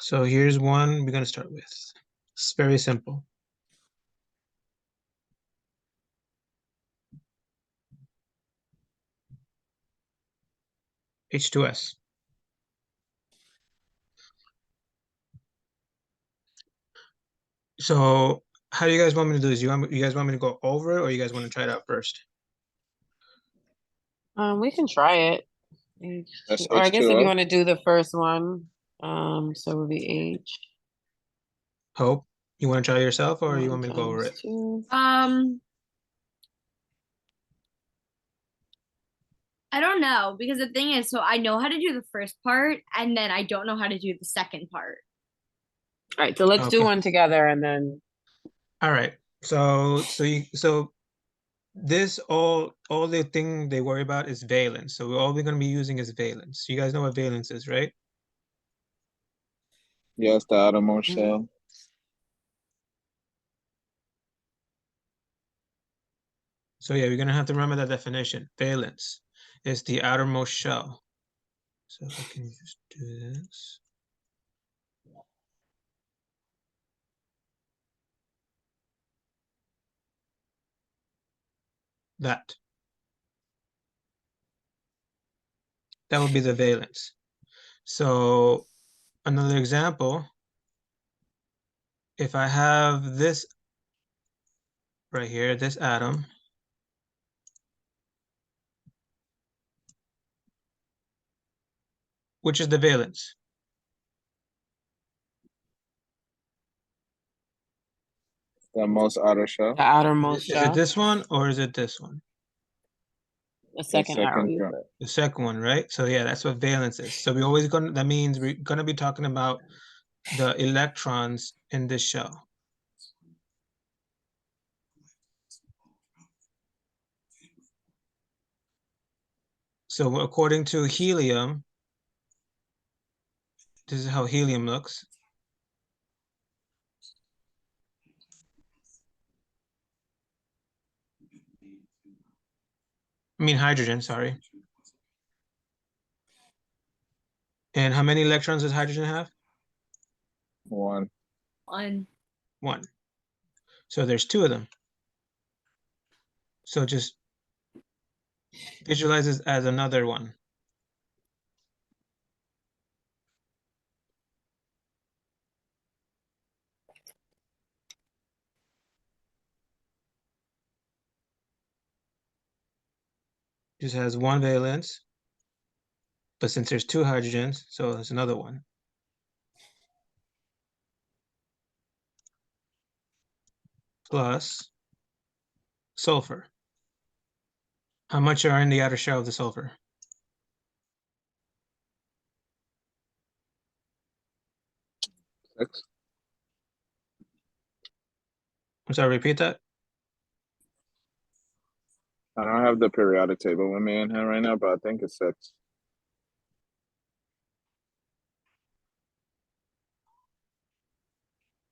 So here's one we're going to start with. It's very simple. H2S. So how do you guys want me to do this? You guys want me to go over it, or you guys want to try it out first? We can try it. That's Or I guess if you H2O. want to do the first one, so it would be H Hope, you want to try it yourself, or you one want me to go over times it? two. I don't know because the thing is, so I know how to do the first part and then I don't know how to do the second part. All right, so let's do Okay. one together and then All right. So this all the thing they worry about is valence. So all we're going to be using is valence. You guys know what valence is, right? Yes, the outermost shell. So yeah, we're going to have to remember that definition. Valence is the outermost shell. So if I can just do this. That would be the valence. So another example, if I have this right here, this atom, which is the valence? The most outer shell. the outermost Is it shell, this one or is it this one? the The second arrow second you shell. put. The second one, right? So yeah, that's what valence is. So we always gonna, that means we're gonna be talking about the electrons in this shell. So according to helium, this is how helium looks. I mean hydrogen, sorry. And how many electrons does hydrogen have? One. One. So there's two of them. So just visualize this as another one. Just has one valence, but since there's two hydrogens, so there's another one. Plus sulfur. How much are in the outer shell of the sulfur? Six. I'm sorry, repeat that. I don't have the periodic table with me in here right now, but I think it's 6.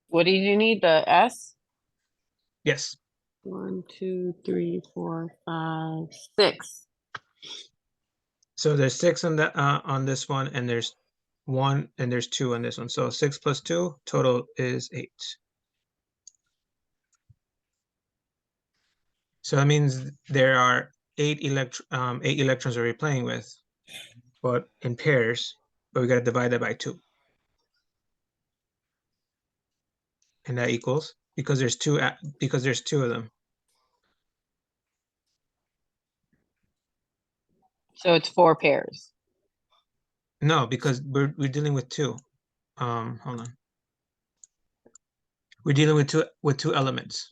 What did you need? The S? Yes. 1, 2, 3, 4, 5, 6. So there's 6 on this one, and there's 1 and there's 2 on this one. So 6 plus 2 total is 8. So that means there are 8 electrons that we're playing with, but in pairs. But we got to divide that by 2, and that equals, because there's two of them. So it's 4 pairs. No, because we're dealing with 2. Hold on. We're dealing with two elements.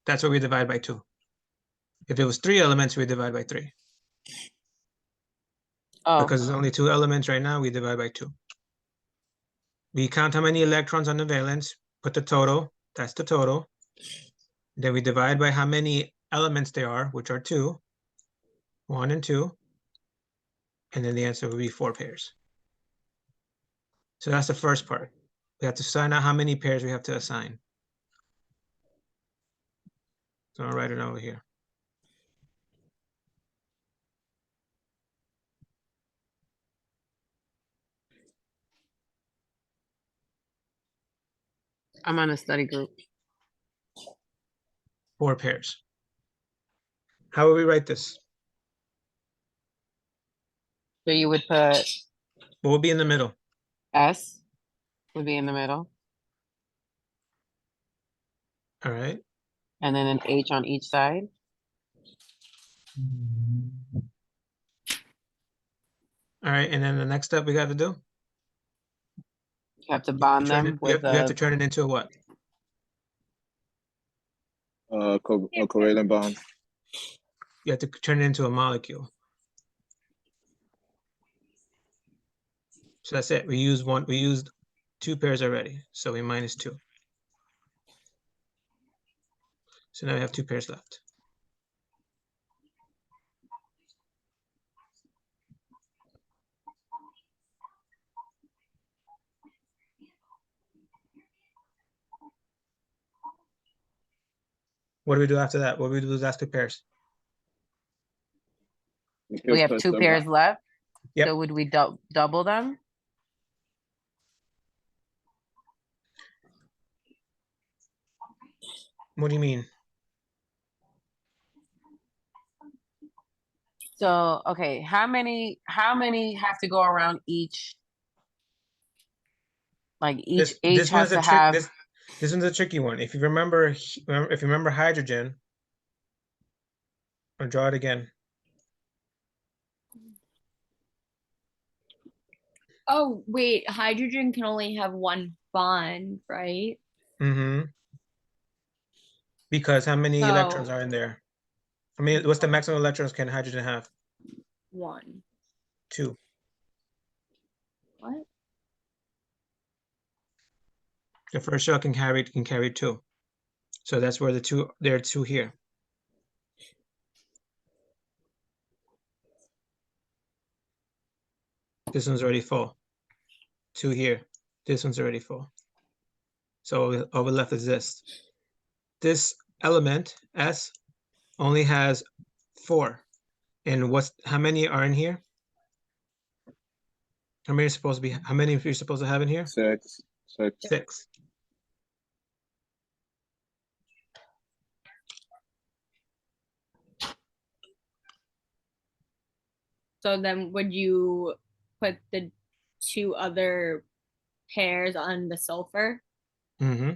That's what we divide by 2. If it was 3 elements, we divide by 3. Oh, Because there's only 2 elements right now, we divide by 2. We count how many electrons on the valence, put the total, that's the total. Then we divide by how many elements there are, which are 2, 1 and 2. And then the answer will be 4 pairs. So that's the first part. We have to find out how many pairs we have to assign. So I'll write it over here. I'm on a study group. 4 pairs. How would we write this? So you would put What would be in the middle? S would be in the middle, All right. and then an H on each side. All right, and then the next step we got to do? You have to You bond turn them it, with you have to a, turn it into a what? A covalent bond. You have to turn it into a molecule. So that's it. We used 2 pairs already. So we minus 2. So now we have 2 pairs left. What do we do after that? What do we do with those last 2 pairs? we have Press 2 the pairs button. left. Yep. So would we double them? What do you mean? So, okay, how many have to go around each? Like each H has to have, This one's a tricky one. If you remember hydrogen, I'll draw it again. Oh, wait, hydrogen can only have 1 bond, right? Mm-hmm. Because how many electrons So- are in there? I mean, what's the maximum electrons can hydrogen have? 1. 2. What? The first shell can carry 2. So that's where there are 2 here. This one's already full. 2 here. This one's already full. So all we left is this. This element, S, only has 4. And how many are in here? How many are you supposed to have in here? 6. 6. So then would you put the 2 other pairs on the sulfur? Mm-hmm.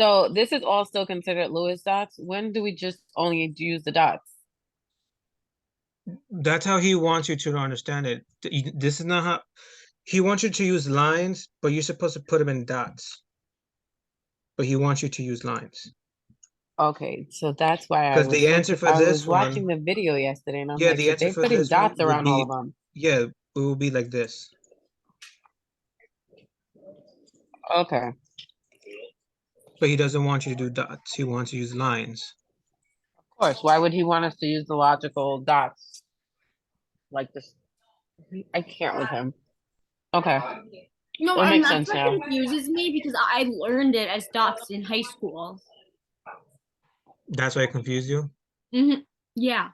so this is all still considered Lewis dots. When do we just only use the dots? That's how he wants you to understand it. This is not how he wants you to use lines, but you're supposed to put them in dots. But he wants you to use lines. Okay, so that's why I 'Cause was the answer for I this was watching one- the video yesterday and I'm Yeah, like, the if answer they're for putting this one dots would around all be- of them. Yeah, it will be like this. Okay. But he doesn't want you to do dots. He wants you to use lines. Of course. Why would he want us to use the logical dots? Like this. I can't with him. Okay. No, That and makes that's sense what now. confuses me because I learned it as dots in high school. That's why it confused you? Yeah,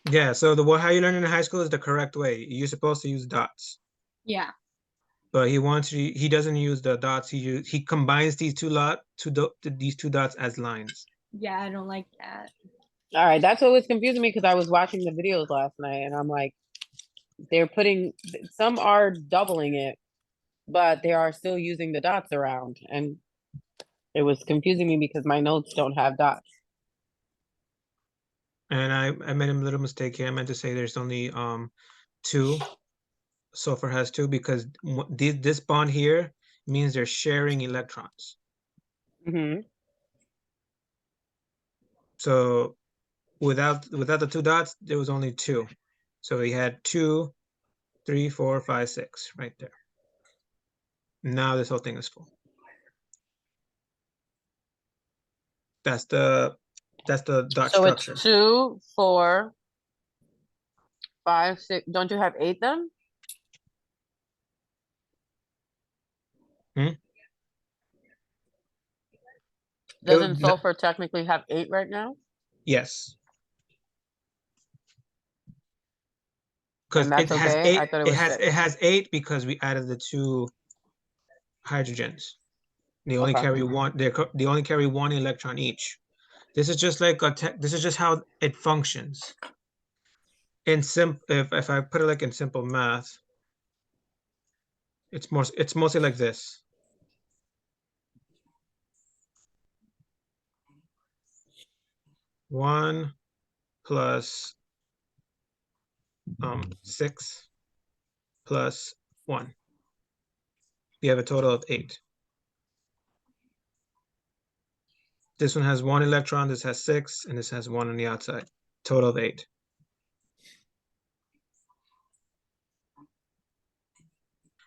Yeah, so how you learn in high school is the correct way. You're supposed to use dots. yeah. But he doesn't use the dots. He combines these these 2 dots as lines. Yeah, I don't like that. All right. That's what was confusing me because I was watching the videos last night and I'm like, they're putting, some are doubling it, but they are still using the dots around. And it was confusing me because my notes don't have dots. And I made a little mistake here. I meant to say there's only 2. Sulfur has 2 because this bond here means they're sharing electrons. Mm-hmm. So without the 2 dots, there was only 2. So we had 2, 3, 4, 5, 6 right there. Now this whole thing is full. That's the dot So structure. it's 2, 4, 5, 6. Don't you have 8 then? Doesn't sulfur technically have 8 right now? Yes. Because And it that's has okay? I eight. thought it It was has 6. it has 8 because we added the 2 hydrogens. They only Okay. carry one. They only carry 1 electron each. This is just like this is just how it functions. In if I put it like in simple math, it's mostly like this. One plus 6 plus 1. You have a total of 8. This one has 1 electron, this has 6, and this has 1 on the outside. Total of 8.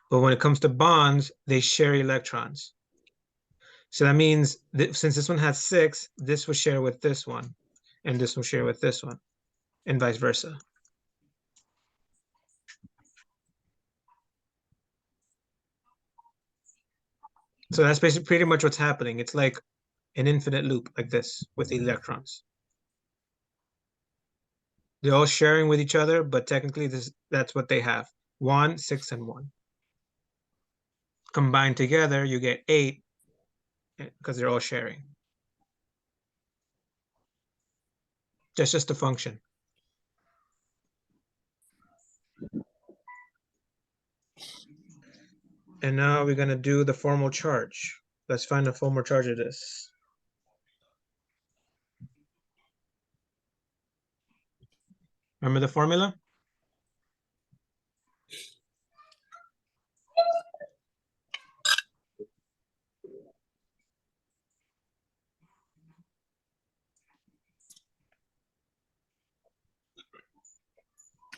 But when it comes to bonds, they share electrons. So that means that since this one has 6, this will share with this one, and this will share with this one, and vice versa. So that's basically pretty much what's happening. It's like an infinite loop like this with the electrons. They're all sharing with each other, but technically that's what they have. 1, 6, and 1. Combined together, you get 8 because they're all sharing. That's just a function. And now we're going to do the formal charge. Let's find the formal charge of this. Remember the formula?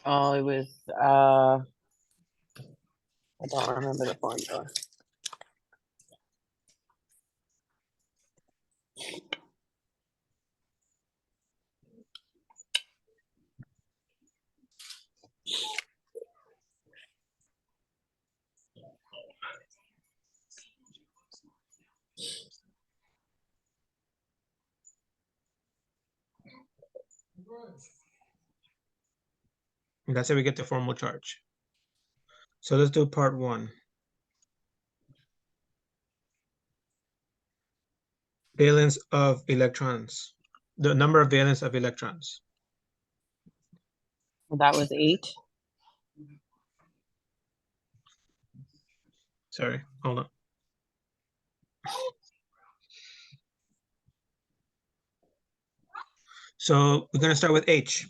Oh, it was I don't remember the formula. And that's how we get the formal charge. So let's do part 1. Valence of electrons. The number of valence of electrons. That was 8. Sorry, hold on. So we're going to start with H.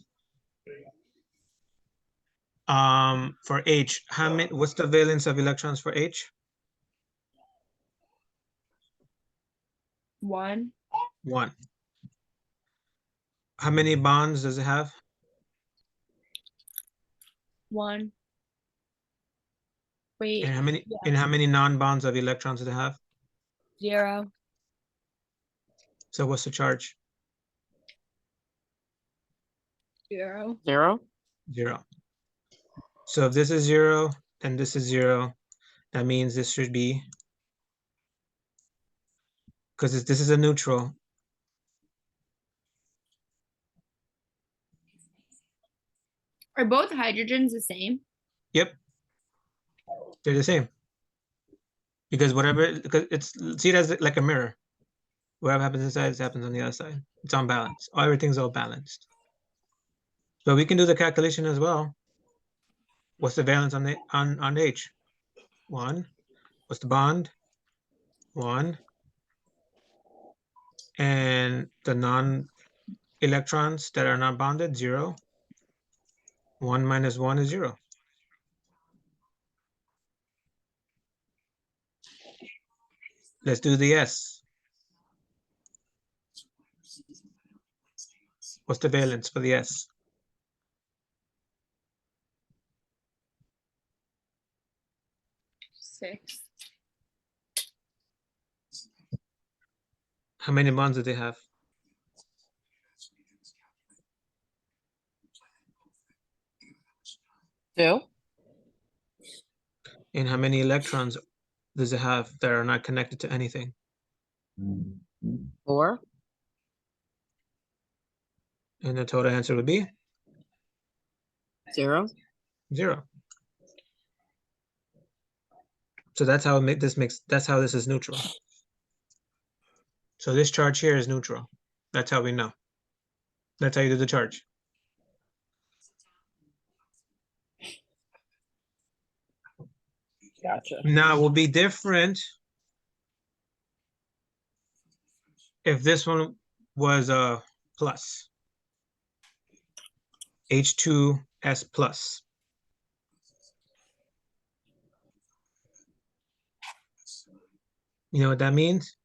For H, what's the valence of electrons for H? 1. 1. How many bonds does it have? 1. Wait. And Yeah. how many non-bonds of electrons does it have? 0. So what's the charge? 0. 0. 0. So if this is 0 and this is 0, that means this should be, because this is a neutral. Are both hydrogens the same? Yep. They're the same. Because see it as like a mirror. Whatever happens inside, it happens on the other side. It's on balance. Everything's all balanced. So we can do the calculation as well. What's the valence on H? 1. What's the bond? 1. And the non-electrons that are not bonded, 0. 1 minus 1 is 0. Let's do the S. What's the valence for the S? 6. How many bonds do they have? 2. And how many electrons does it have that are not connected to anything? 4. And the total answer would be 0. 0. So that's how that's how this is neutral. So this charge here is neutral. That's how we know. That's how you do the charge. Gotcha. Now it will be different if this one was a plus. H2S plus. You know what that means?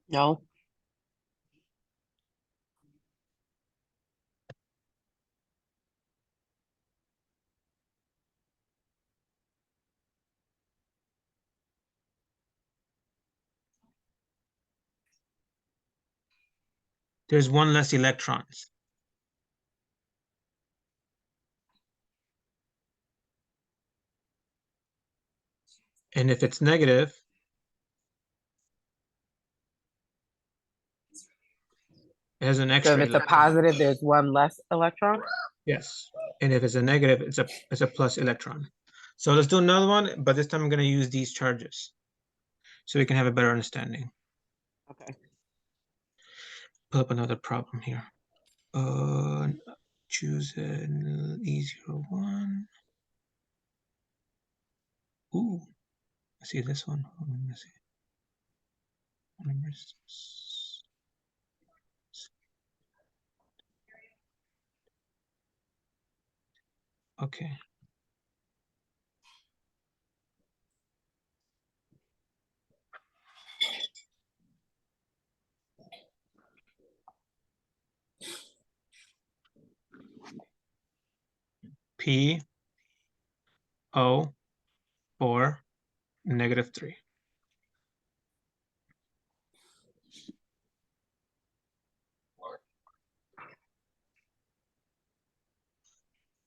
No. There's one less electrons. And if it's negative, it has an So extra if it's a electron. positive, there's one less electron. Yes. And if it's a negative, it's a plus electron. So let's do another one, but this time I'm going to use these charges so we can have a better understanding. Okay. Pull up another problem here. Choose an easier one. Ooh, I see this one. Hold on, let's see. Okay. P O 4 negative 3.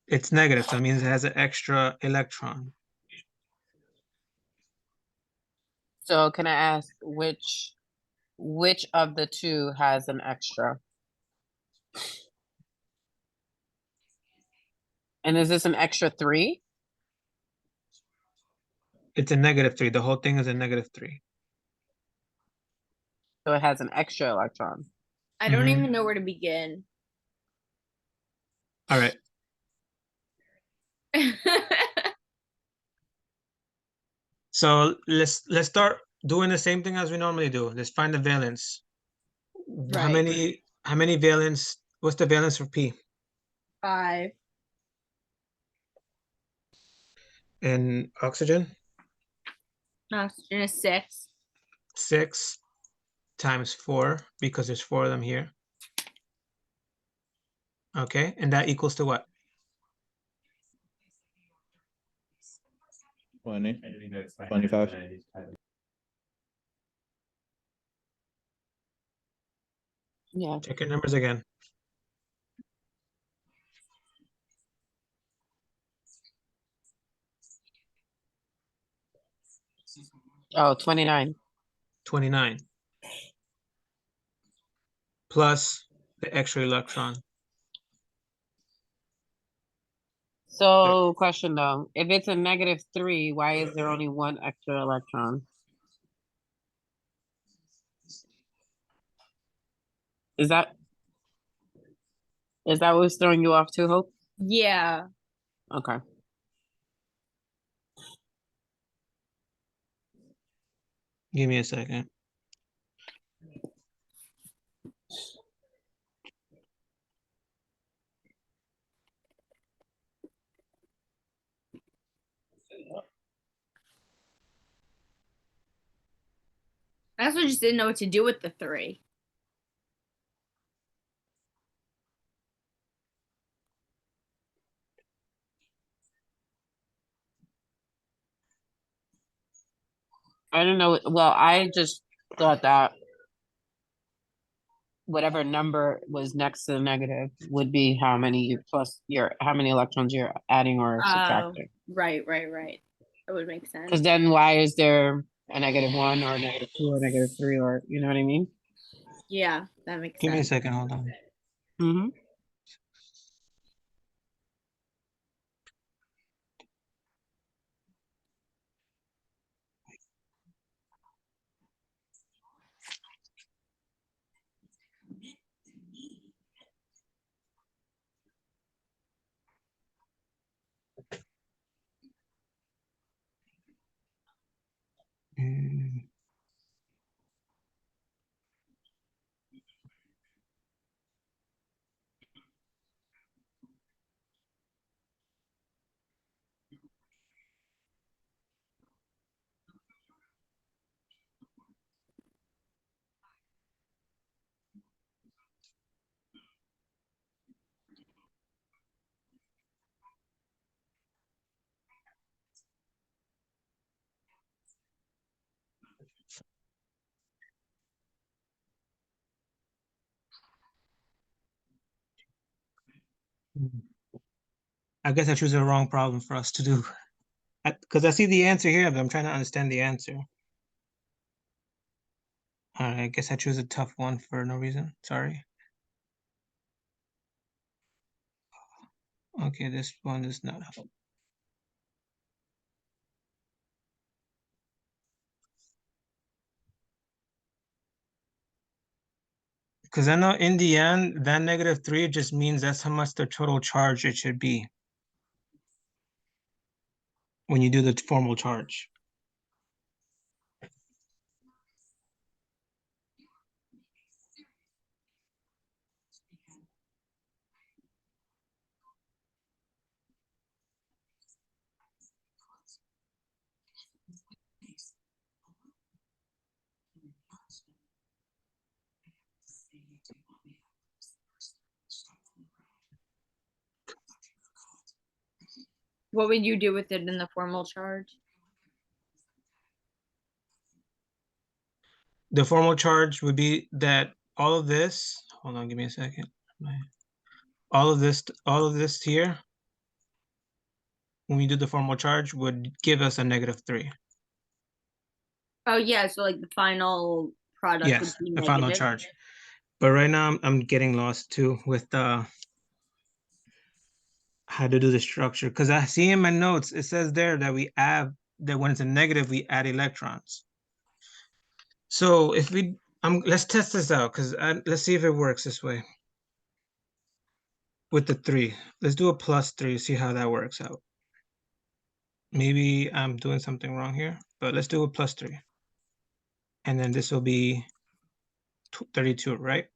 It's negative, so it means it has an extra electron. So can I ask which of the two has an extra? And is this an extra 3? It's a negative 3. The whole thing is a negative 3. So it has an extra electron. I don't Mhm. even know where to begin. All right. So let's start doing the same thing as we normally do. Let's find the valence. How Right. many valence? What's the valence for P? 5. And oxygen? Oxygen is 6. 6 times 4, because there's 4 of them here. Okay, and that equals to what? 20, 25. Yeah. Check your numbers again. Oh, 29. 29. Plus the extra electron. So question though, if it's a negative 3, why is there only one extra electron? Is that what's throwing you off too, Hope? Yeah. Okay. Give me a second. I also just didn't know what to do with the 3. I don't know. Well, I just thought that whatever number was next to the negative would be how many electrons you're adding or subtracting. Right. That would make sense. Because then why is there a -1 or a -2 or -3 or you know what I mean? Yeah, that makes Give me a sense. second. Hold on. Mm-hmm. I guess I choose the wrong problem for us to do. Because I see the answer here, but I'm trying to understand the answer. All right, I guess I choose a tough one for no reason. Sorry. Okay, this one is not. Because I know in the end, that -3 just means that's how much the total charge it should be when you do the formal charge. What would you do with it in the formal charge? The formal charge would be that all of this, hold on, give me a second. All of this here, when we do the formal charge, would give us a -3. Oh yeah, so like the final product Yes, would be the final negative. charge. But right now I'm getting lost too with how to do the structure, because I see in my notes it says there that we add that when it's a negative we add electrons. So if we let's test this out, because let's see if it works this way with the 3. Let's do a +3, see how that works out. Maybe I'm doing something wrong here, but let's do a +3, and then this will be 32, right?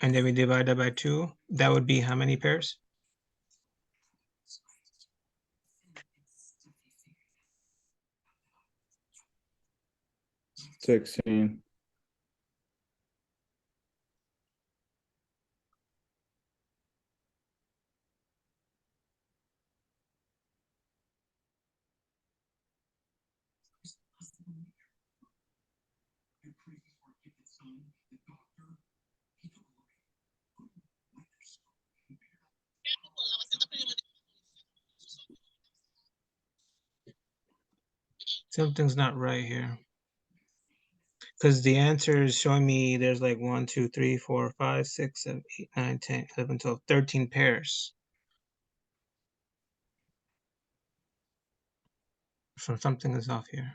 And then we divide that by 2. That would be how many pairs? 16. Something's not right here. Because the answer is showing me there's like 1, 2, 3, 4, 5, 6, 7, 8, 9, 10, 11, 12, 13 pairs. So something is off here.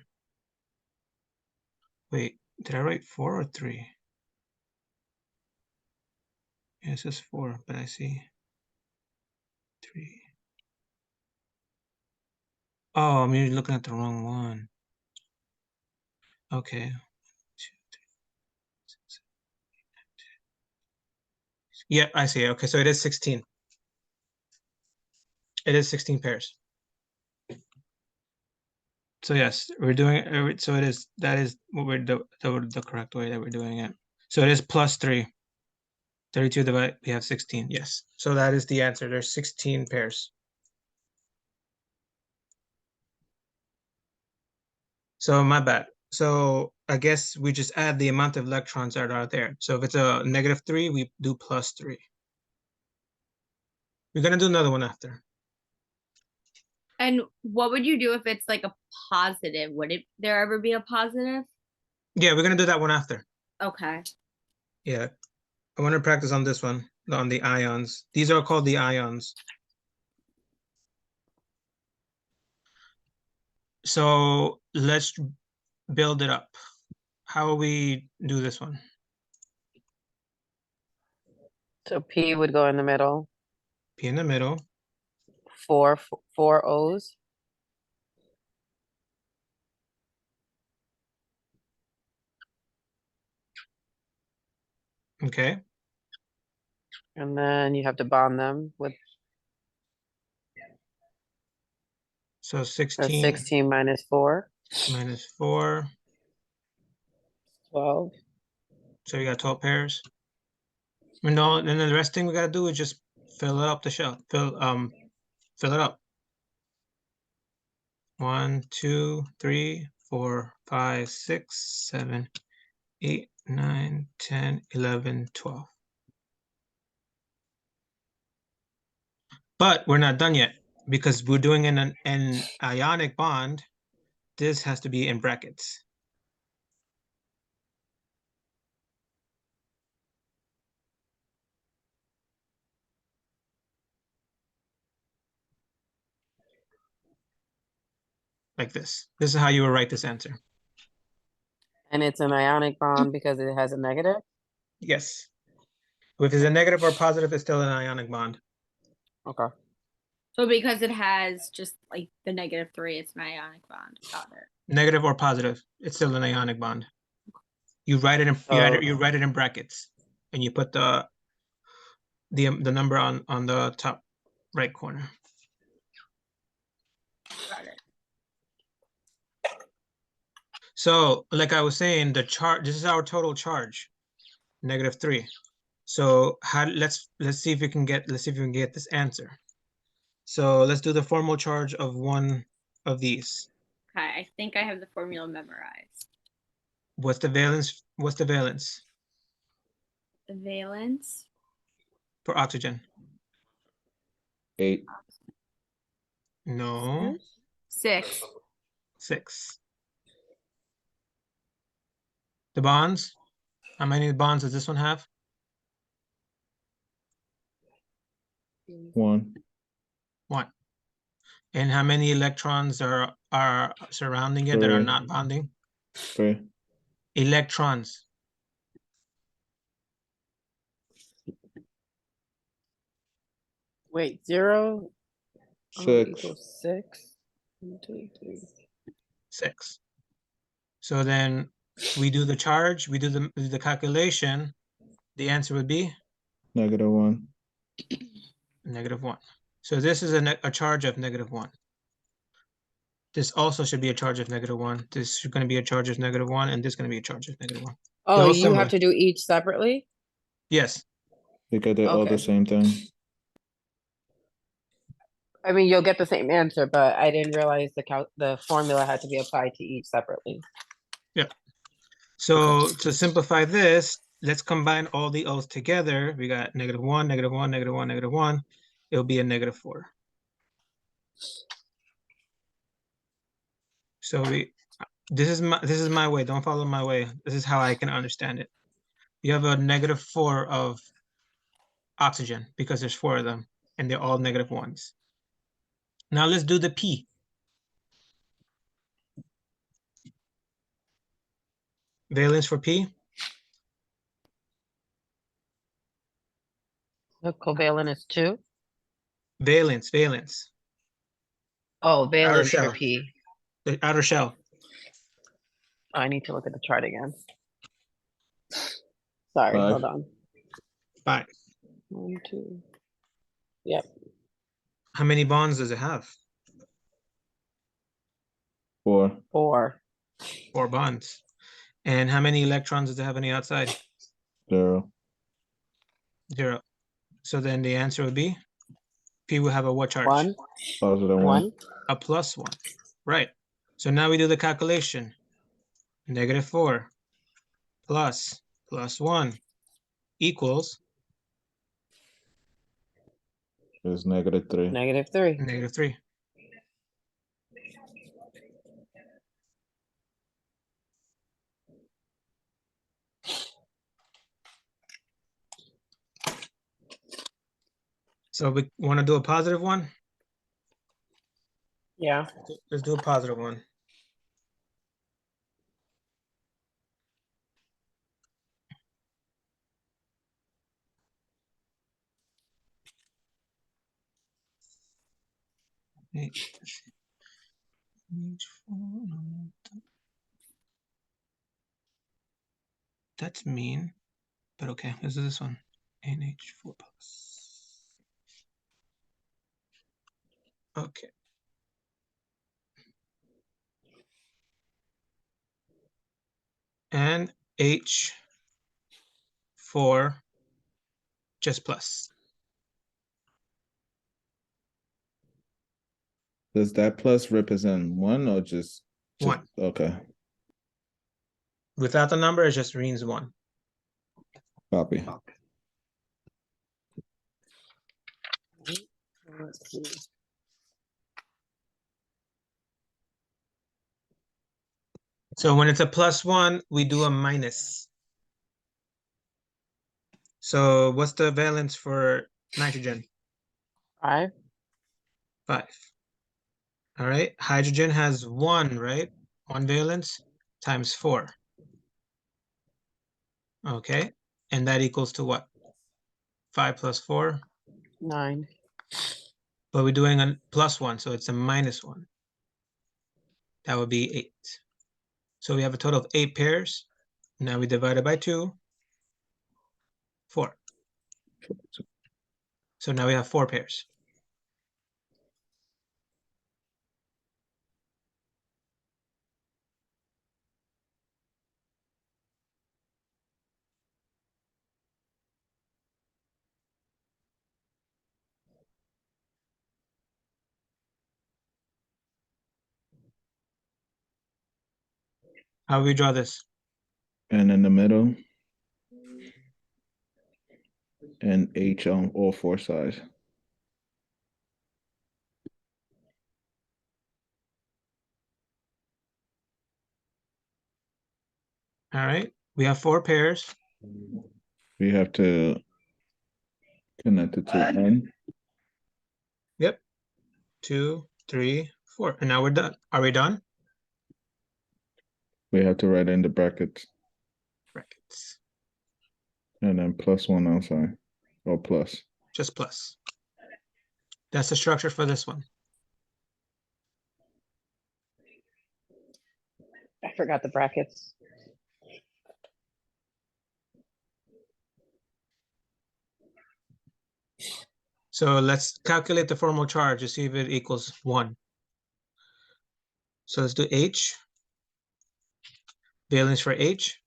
Wait, did I write 4 or 3? Yeah, it says 4, but I see 3. Oh, I'm usually looking at the wrong one. Okay. 1, 2, 3, 6, 7, 8, 9, 10. Yeah, I see. Okay, so it is 16. It is 16 pairs. So yes, we're doing so it is, that is what we're the correct way that we're doing it. So it is +3. 32 divided, we have 16, yes. So that is the answer. There's 16 pairs. So my bad. So I guess we just add the amount of electrons that are there. So if it's a -3, we do +3. We're gonna do another one after. And what would you do if it's like a positive? Would it there ever be a positive? Yeah, we're gonna do that one after. Okay. Yeah, I want to practice on this one, on the ions. These are called the ions. So let's build it up. How will we do this one? So P would go in the middle, P in the middle. four O's. Okay. And then you have to bond them with So 16 16 minus 4, minus 4. 12. So we got 12 pairs. And then the rest thing we gotta do is just fill up the shell. Fill it up. 1, 2, 3, 4, 5, 6, 7, 8, 9, 10, 11, 12. But we're not done yet because we're doing an ionic bond. This has to be in brackets. Like this. This is how you will write this answer. And it's an ionic bond because it has a negative? Yes. If it's a negative or positive, it's still an ionic bond. Okay. So because it has just like the -3, it's an ionic bond. Got it. Negative or positive, it's still an ionic bond. You write it in you write it in brackets, and you put the number on the top right corner. Got it. So, like I was saying, the charge. This is our total charge, -3. So let's see if we can get this answer. So let's do the formal charge of one of these. Okay, I think I have the formula memorized. What's the valence? What's the valence The valence. for oxygen? 8. No, 6. 6. The bonds. How many bonds does this one have? 1. 1. And how many electrons are surrounding it that are 3. not bonding? 3. Electrons. Wait, 0 6. equals 6. 1, 2, 3. 6. So then we do the charge, we do the calculation. The answer would be -1. -1. So this is a charge of -1. This also should be a charge of -1. This is going to be a charge of -1, and this is going to be a charge of -1. Oh, all you similar. have to do each separately? Yes. Because they're all Okay. the same thing. I mean, you'll get the same answer, but I didn't realize the formula had to be applied to each separately. So to simplify this, let's combine all the O's together. We got -1, -1, -1, -1. It'll be a -4. So this is my way. Don't follow my way. This is how I can understand it. You have a -4 of oxygen because there's 4 of them, and they're all -1s. Now let's do the P. Valence for P. The covalent is 2? Valence. Oh, valence shell. for P. The outer shell. I need to look at the chart again. Sorry, 5. hold on. 5. 1, 2. Yep. How many bonds does it have? 4. 4. 4 bonds. And how many electrons does it have on the outside? 0. 0. So then the answer would be P will have a what charge? 1. +1. 1. A +1. Right. So now we do the calculation. -4 plus +1 equals Is -3. -3. -3. So we want to do a positive one? Yeah. Let's do a positive one. That's mean, but okay, let's do this one. NH4 plus. Okay. And H4 just plus. Does that plus represent 1 or just 1. Okay. Without the number, it just means 1. Copy. Let's see. So when it's a +1, we do a minus. So what's the valence for nitrogen? 5. 5. All right, hydrogen has 1, right? 1 valence times 4. Okay, and that equals to what? 5 plus 4, 9. but we're doing a +1, so it's a -1. That would be 8. So we have a total of 8 pairs. Now we divide it by 2, 4. So now we have 4 pairs. How do we draw this? And in the middle. And H on all 4 sides. All right, we have 4 pairs. We have to connect it to N. Yep. 2, 3, 4. And now we're done. Are we done? We have to write in the brackets Brackets. and then +1 outside or plus. Just plus. That's the structure for this one. I forgot the brackets. So let's calculate the formal charge to see if it equals 1. So let's do H. Valence for H.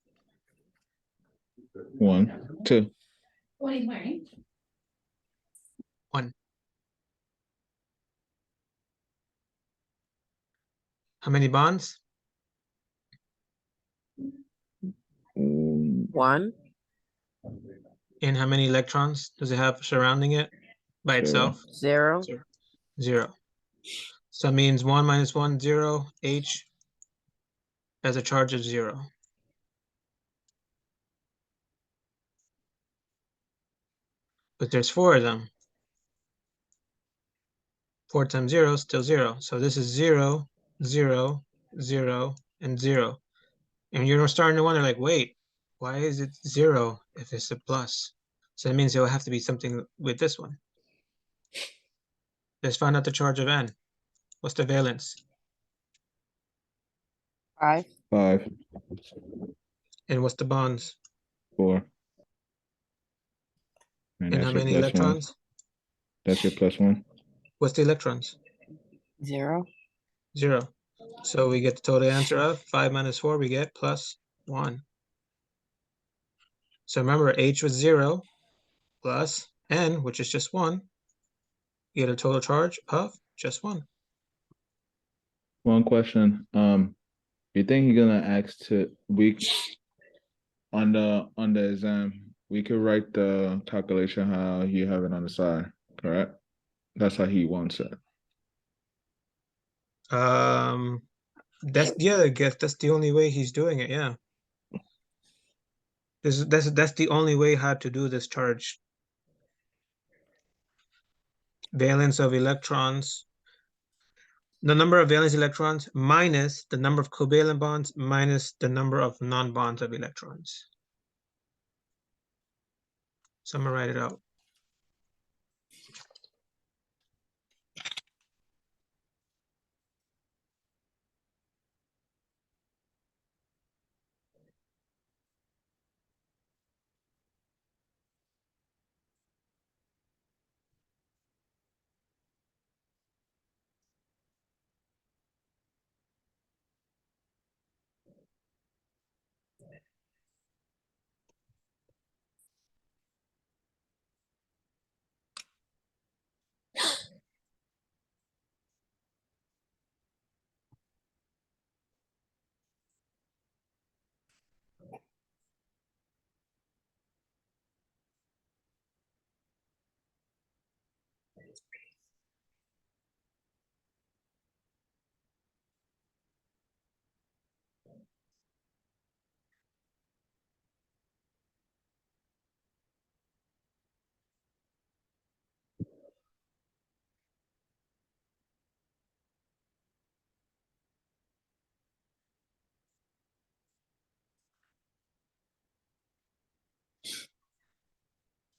1, 2. What are you wearing? 1. How many bonds? 1. And how many electrons does it have surrounding it by 0. itself? 0. 0. So that means 1 minus 1, 0. H has a charge of 0. But there's 4 of them. 4 times 0 is still 0. So this is 0, 0, 0, and 0. And you're starting to wonder, like, wait, why is it 0 if it's a plus? So that means it will have to be something with this one. Let's find out the charge of N. What's the valence? 5. 5, And what's the bonds? 4. And that's how your many +1. electrons? That's your +1. What's the electrons? 0. 0. So we get the total answer of 5 minus 4, we get +1. So remember, H was 0 plus N, which is just 1. You get a total charge of just 1. One question. You think you're gonna ask to on the exam, we could write the calculation how you have it on the side, correct? That's how he wants it. That's, yeah, I guess that's the only way he's doing it, yeah. That's the only way how to do this charge. Valence of electrons. The number of valence electrons minus the number of covalent bonds minus the number of non-bonds of electrons. So I'm gonna write it out.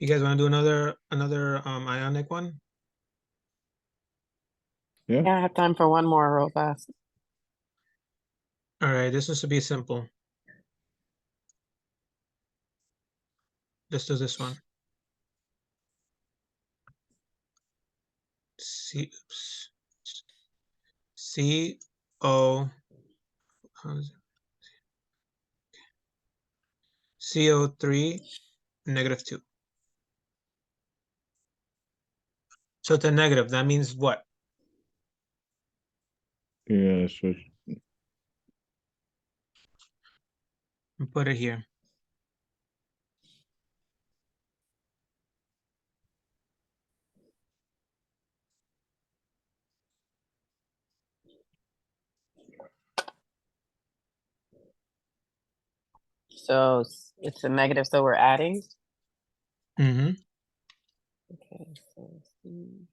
You guys want to do another ionic one? Yeah. Yeah, I have time for one more real fast. All right, this is to be simple. Let's do this one. Oops. CO, how is it? CO3 -2. So it's a negative. That means what? Yeah, switch. Put it here. So it's a negative, so we're adding. Mm-hmm. Okay, so C.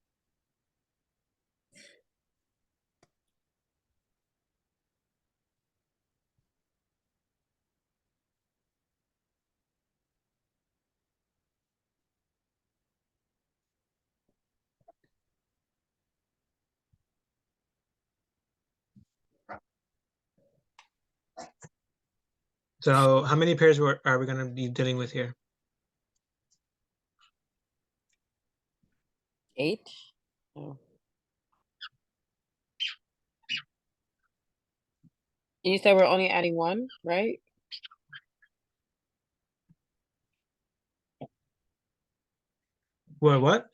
So how many pairs are we going to be dealing with here? 8. Oh. You said we're only adding 1, right? Well, what?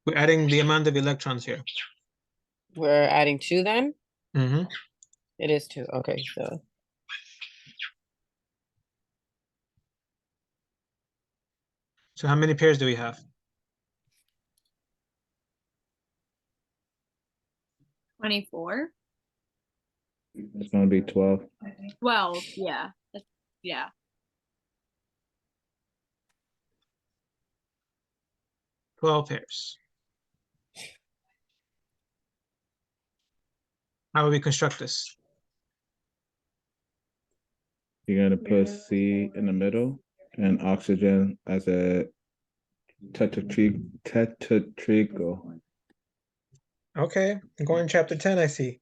We're adding the amount of electrons here. We're adding 2 then? Mm-hmm. It is 2. Okay, so So how many pairs do we have? 24. It's gonna be 12. 12. Yeah. Yeah. 12 pairs. How will we construct this? You're gonna put C in the middle and oxygen as a tetratrigo. Okay, I'm going chapter 10, I see.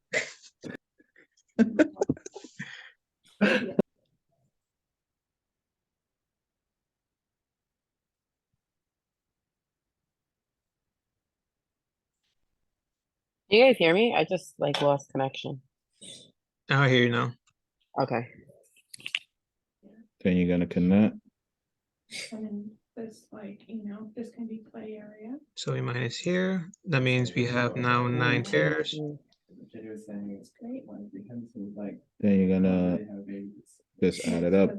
you guys hear me? I just like lost connection. Now I hear you now. Okay. Then you're gonna connect. And this, like, this can be play area. So we minus here. That means we have now 9 pairs. Then you're gonna just add it up.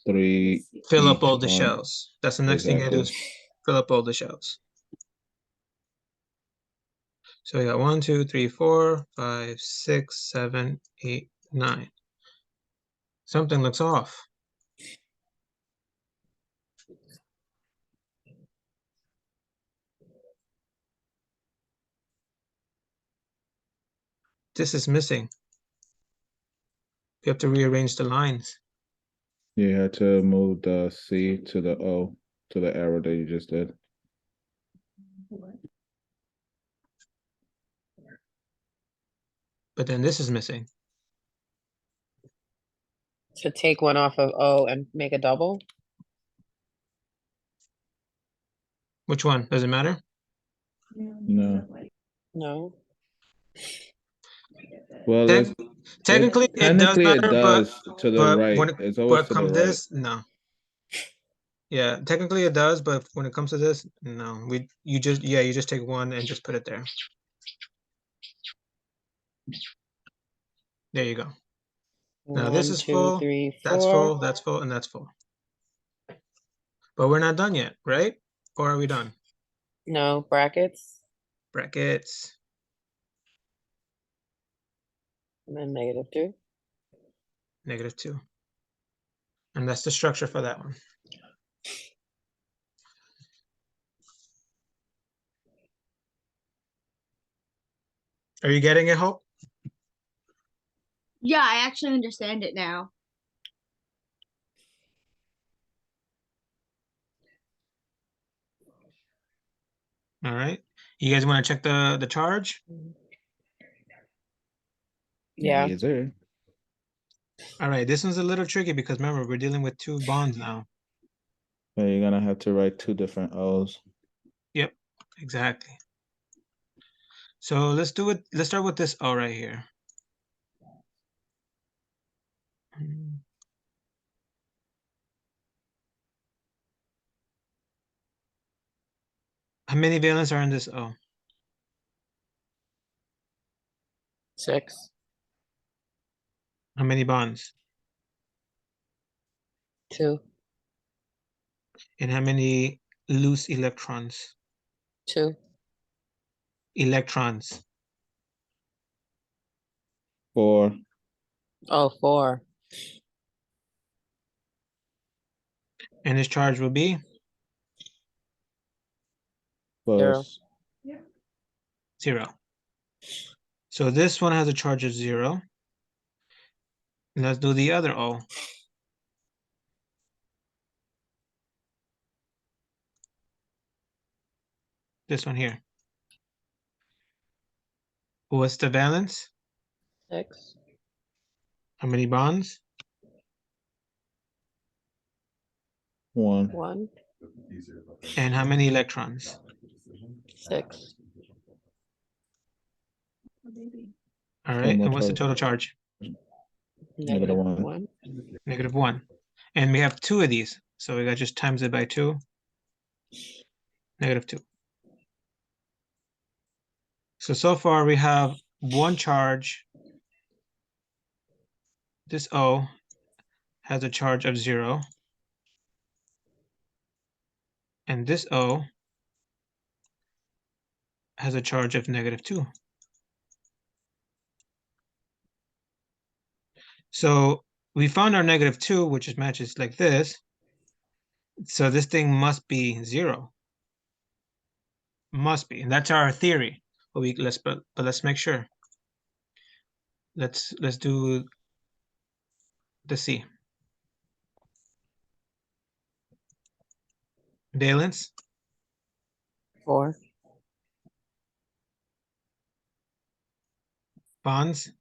3. Fill up each all the on- shells. That's the next thing you do is fill up all the shells. So we got 1, 2, 3, 4, 5, 6, 7, 8, 9. Something looks off. This is missing. You have to rearrange the lines. You had to move the C to the O to the arrow that you just did. But then this is missing. To take one off of O and make a double. Which one? Does it matter? No. No. Well, Tec- Technically, it does technically matter, it does to the but right. when it, It's always but to the come right. this, no. Yeah, technically it does, but when it comes to this, no. You just take one and just put it there. There you go. Now this 1, is 2, full, 3, that's 4. full, that's full, and that's full. But we're not done yet, right? Or are we done? No brackets. Brackets. And then -2. -2. And that's the structure for that one. Are you getting it, Hope? Yeah, I actually understand it now. All right. You guys want to check the charge? Yeah. Yes, sir. All right. This one's a little tricky because remember, we're dealing with two bonds now. So you're gonna have to write two different O's. Yep, exactly. So let's do it. Let's start with this O right here. How many valence are in this O? 6. How many bonds? 2. And how many loose electrons? 2. Electrons. 4. Oh, 4. And this charge will be 0. Plus 0. So this one has a charge of 0. Let's do the other O. This one here. What's the valence? 6. How many bonds? 1. 1. And how many electrons? 6. All right. much And what's the of- total charge? Negative 1. 1. -1. And we have 2 of these. So we got just times it by 2. -2. So far we have one charge. This O has a charge of 0. And this O has a charge of -2. So we found our -2, which is matches like this. So this thing must be 0. Must be, and that's our theory. But let's make sure. Let's do the C. Valence, 4. bonds,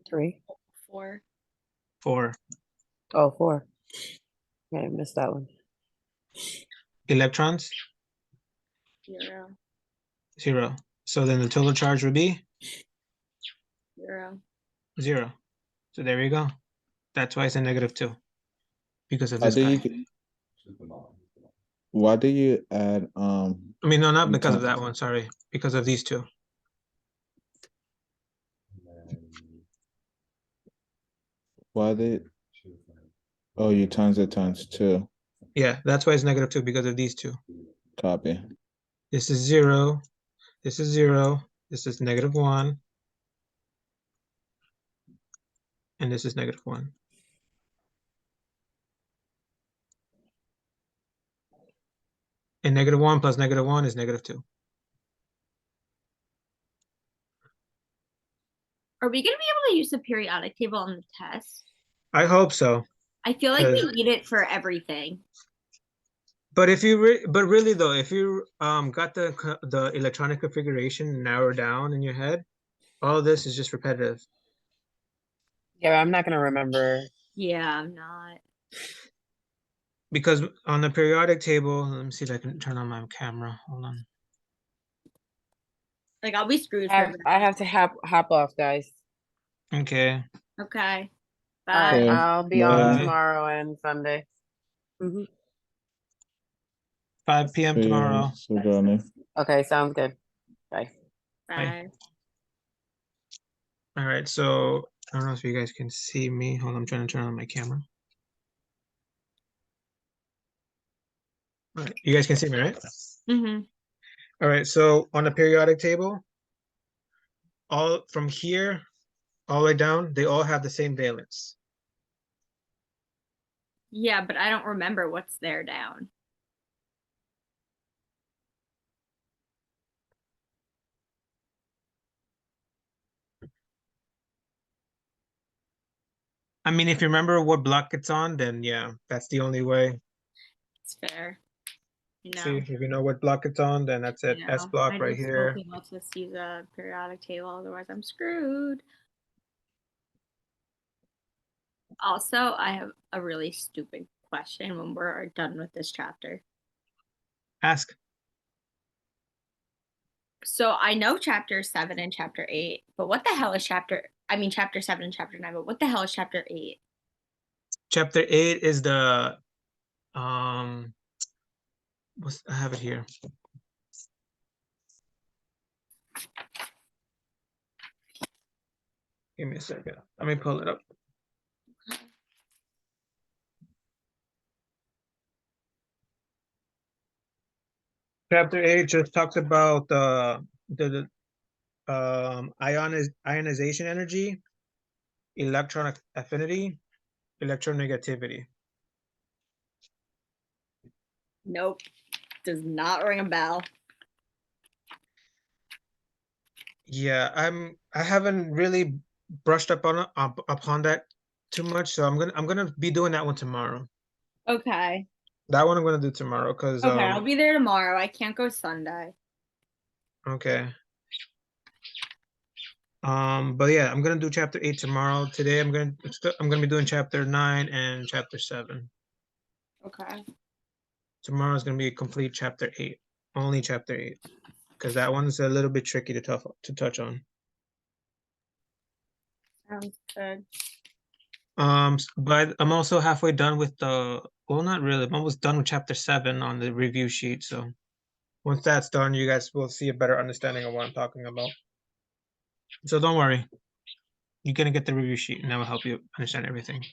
3. 4. 4. Oh, 4. I missed that one. Electrons, 0. 0. So then the total charge would be 0. 0. So there we go. That's why it's a -2. Because of Why this do guy. you why do you add I mean, no, not you because of can't- that one, sorry. Because of these two. why did oh you times it times 2. Yeah, that's why it's -2 because of these two. Copy. This is 0. This is 0. This is -1. And this is -1. And -1 plus -1 is -2. Are we going to be able to use the periodic table on the test? I hope so. I feel like we Because- need it for everything. But if you but really though, if you got the electronic configuration narrowed down in your head, all this is just repetitive. Yeah, I'm not going to remember. Yeah, I'm not. Because on the periodic table, let me see if I can turn on my camera. Hold on. Like, I'll be screwed for I have to hop off, guys. Okay. Okay. All right, Bye. I'll be on Bye. tomorrow and Sunday. 5 p.m. See you, tomorrow. Johnny. Okay, sounds good. Bye. Bye. All right. So I don't know if you guys can see me. Hold on, I'm trying to turn on my camera. All right. You guys can see me, right? Mm-hmm. All right. So on the periodic table, all from here all the way down, they all have the same valence. Yeah, but I don't remember what's there down. I mean, if you remember what block it's on, then yeah, that's the only way. It's fair. You know. See, if you know what block it's on, then that's it. You S know, block I right just here. mostly lets us use a periodic table, otherwise I'm screwed. Also, I have a really stupid question when we're done with this chapter. Ask. So I know chapter 7 and chapter 8, but what the hell is chapter 7 and chapter 9, but what the hell is chapter 8? Chapter 8 is the I have it here. Give me a second. Let me pull it up. Chapter 8 just talks about the ionization energy, electron affinity, electronegativity. Nope. Does not ring a bell. Yeah, I haven't really brushed up on upon that too much, so I'm gonna be doing that one tomorrow. Okay. That one I'm gonna do tomorrow because Okay, I'll be there tomorrow. I can't go Sunday. okay. But yeah, I'm gonna do chapter 8 tomorrow. Today I'm gonna be doing chapter 9 and chapter 7. Okay. Tomorrow's gonna be a complete chapter 8, only chapter 8, because that one's a little bit tricky to touch on. Sounds good. But I'm also halfway done with well, not really. I'm almost done with chapter 7 on the review sheet. So once that's done, you guys will see a better understanding of what I'm talking about. So don't worry. You're gonna get the review sheet and that will help you understand everything.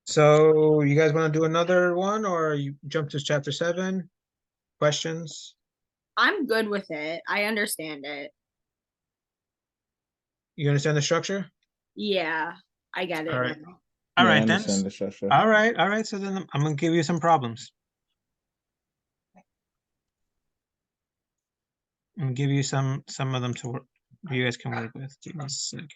So you guys want to do another one or you jump to chapter 7? Questions? I'm good with it. I understand it. You understand the structure? Yeah, I get it All right. now. All Yeah, I right then. understand the structure. All right. So then I'm gonna give you some problems. I'm gonna give you some of them to work. You guys can work with. Give me a second.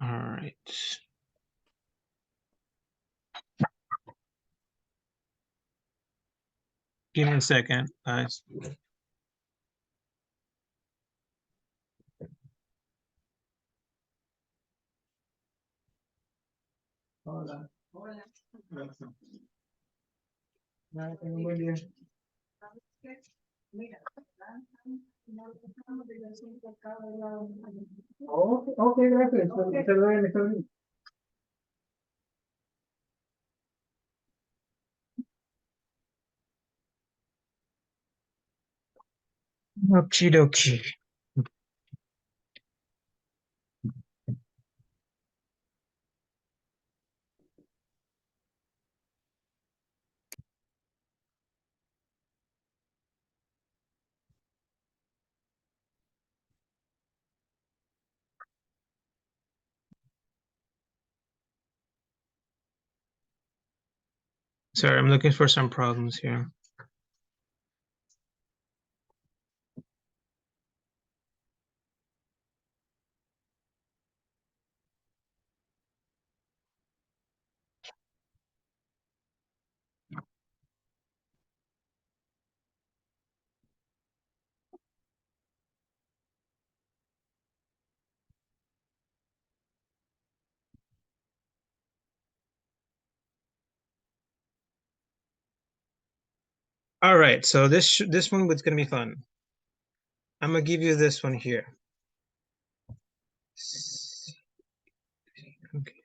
All right. Give me a second, guys. Hola. Oh, okay, gracias. Está bien, está bien. Okie dokie. Sorry, I'm looking for some problems here. All right, so this one was gonna be fun. I'm gonna give you this one here. Okay.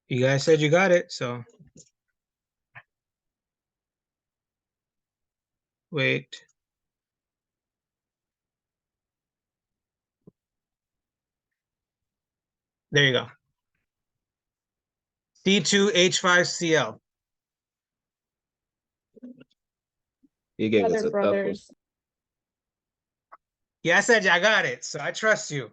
You guys said you got it, so wait. There you go. C2H5Cl. You gave us Other a tough one. brothers. Yeah, I said I got it, so I trust you.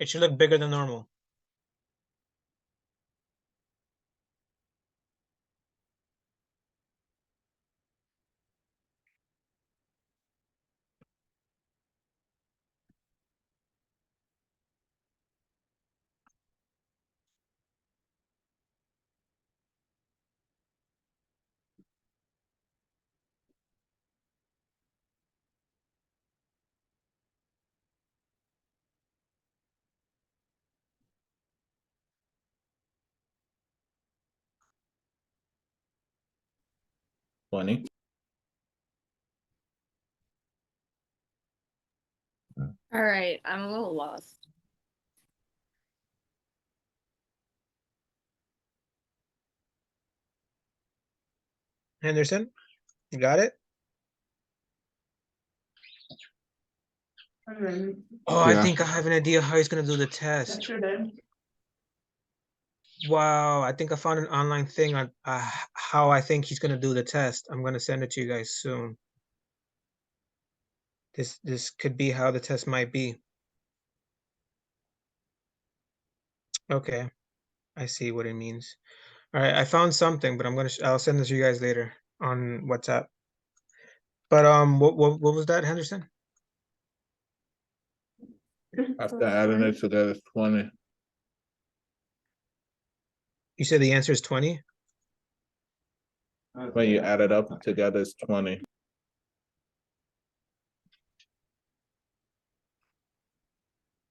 It should look bigger than normal. Funny. All right, I'm a little lost. Henderson, you got it? Oh, I Yeah. think I have an idea how he's gonna do the test. Sure did. Wow, I think I found an online thing on how I think he's gonna do the test. I'm gonna send it to you guys soon. This could be how the test might be. Okay, I see what it means. All right, I found something, but I'll send this to you guys later on WhatsApp. But what was that, Henderson? After adding it together, it's 20. You said the answer is 20? When you add it up together, it's 20.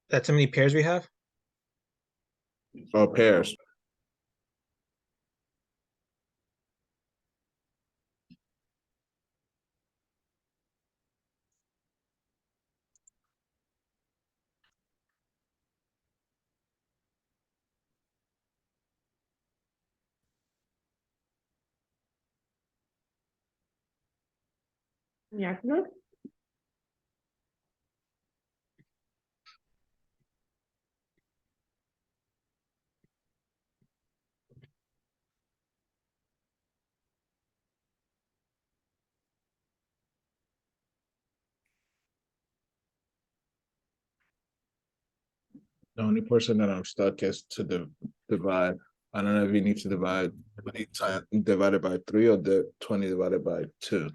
That's how many pairs we have? Or pairs. Yeah. The only person that I'm stuck is to divide. I don't know if you need to divide 20 divided by 3 or the 20 divided by 2.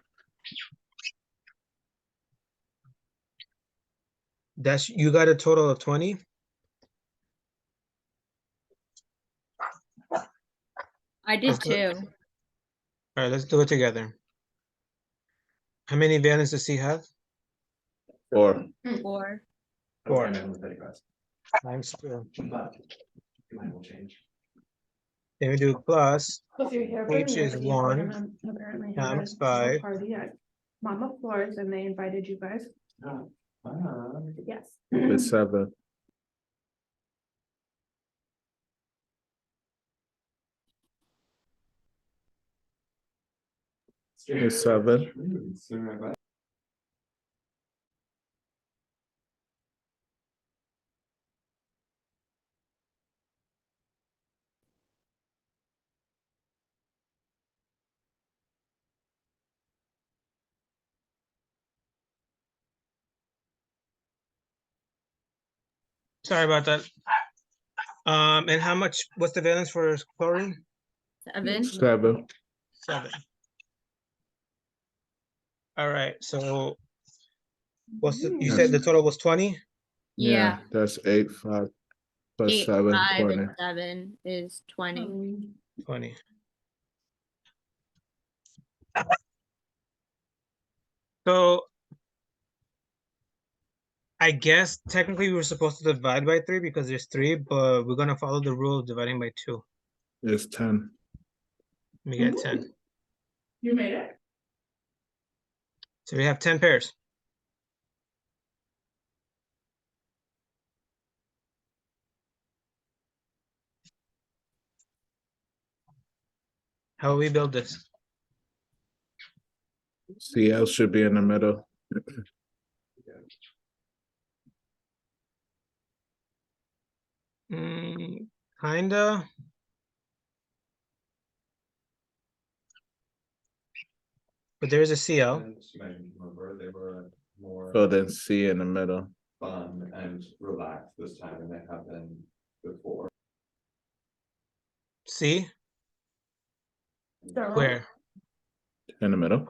That's, you got a total of 20? I did Let's do it. too. All right, let's do it together. How many valence does C have? 4. 4. 4 times 2. Then we do plus, So if you're here for H New is Year's Eve, 1 we're gonna apparently have times a 5. party at Mama Floors and they invited you guys. Yes. It's 7. It's 7. Sorry about that. And how much, what's the valence for chlorine? 7. 7. 7. All right, so what's the, you said the total was 20? Yeah. That's 8, 5 plus 8, 7, 5, 20. and 7 is 20. 20. So I guess technically we were supposed to divide by 3 because there's 3, but we're gonna follow the rule of dividing by 2. It's 10. We get 10. You made it. So we have 10 pairs. How will we build this? CL should be in the middle. Kinda. But there's a CL. So then C in the middle. Fun and relaxed this time than they have been before. C? Where? In the middle.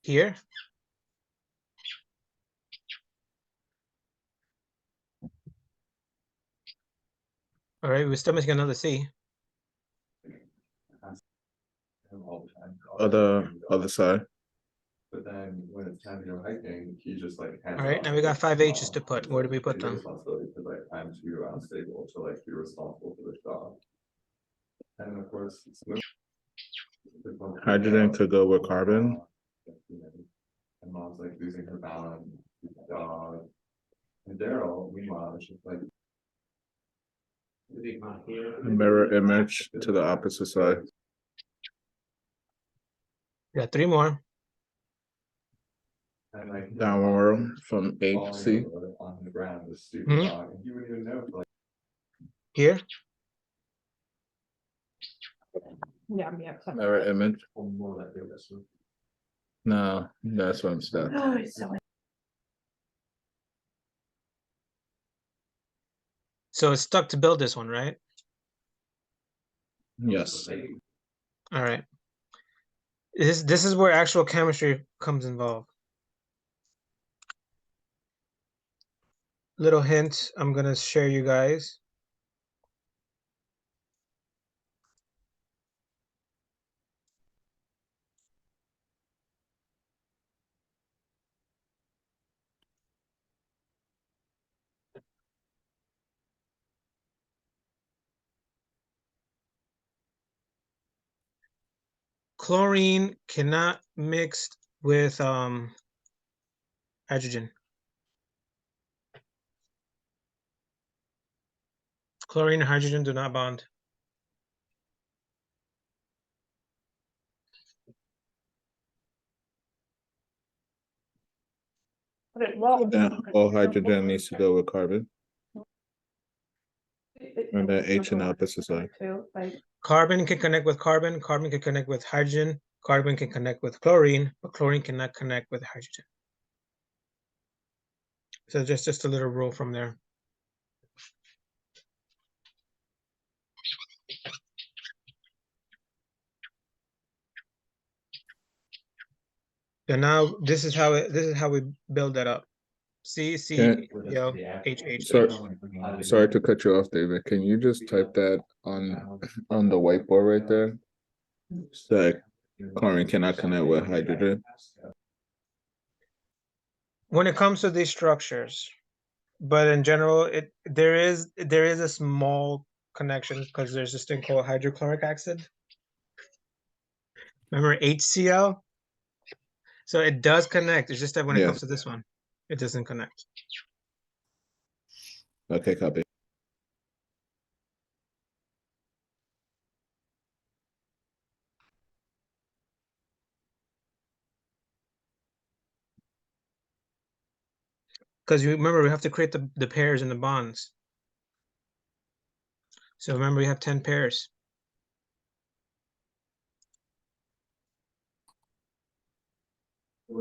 Here? All right, we're still missing another C. Other side. But then when it's time to go hiking, he just like. All right, now we got 5 H's to put. Where do we put them? Responsibility because like I'm too unstable to like be responsible for this dog. And of course. Hydrogen could go with carbon. And mom's like losing her balance, the dog. And Daryl, meanwhile, is just like. A mirror image to the opposite side. We got 3 more. And like. Downward from A to C. On the ground, this stupid Mhm. dog, and he wouldn't even know. Like, Here? Yeah, yeah. Mirror image. more like this. No, that's what I'm stuck. Oh, it's so. So it's stuck to build this one, right? Yes. All right. This is where actual chemistry comes involved. Little hint I'm gonna share you guys. Chlorine cannot mix with hydrogen. Chlorine and hydrogen do not bond. Then all hydrogen needs to go with carbon. And then H in the opposite side. Carbon can connect with carbon, carbon can connect with hydrogen, carbon can connect with chlorine, but chlorine cannot connect with hydrogen. So just a little rule from there. And now this is how we build that up. C, Yeah. L, H, H. Sorry to cut you off, David. Can you just type that on the whiteboard right there? That chlorine cannot connect with hydrogen. When it comes to these structures, but in general, there is a small connection because there's this thing called hydrochloric acid. Remember HCl? So it does connect. It's just that when it Yeah. comes to this one, it doesn't connect. Okay, copy. Because you remember we have to create the pairs and the bonds. So remember we have 10 pairs.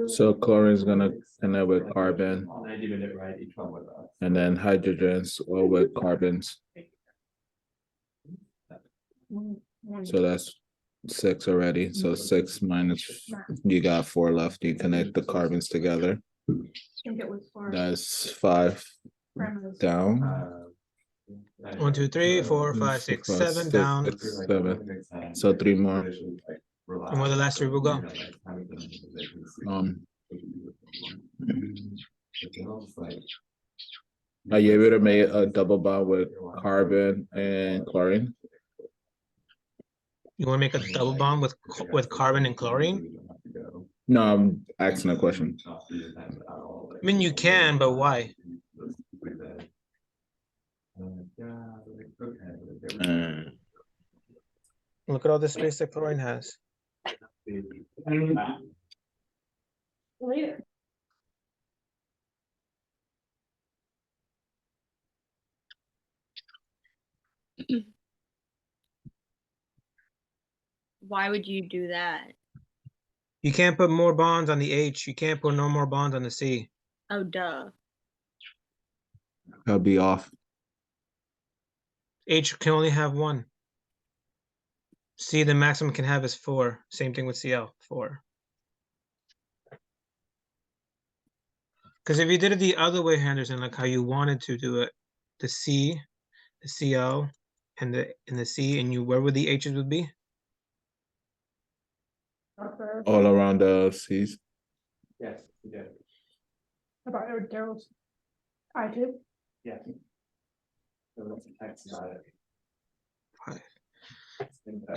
So chlorine is gonna connect with carbon, and then hydrogens or with carbons. So that's 6 already. So 6 minus, you got 4 left. You connect the carbons together. I think it was for That's 5 grandma's. down. 1, 2, 3, 4, 5, 6, 7 down. 7. So 3 more. And where the last 3 will go. Are you able to make a double bond with carbon and chlorine? You want to make a double bond with carbon and chlorine? No, I'm asking a question. I mean, you can, but why? Look at all the space that chlorine has. Later. Why would you do that? You can't put more bonds on the H. You can't put no more bonds on the C. Oh, duh. That'll be off. H can only have 1. C, the maximum can have is 4. Same thing with Cl, 4. Because if you did it the other way, Henderson, like how you wanted to do it, the C, the Cl, and the C, and where would the H's would be? All around the C's. Yes, we did. About Daryl's. I did. Yes. There was a text about it.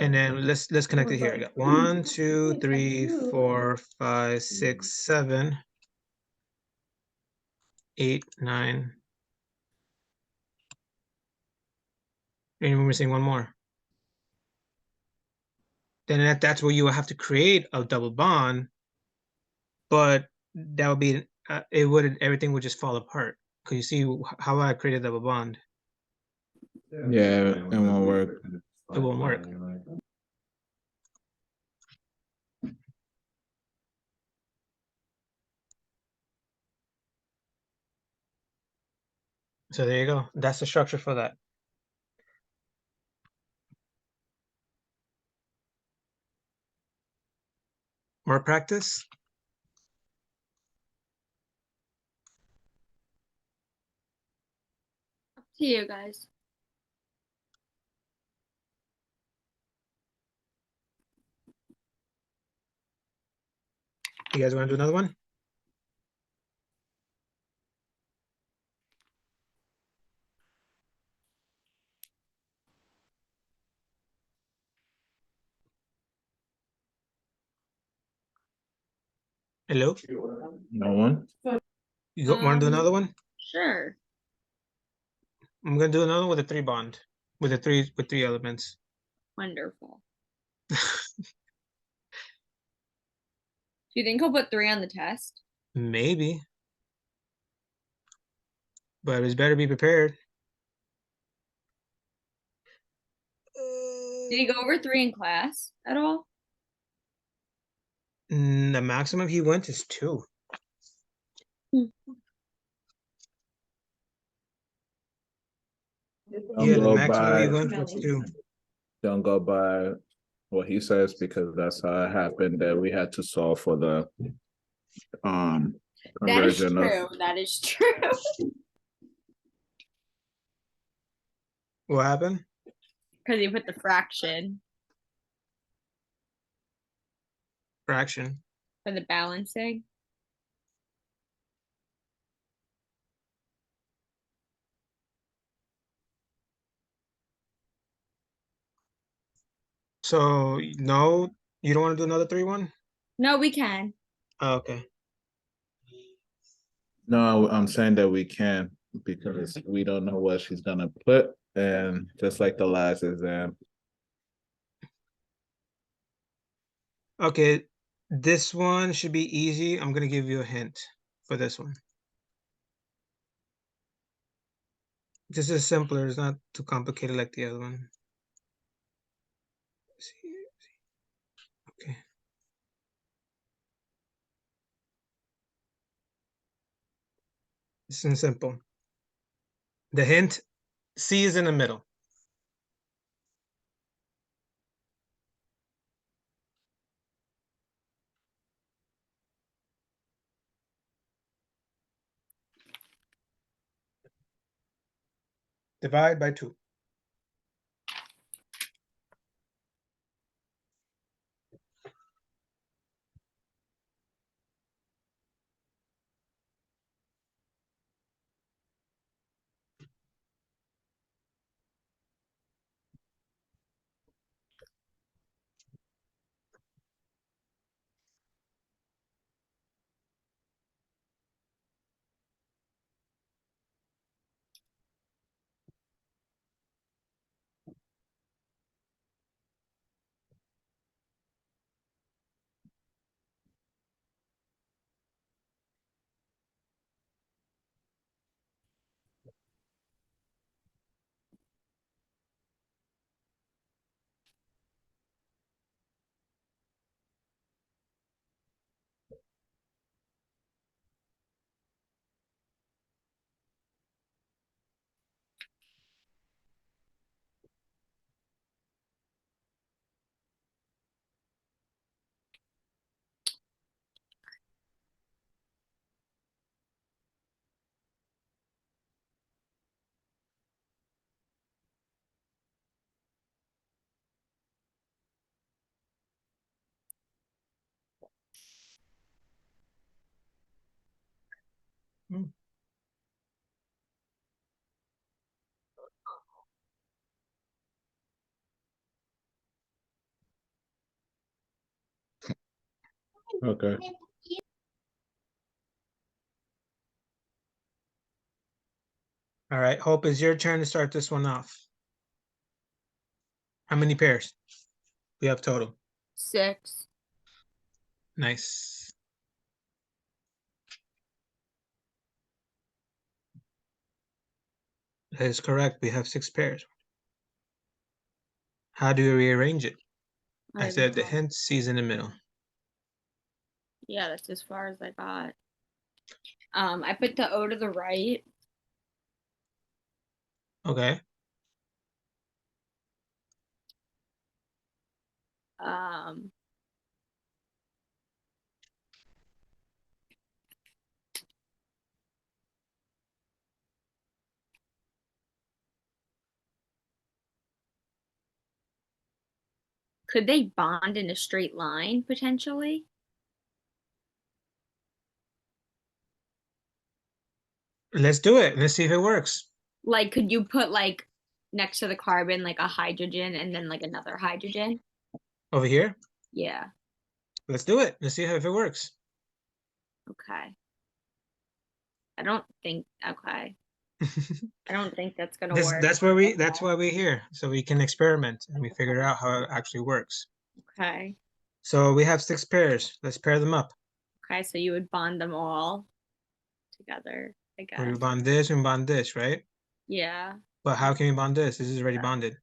And then let's connect it here. I got 1, 2, 3, 4, 5, 6, 7, 8, 9. And we're missing 1 more. Then that's where you will have to create a double bond, but that would be everything would just fall apart. Cause you see how I created a double bond. Yeah, it won't work. It won't work. So there you go. That's the structure for that. More practice? Up to you guys. You guys want to do another one? Hello? No one? You want to do another one? Sure. I'm gonna do another one with a 3 bond, with 3 elements. Wonderful. Do you think he'll put 3 on the test? Maybe. But it's better be prepared. Did he go over 3 in class at all? The maximum he went is 2. Yeah, the maximum he went was 2. Don't go by what he says, because that's how it happened, that we had to solve for the That is conversion of true. That is true. What happened? Because you put the fraction Fraction. for the balancing. So no, you don't want to do another 3-1? No, we can. Oh, okay. No, I'm saying that we can because we don't know what she's gonna put, and just like the last exam. Okay, this one should be easy. I'm gonna give you a hint for this one. This is simpler. It's not too complicated like the other one. Okay. This is simple. The hint, C is in the middle. Divide by 2. Okay. All right, Hope, it's your turn to start this one off. How many pairs we have total? 6. Nice. That is correct. We have 6 pairs. How do you rearrange it? I said the hint, C is in the middle. Yeah, that's as far as I got. I put the O to the right. Okay. Um, could they bond in a straight line potentially? Let's do it. Let's see if it works. Like, could you put like next to the carbon like a hydrogen and then like another hydrogen? Over here? Yeah. Let's do it. Let's see if it works. Okay. I don't think. Okay. I don't think that's gonna work. That's why we're here. So we can experiment and we figure out how it actually works. Okay. So we have 6 pairs. Let's pair them up. Okay. So you would bond them all together, I We guess. bond this and bond this, right? Yeah. But how can we bond this? This is already bonded.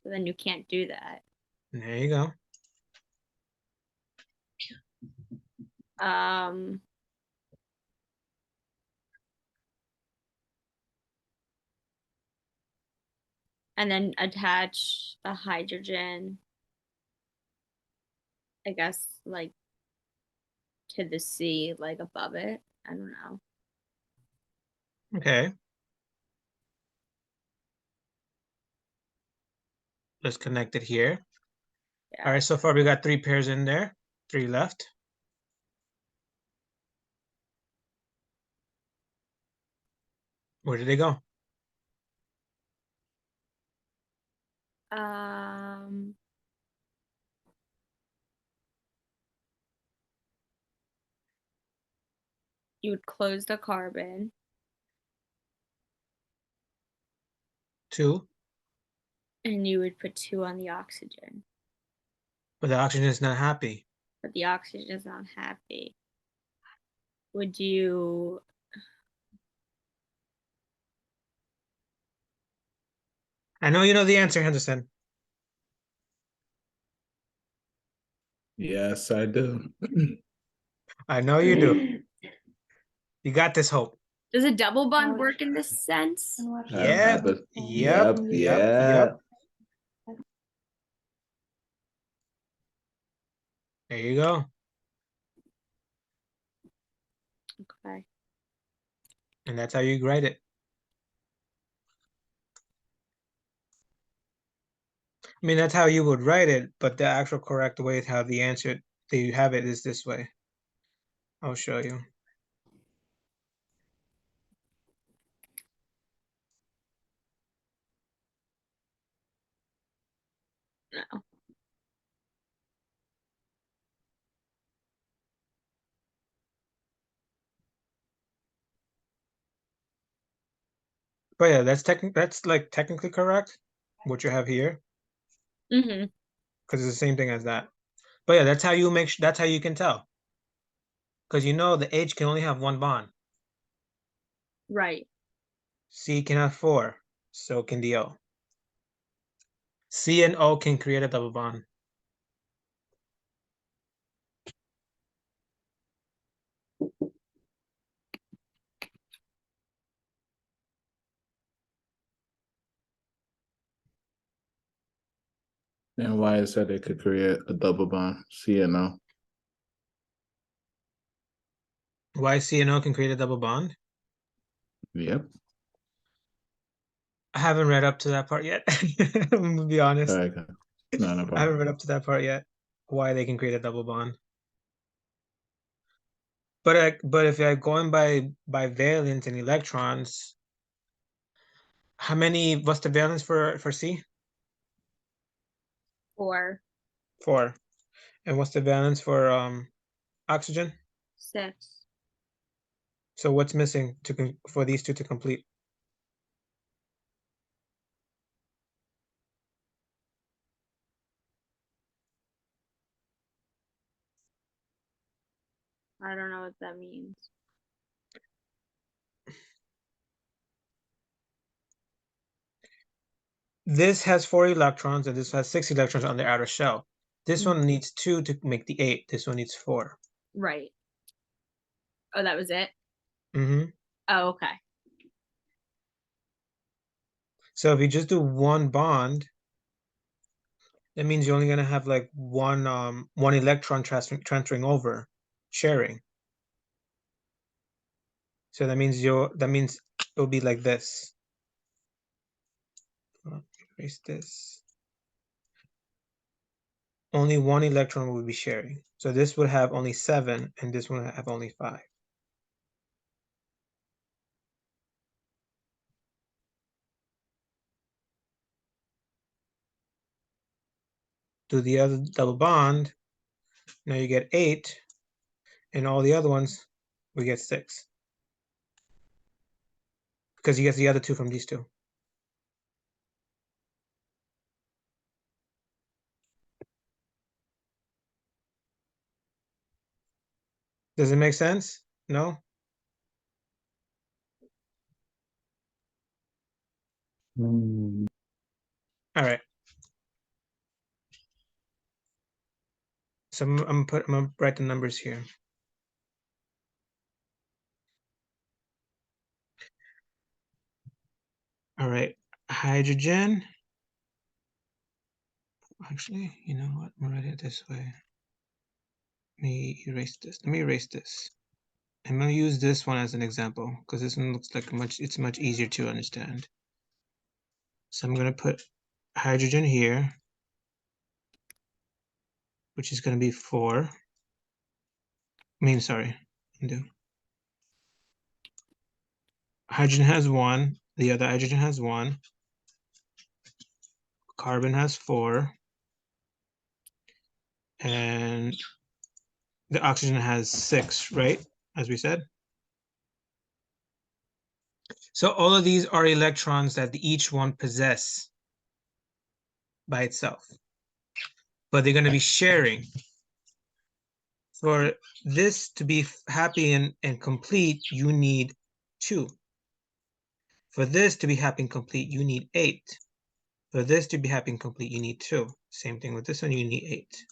So then you can't do that. There you go. Um. And then attach the hydrogen, I guess, like to the C, like above it. I don't know. Okay. Let's connect it here. Yeah. All right, so far we got 3 pairs in there, 3 left. Where did they go? You would close the carbon. 2, And you would put 2 on the oxygen. but the oxygen is not happy. But the oxygen is not happy. Would you I know you know the answer, Henderson. Yes, I do. I know you do. You got this, Hope. does a double bond Ouch. work in this sense? And watch Have- Yeah, have it. yep, Yep, yep, yeah. yep. There you go. Okay. And that's how you write it. I mean, that's how you would write it, but the actual correct way how the answer that you have it is this way. I'll show you. No. But yeah, that's like technically correct, what you have here, Mm-hmm. because it's the same thing as that. But yeah, that's how you that's how you can tell. Because you know the H can only have 1 bond. Right. C can have 4, so can the O. C and O can create a double bond. And why is that it could create a double bond? C and O. Why C and O can create a double bond? Yep. I haven't read up to that part yet. I'm gonna be honest. Okay. No, no I haven't problem. read up to that part yet. Why they can create a double bond. But if you're going by valence and electrons, how many? What's the valence for C? 4, 4. And what's the valence for oxygen? 6. So what's missing for these two to complete? I don't know what that means. This has 4 electrons and this has 6 electrons on the outer shell. This one needs 2 to make the 8. This one needs 4. Right. Oh, that was it? Mm-hmm. Oh, okay. So if you just do 1 bond, that means you're only gonna have like one electron transferring over, sharing. So that means it'll be like this. Erase this. Only 1 electron will be sharing. So this would have only 7 and this one would have only 5. Do the other double bond, now you get 8, and all the other ones, we get 6. Because he gets the other 2 from these 2. Does it make sense? No? All right. So I'm gonna write the numbers here. All right, hydrogen. Actually, you know what? I'm gonna write it this way. me erase this. Let me erase this. I'm gonna use this one as an example because this one looks like it's much easier to understand. So I'm gonna put hydrogen here, which is gonna be 4. Sorry, undo. Hydrogen has 1, the other hydrogen has 1. Carbon has 4. And the oxygen has 6, right? As we said. So all of these are electrons that each one possess by itself, but they're going to be sharing. For this to be happy and complete, you need 2. For this to be happy and complete, you need 8. For this to be happy and complete, you need 2. Same thing with this one, you need 8.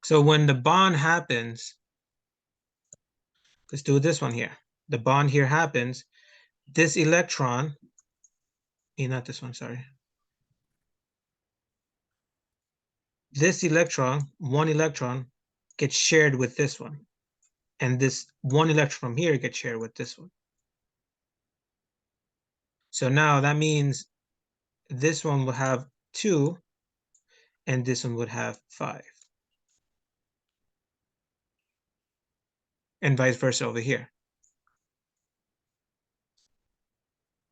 So when the bond happens, let's do this one here. The bond here happens, this electron, not this one, sorry. This electron, one electron, gets shared with this one. And this one electron from here gets shared with this one. So now that means this one will have 2, and this one would have 5. And vice versa over here.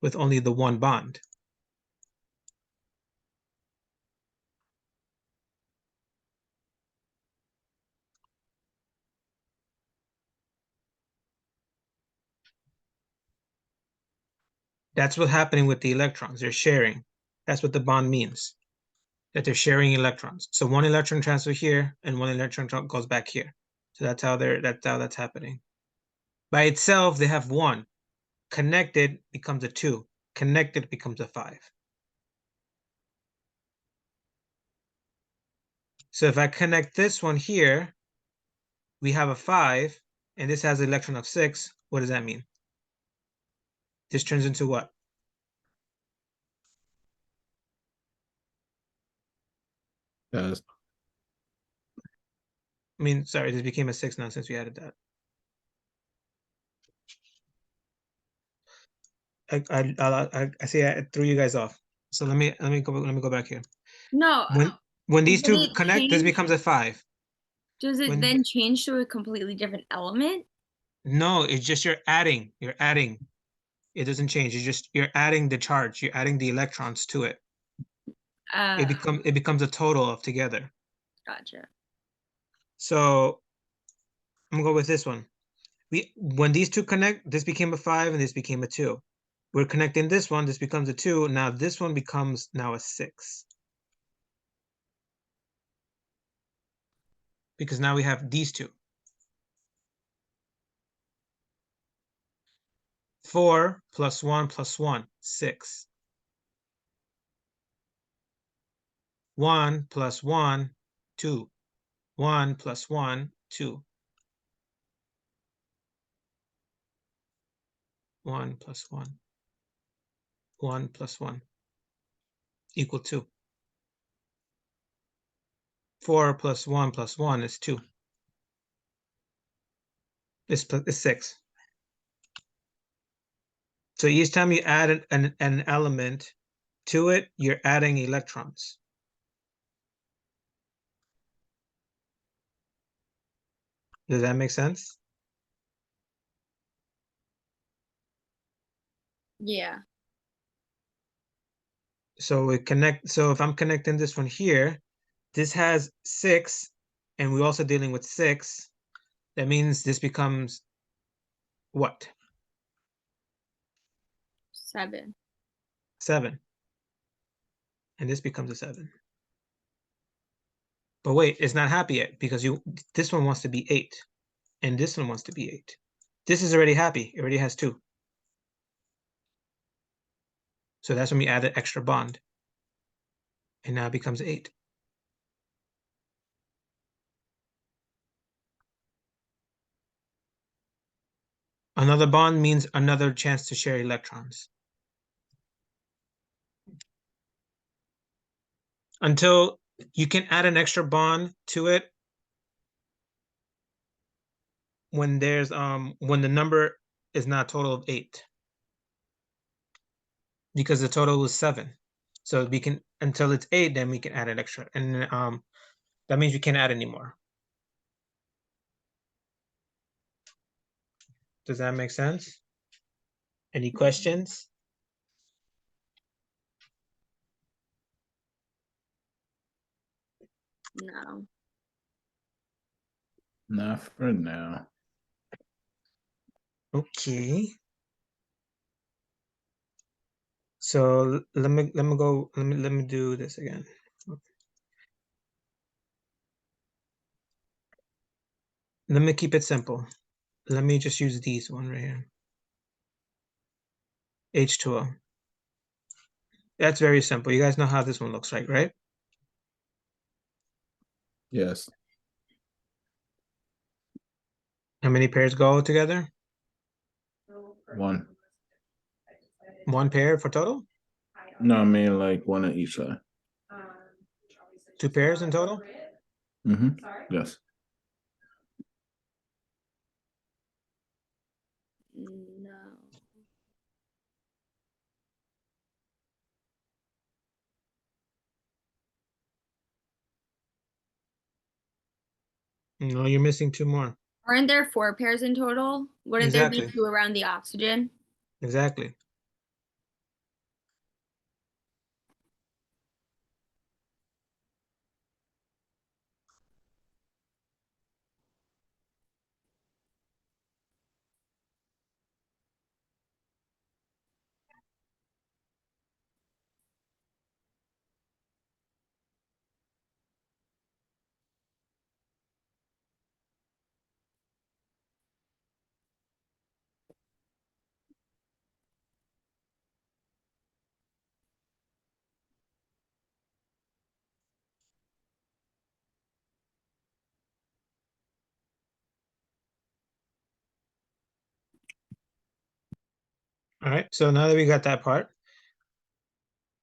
With only the one bond. That's what's happening with the electrons. They're sharing. That's what the bond means. That they're sharing electrons. So one electron transfers here, and one electron goes back here. So that's how that's happening. By itself, they have 1. Connected becomes a 2. Connected becomes a 5. So if I connect this one here, we have a 5, and this has an electron of 6. What does that mean? This turns into what? Yes. Sorry, this became a 6 now since we added that. I see I threw you guys off. So let me go back here. No. When these Did two it connect, this change? becomes a 5. Does it when- then change to a completely different element? No, it's just you're adding. It doesn't change. You're adding the charge. You're adding the electrons to it. It becomes a total of together. Gotcha. So I'm gonna go with this one. When these two connect, this became a 5 and this became a 2. We're connecting this one, this becomes a 2. Now this one becomes now a 6. Because now we have these two. 4 plus 1 plus 1, 6. 1 plus 1, 2. 1 plus 1, 2. 1 plus 1. 1 plus 1 equal 2. 4 plus 1 is 2. It's 6. So each time you add an element to it, you're adding electrons. Does that make sense? Yeah. So if I'm connecting this one here, this has 6, and we're also dealing with 6. That means this becomes what? 7. 7. And this becomes a 7. But wait, it's not happy yet because this one wants to be 8, and this one wants to be 8. This is already happy. It already has 2. So that's when we add an extra bond. And now it becomes 8. Another bond means another chance to share electrons. until you can add an extra bond to it when there's when the number is not a total of 8, because the total was 7. So we can, until it's 8, then we can add an extra, and that means we can't add anymore. Does that make sense? Any questions? No. Not for now. Okay. So let me go, let me do this again. Let me keep it simple. Let me just use these one right here. H2O. That's very simple. You guys know how this one looks like, right? Yes. How many pairs go together? One. One pair for total? No, I mean like one on each side. 2 pairs in total? Mm-hmm. Yes. No. No, you're missing 2 more. Aren't there 4 pairs in total? Wouldn't there be Exactly. 2 around the oxygen? Exactly. All right, so now that we got that part,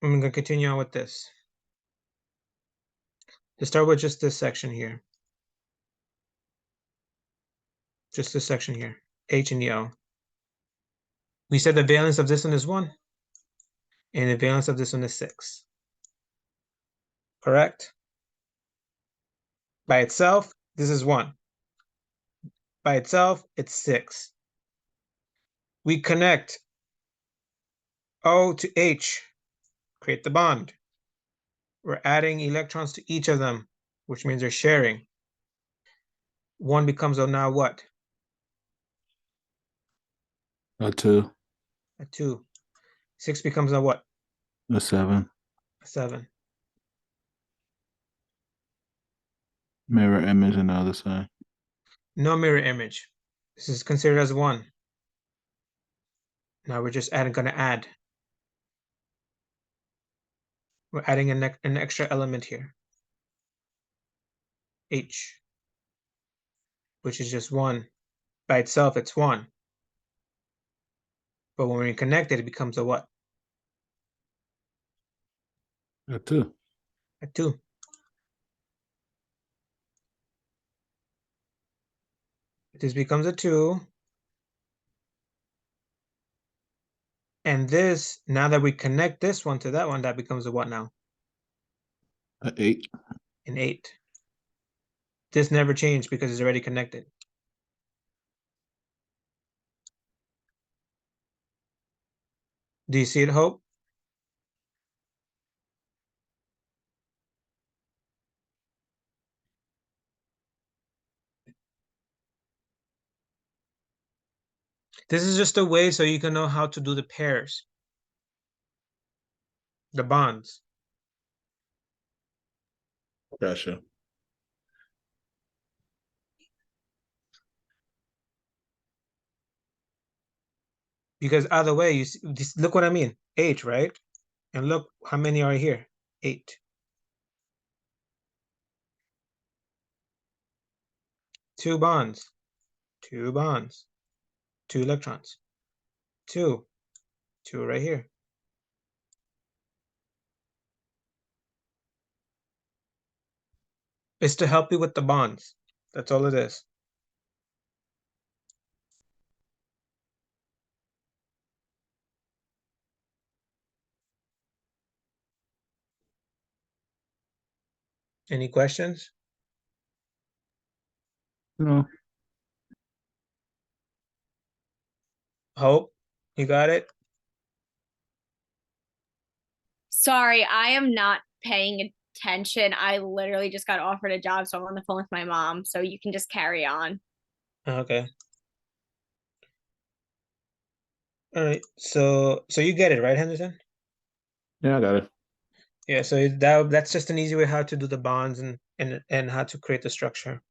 I'm gonna continue on with this. To start with just this section here. Just this section here, H and the O. We said the valence of this one is 1, and the valence of this one is 6. Correct? By itself, this is 1. By itself, it's 6. We connect O to H, create the bond. We're adding electrons to each of them, which means they're sharing. 1 becomes a now what? A 2. A 2. 6 becomes a what? A 7. A 7. Mirror image on the other side. No mirror image. This is considered as 1. Now we're just gonna add. We're adding an extra element here. H, which is just 1. By itself, it's 1. But when we connect it, it becomes a what? A 2. A 2. This becomes a 2. And this, now that we connect this one to that one, that becomes a what now? A 8. An 8. This never changed because it's already connected. Do you see it, Hope? This is just a way so you can know how to do the pairs, the bonds. Gotcha. Because either way, you see, just look what I mean. H, right? And look how many are here. 8. 2 bonds. 2 bonds. 2 electrons. 2. 2 right here. It's to help you with the bonds. That's all it is. Any questions? No. Hope, you got it? Sorry, I am not paying attention. I literally just got offered a job, so I'm on the phone with my mom. So you can just carry on. Okay. All right. So you get it, right, Henderson? Yeah, I got it. Yeah, so that's just an easy way how to do the bonds and how to create the structure.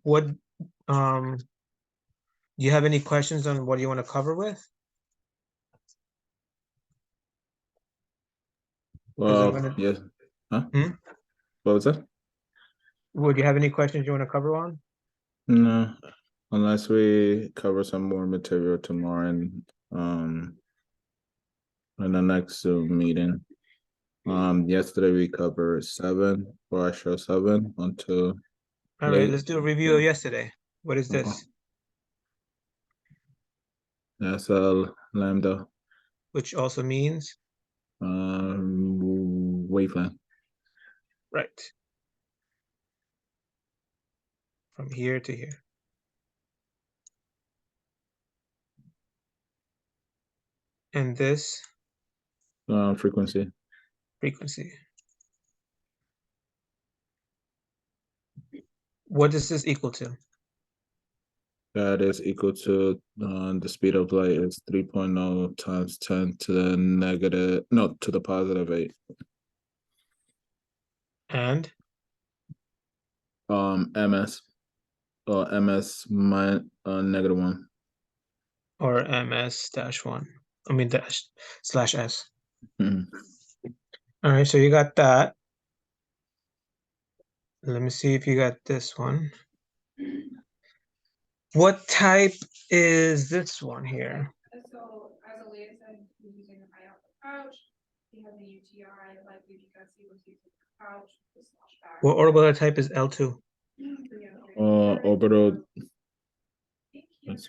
What do you have any questions on what you want to cover with? 'Cause I'm Well, gonna- yes. Huh? Hmm? What was that? Would you have any questions you want to cover on? No, unless we cover some more material tomorrow in the next Zoom meeting. Yesterday we covered 7, or I show 7 until All right, let's do a review of yesterday. What is this? That's lambda Which also means, wavelength. right, from here to here. And this Frequency. frequency. What is this equal to? That is equal to the speed of light is 3.0 times 10 to the negative, no, to the positive 8. And ms negative 1. or ms-1. I mean /s. Mhm. All right, so you got that. Let me see if you got this one. What type is this one here? So as Aaliyah said, he's using an eye out the pouch. He has a UTI, like because he was using the pouch, the slash back. What orbital type is L2? Orbital. Yes.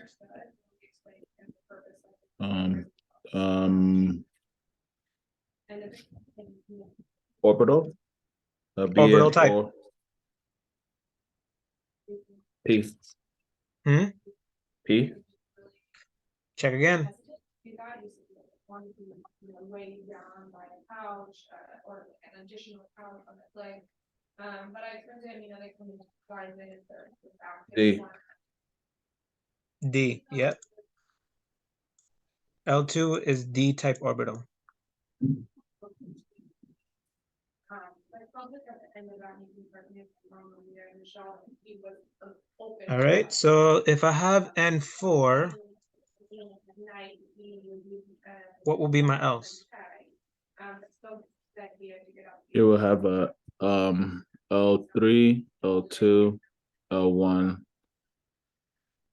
Orbital. Orbital type. P. Hmm? P. Check again. Weighed down by a pouch or an additional pouch on the leg. But I turned in, they come in 5 minutes or D. D, yep. L2 is D type orbital. All right, so if I have N4, what will be my else? You will have a L3, L2, L1,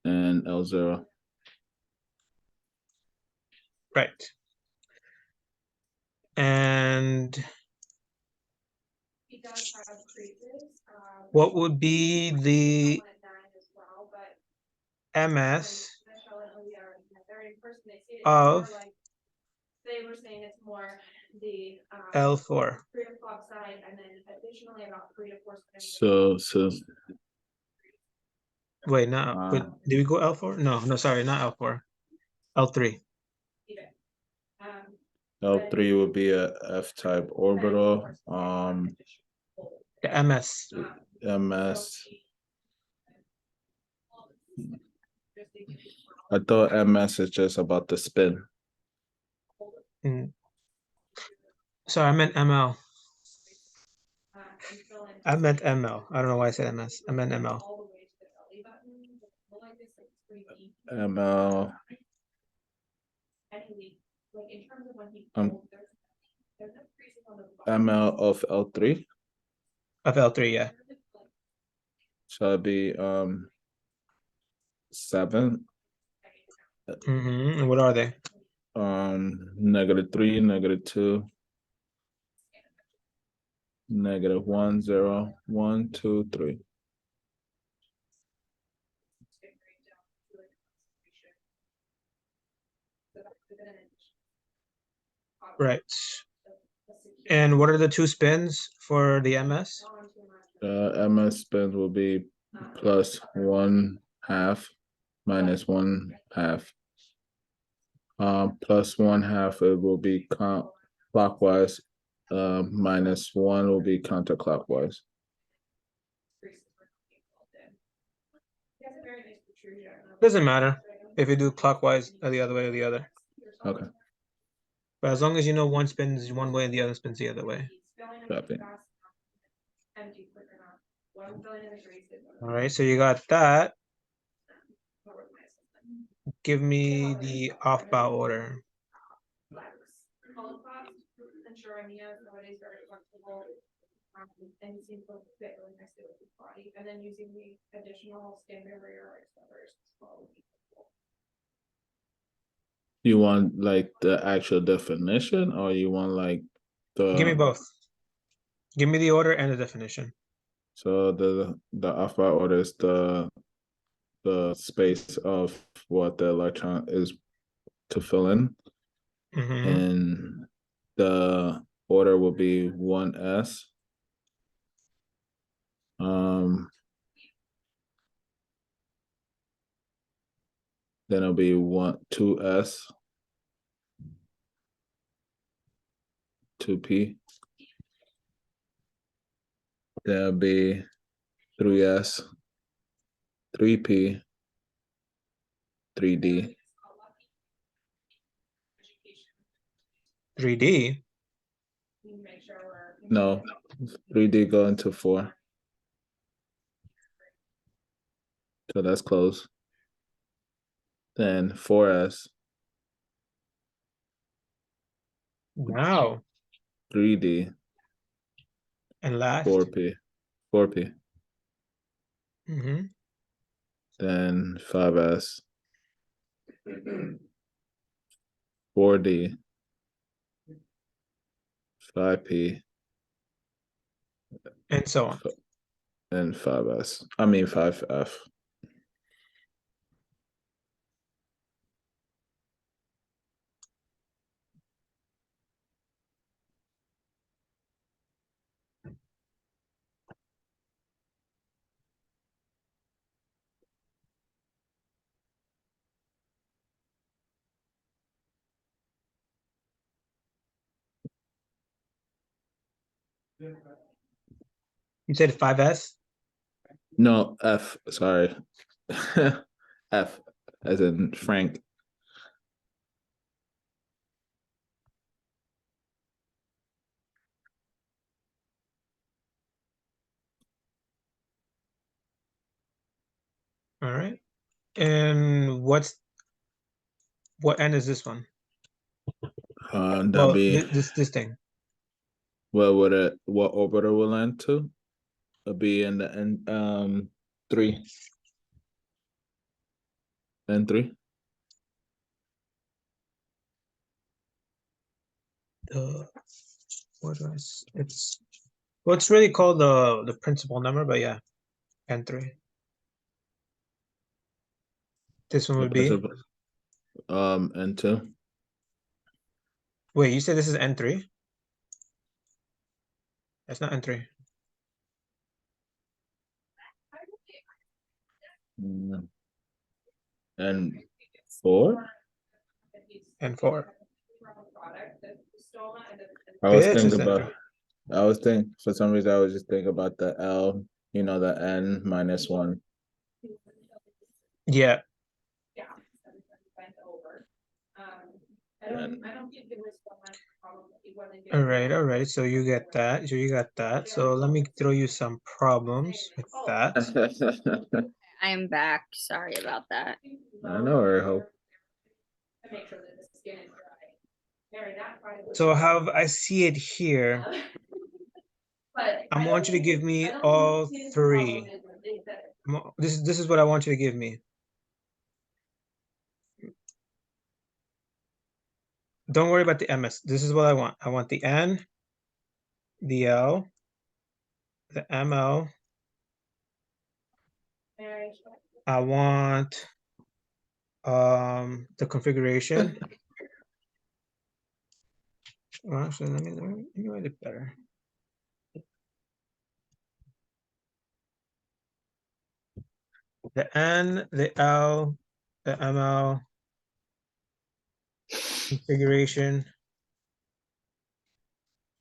and L0. Right. And what would be the MS of they were saying it's more the L4? 3 o'clock side, and then additionally about 3 to 4 So Wait, no, but did we go L4? No, sorry, not L4. L3. L3 would be a F-type orbital. The MS. MS. I thought MS is just about the spin. Sorry, I meant ML. I meant ML. I don't know why I said MS. I meant ML. ML. ML of L3. Of L3, yeah. So it'd be 7. And what are they? -3, -2, -1, 0, 1, 2, 3. Right. And what are the two spins for the MS? MS spins will be +1/2 -1/2. +1/2 it will be clockwise. -1 will be counterclockwise. Doesn't matter if you do clockwise or the other way or the other. Okay. But as long as you know one spins one way and the other spins the other way. Copy. All right, so you got that. Give me the off bow order. Ensuring he has nobody's very flexible. And he seems to fit really nicely with his body, and then using the additional skin barrier covers as well. You want like the actual definition, or you want like the? Give me both. Give me the order and the definition. So the off bow order is the space of what the electron is to fill in, and the order will be 1s. Then it'll be 2s, 2p. There'll be 3s, 3p, 3d. 3D. No, 3d go into 4. So that's close. Then 4s. Wow. 3d. And last. 4p. 4p. Then 5s. 4d. 5p. And so on. And 5s. I mean 5f. You said 5S? No, F, sorry. F, as in Frank. All right. And what end is this one? That'd Well, be this thing. what orbiter will land to? It'll be in the N 3. N3. It's well, it's really called the principal number, but yeah, N3. This one would be. N2. Wait, you said this is N3? That's not N3. N4. N4. I was Bitch is thinking about. N3. I was thinking for some reason I was just thinking about the L. You know, the N -1. Yeah. All right. So you get that. So you got that. So let me throw you some problems with that. I am back. Sorry about that. I know, I hope. So how I see it here, I want you to give me all three. This is what I want you to give me. don't worry about the MS. This is what I want. I want the N, the L, the ML. I want the configuration. Well, actually, let me write it better. The N, the L, the ML, configuration,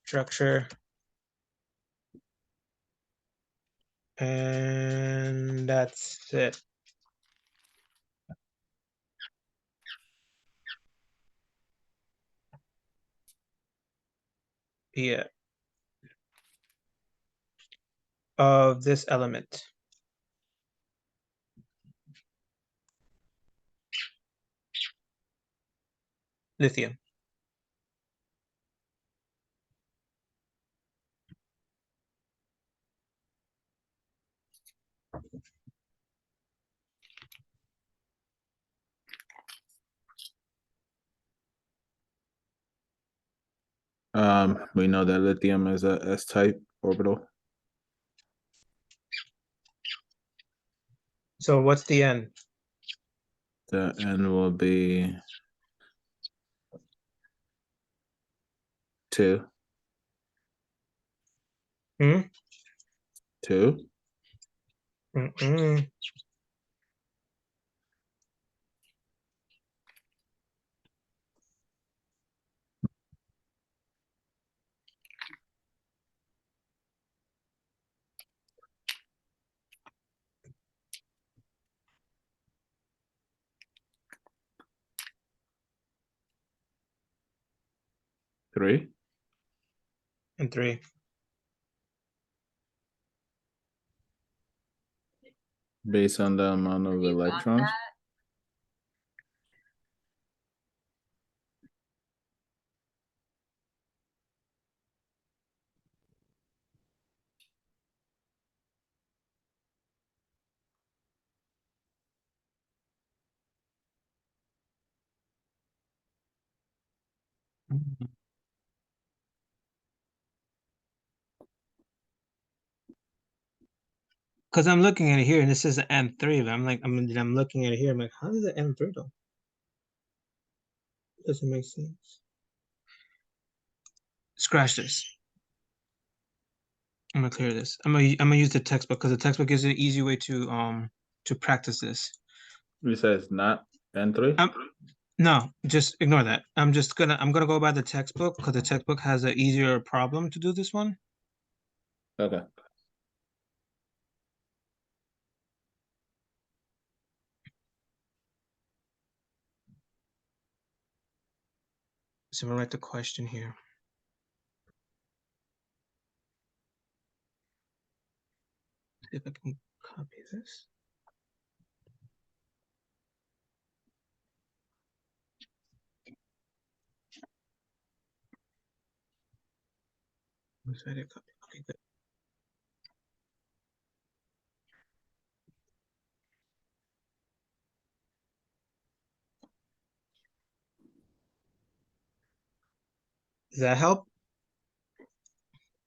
structure, and that's it. Yeah. Of this element. Lithium. We know that lithium is a S-type orbital. So what's the N? The N will be 2. Hmm? 2. Mm-mm. Three. And 3. Based on the amount of electrons. Because I'm looking at it here and this is an N3, but I'm looking at it here. I'm like, how does it N3 though? Doesn't make sense. Scratch this. I'm gonna clear this. I'm gonna use the textbook because the textbook gives an easy way to practice this. You said it's not N3? No, just ignore that. I'm gonna go by the textbook because the textbook has an easier problem to do this one. Okay. So I'm gonna write the question here. See if I can copy this. Let's write it copy. Okay, good. Does that help?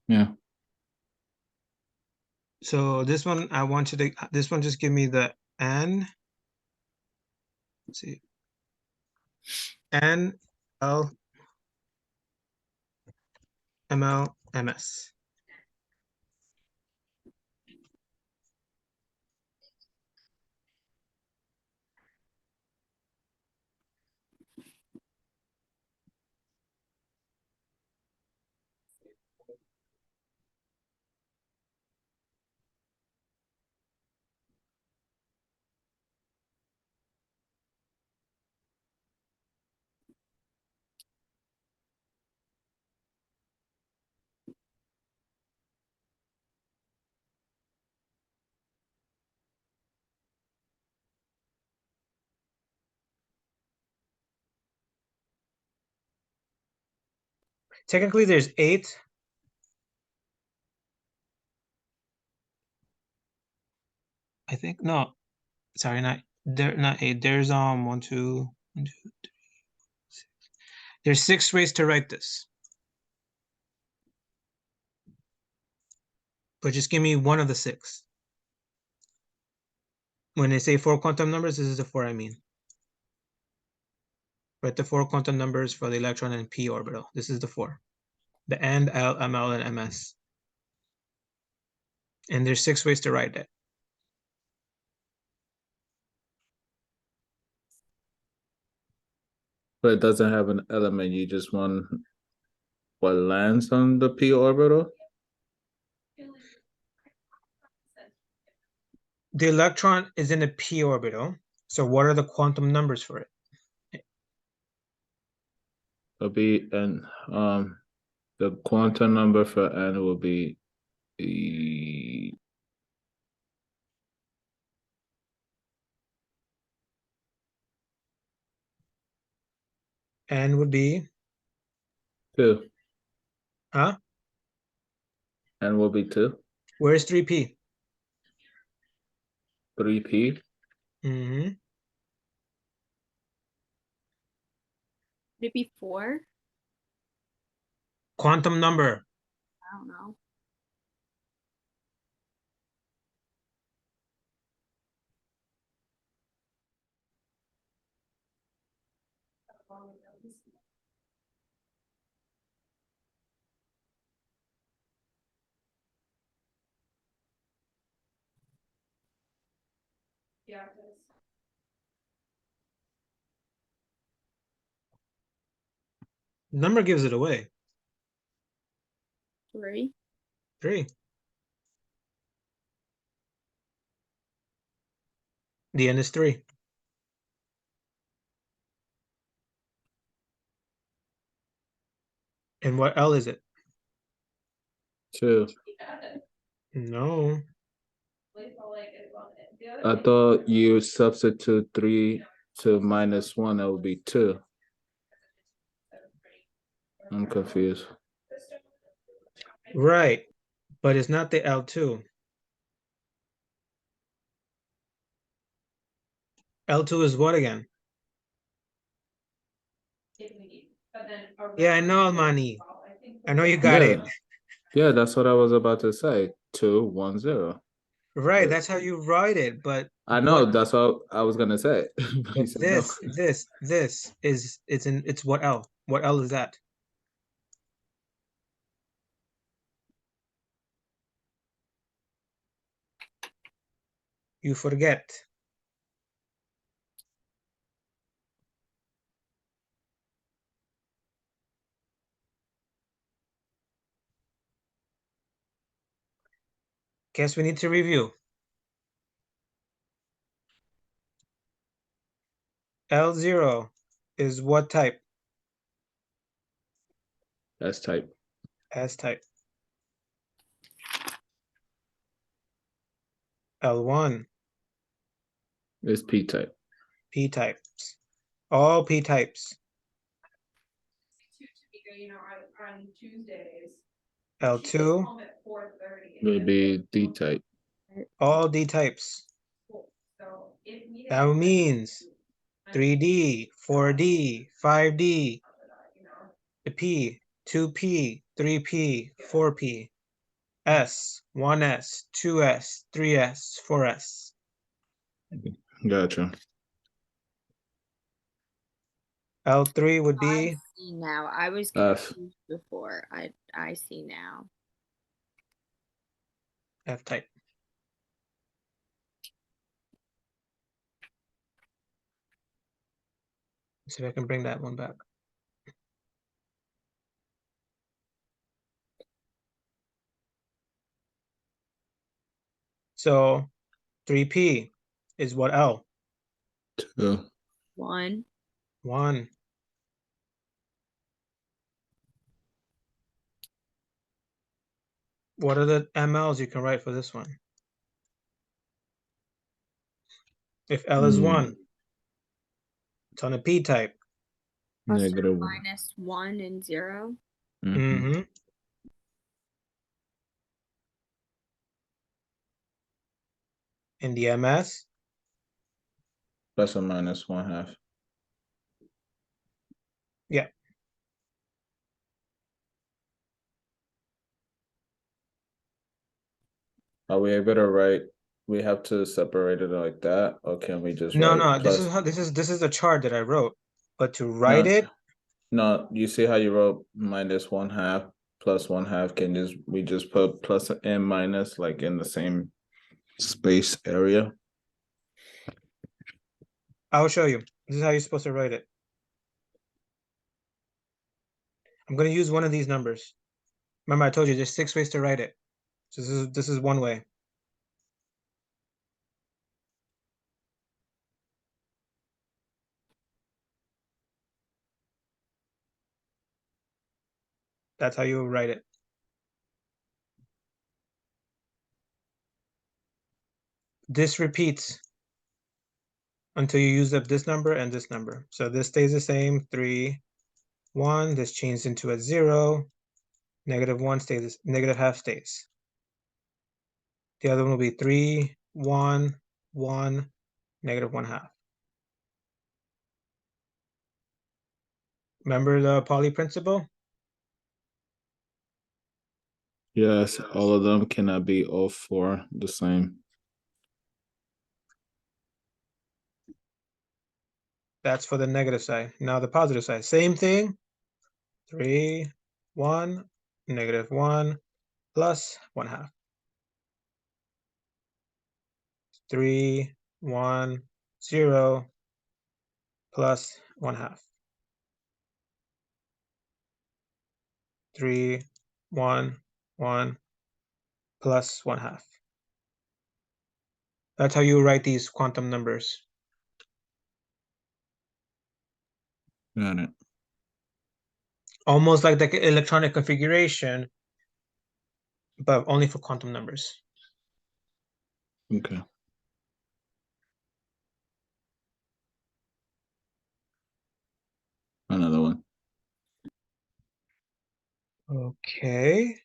Yeah. So this one, I want you to, this one just give me the N. Let's see. N, L, ML, MS. Technically, there's 8. I think no, sorry, not 8. There's 1, 2, 1, 2, 3, 4, 6. There's 6 ways to write this. But just give me one of the 6. When they say 4 quantum numbers, this is the 4 I mean. Write the 4 quantum numbers for the electron and p orbital. This is the 4. The N, L, ML, and MS. And there's 6 ways to write it. But it doesn't have an element. You just want what lands on the p orbital. The electron is in a p orbital. So what are the quantum numbers for it? It'll be and the quantum number for n will be N would be, 2. huh? N will be 2. Where's 3p? 3p. Mm-hmm. Would it be 4? Quantum number. I don't know. Yeah, it is. Number gives it away. 3. 3. The N is 3. And what L is it? 2. No. I thought you substitute 3 to -1. That would be 2. I'm confused. Right. But it's not the L2. L2 is what again? Yeah, I know, Almani. I know you got it. Yeah, that's what I was about to say. 2, 1, 0. Right, Yeah. that's how you write it, but I know what- that's what I was gonna say. But he said no. this is it's what L? What L is that? You forget. Guess we need to review. L0 is what type? S type. S type. L1, It's P type. P types. All P types. You know, on Tuesdays. L2, Home at 4:30. Will be D type. all D types. So if we That means 3D, 4D, 5D, the P, 2P, 3P, 4P, S, 1S, 2S, 3S, 4S. Gotcha. L3 would I be see now. I was F. confused before. I see now. F type. Let's see if I can bring that one back. So 3P is what L? 2. 1. 1. What are the MLs you can write for this one? If L is 1, it's on a P type. Plus or Negative. minus 1 and 0. Mm-hmm. In the MS, Plus or minus 1/2. yeah. Are we able to write? We have to separate it like that, or can we just No, write no, this plus? is how this is the chart that I wrote. But to write it, No, you see how you wrote minus 1/2 plus 1/2? We just put plus and minus like in the same space area? I'll show you. This is how you're supposed to write it. I'm going to use one of these numbers. Remember, I told you there's 6 ways to write it. So this is one way. That's how you write it. This repeats until you use up this number and this number. So this stays the same, 3, 1. This changes into a 0. -1 stays, -1/2 stays. The other one will be 3, 1, 1, -1/2. Remember the Pauli principle? Yes, all of them cannot be all 4 the same. That's for the negative side. Now the positive side, same thing. 3, 1, -1, plus 1/2. 3, 1, 0, plus 1/2. 3, 1, 1, plus 1/2. That's how you write these quantum numbers. Got it. Almost like the electronic configuration, but only for quantum numbers. Okay. Another one. Okay.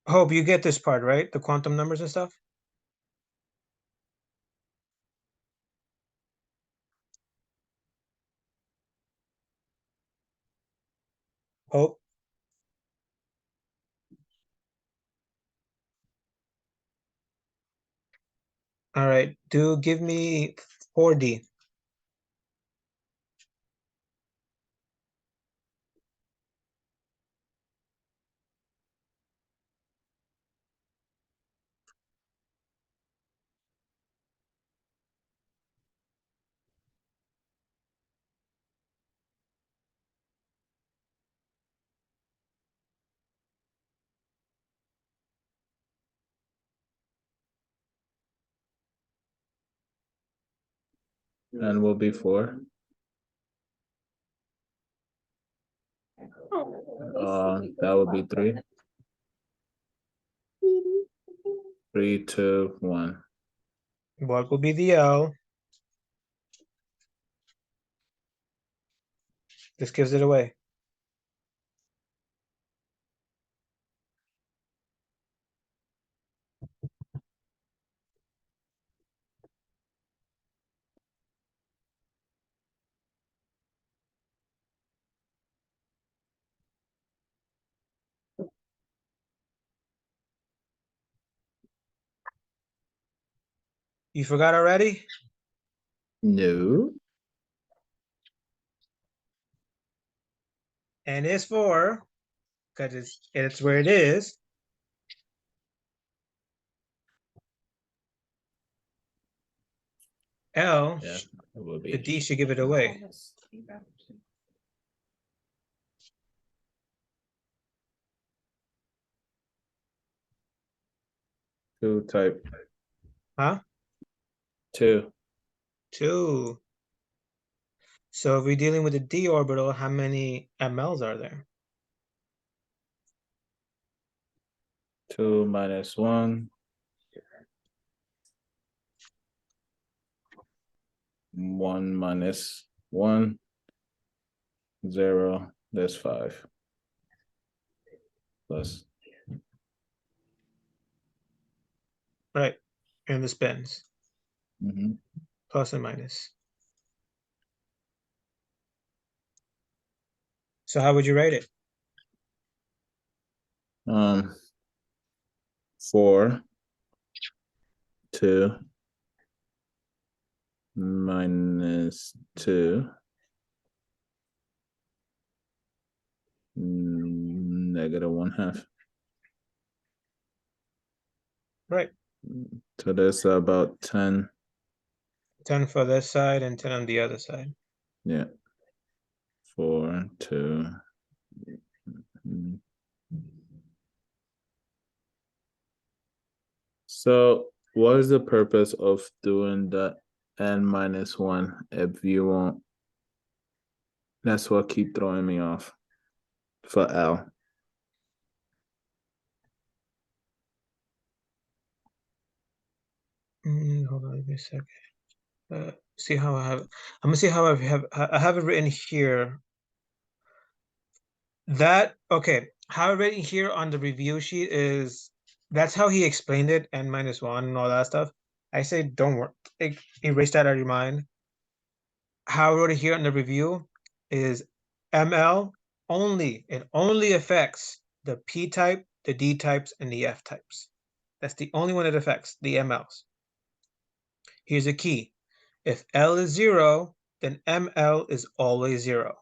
Hope you get this part, right? The quantum numbers and stuff? Hope. All right, give me 4D. And will be 4. That would be 3. 3, 2, 1. What will be the L? This gives it away. You forgot already? No. And is 4, because it's where it is. L, Yeah, it will the be. D should give it away. Two type. Huh? 2. 2. So if we're dealing with a D orbital, how many mLs are there? 2 minus 1. 1 minus 1. 0. That's 5. Plus. Right. And the spins. Mm-hmm. Plus and minus. So how would you write it? 4, 2 minus 2 -1/2. Right. So that's about 10. 10 for this side and 10 on the other side. Yeah. 4, 2. So what is the purpose of doing the n-1 if you won't? That's what keep throwing me off for L. Hold on, give me a second. See how I have. I'm gonna see how I have it written here. That okay? How I written here on the review sheet is that's how he explained it, n-1 and all that stuff. I say don't worry, erase that out of your mind. How I wrote it here in the review is ML only. It only affects the P type, the D types, and the F types. That's the only one it affects, the MLs. Here's a key. If L is 0, then ML is always 0.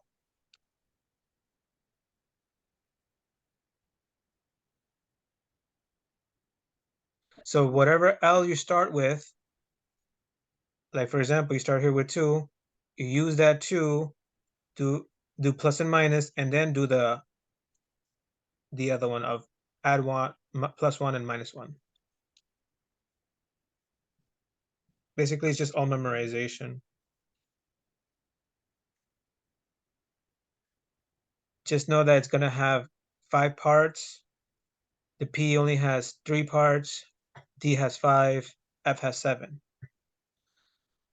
So whatever L you start with, like for example, you start here with 2, you use that 2 to do plus and minus, and then do the other one of add 1, +1 and -1. Basically, it's just all memorization. Just know that it's going to have 5 parts. The P only has 3 parts. D has 5. F has 7.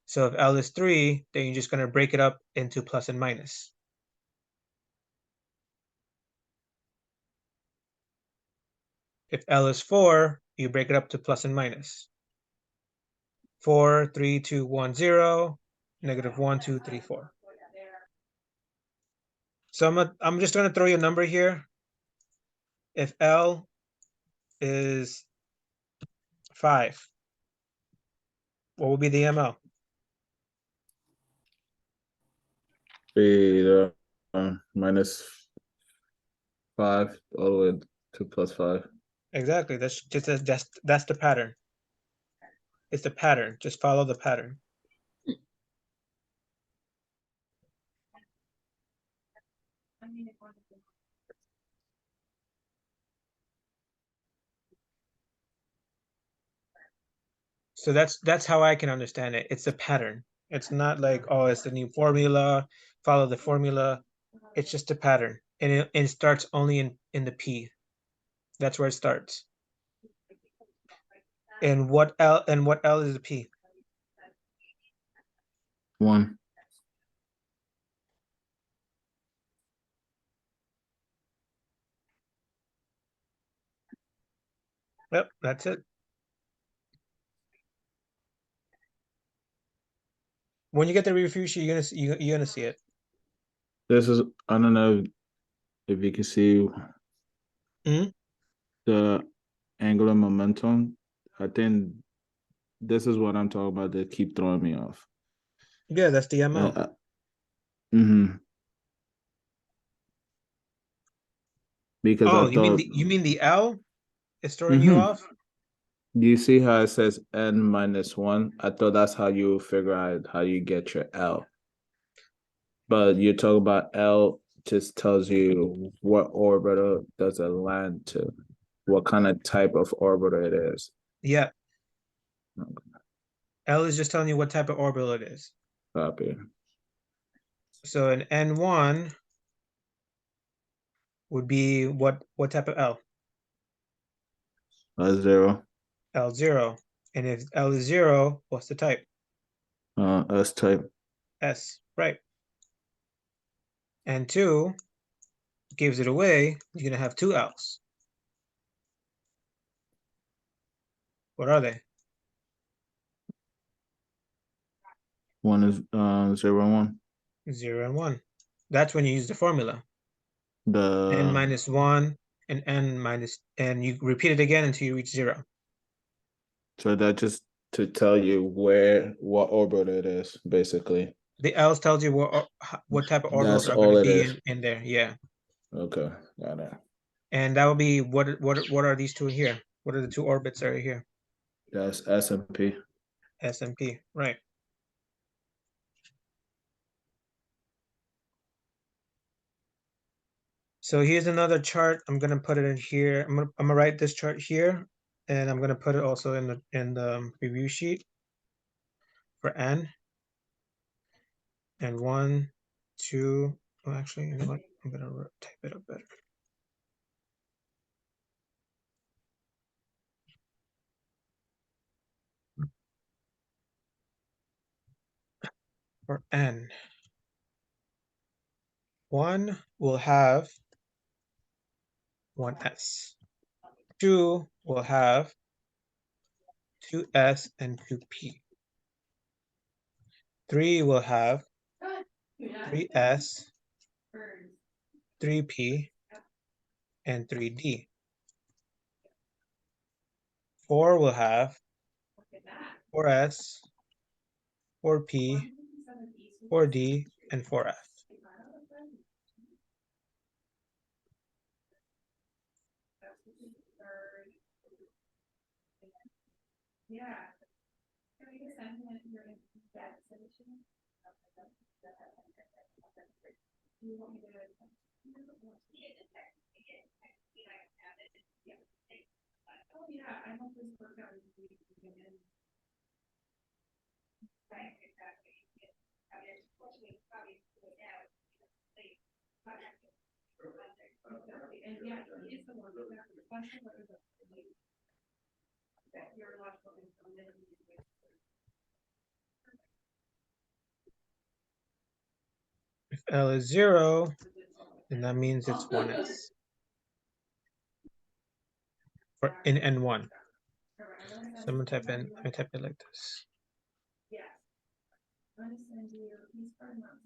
So if L is 3, then you're just going to break it up into plus and minus. If L is 4, you break it up to plus and minus. 4, 3, 2, 1, 0, -1, 2, 3, 4. So I'm just going to throw you a number here. If L is 5, what would be the ML? Be the -5 all the way to +5. Exactly. That's the pattern. It's the pattern. Just follow the pattern. So that's how I can understand it. It's a pattern. It's not like, oh, it's the new formula, follow the formula. It's just a pattern. And it starts only in the P. That's where it starts. And what L is the P? 1. Yep, that's it. When you get the review sheet, you're gonna see it. This is, I don't know if you can see the angular momentum. I think this is what I'm talking about that keep throwing me off. Yeah, that's the ML. Because Oh, I thought you mean the L is throwing you off? Do you see how it says n-1? I thought that's how you figure out how you get your L. But you talk about L just tells you what orbital does it land to, what kind of type of orbital it is. Yeah. Okay. L is just telling you what type of orbital it is. Copy. So an N1 would be what type of L? S0. L0. And if L is 0, what's the type? S type. S, right. And 2 gives it away. You're gonna have 2 L's. What are they? 1 is 0 and 1. 0 and 1. That's when you use the formula. n minus 1 and n minus, and you repeat it again until you reach 0. So that just to tell you what orbit it is, basically. The else tells you what type of orbitals That's are going all to it be is. in there. Yeah. Okay, got it. And that will be what are these two here? What are the two orbits that are here? That's S and P. S and P, right. So here's another chart. I'm gonna put it in here. I'm gonna write this chart here, and I'm gonna put it also in the review sheet for N. And 1, 2. Oh, actually, you know what? I'm gonna type it up better. For N, 1 will have 1s. 2 will have 2s and 2p. 3 will have 3s, 3p, and 3d. 4 will have 4s, 4p, 4d, and 4f. Yeah. Can we just send him your that solution? Do you want me to? Oh, yeah, I hope this works out. Right, exactly. And yeah, he is the one who got the question, but it was that your logical information. If L is 0, then that means it's 1s. For in N1. So I'm gonna type in, let me type it like this. Yes. I'm gonna send you these are not.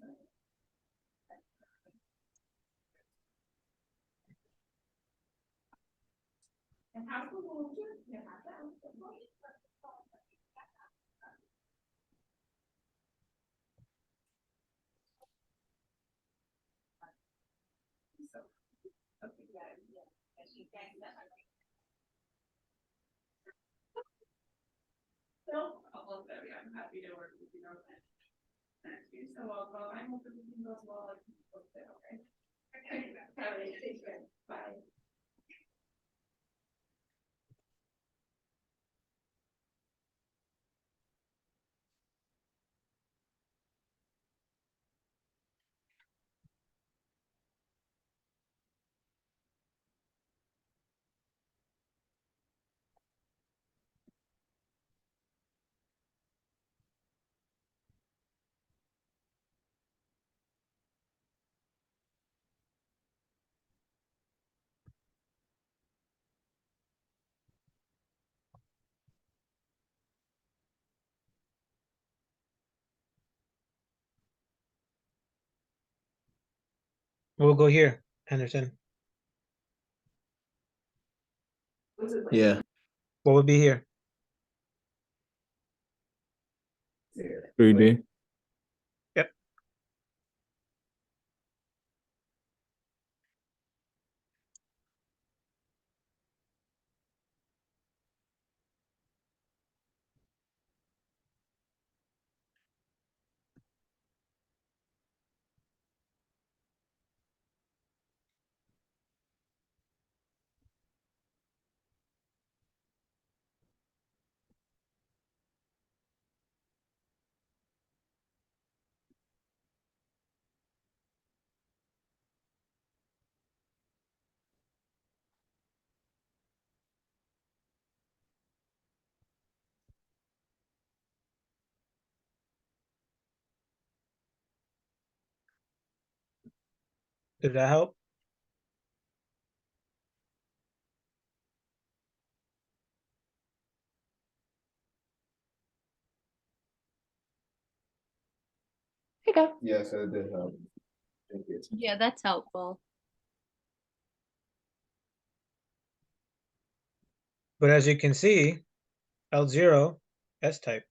And how's the little kid? Yeah, that. Okay, yeah. No problem, Debbie. I'm happy to work with you on that. You're so welcome. I hope everything goes well. Okay. Okay. Have a take care. Bye. We'll go here, Anderson. Yeah. What would be here? 3D. Yep. Did that help? Yes, it did help. Thank you. Yeah, that's helpful. But as you can see, L0, S-type.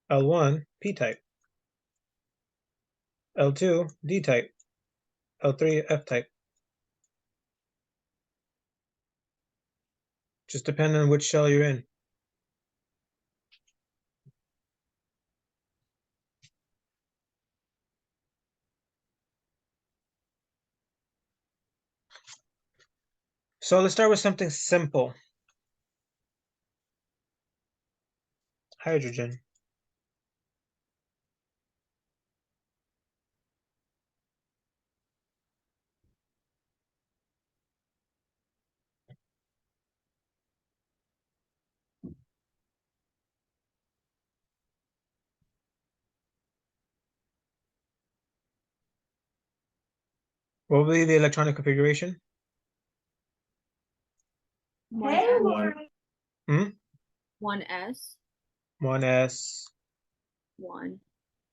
L1, P-type. L2, D-type. L3, F-type. Just depending on which shell you're in. So let's start with something simple. Hydrogen. What will be the electronic configuration? One. Hmm? 1s, 1s, 1.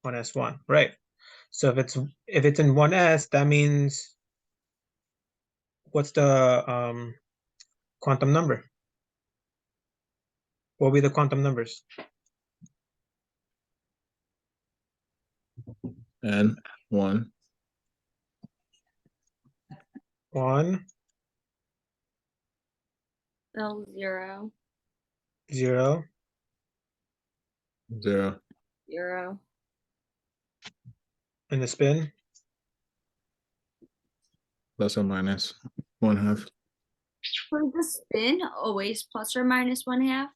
1s1, right? So if it's in 1s, that means what's the quantum number? What will be the quantum numbers? And 1. 1, L0, 0, 0. 0. and the spin. Plus or minus 1/2. For the spin, always plus or minus 1/2.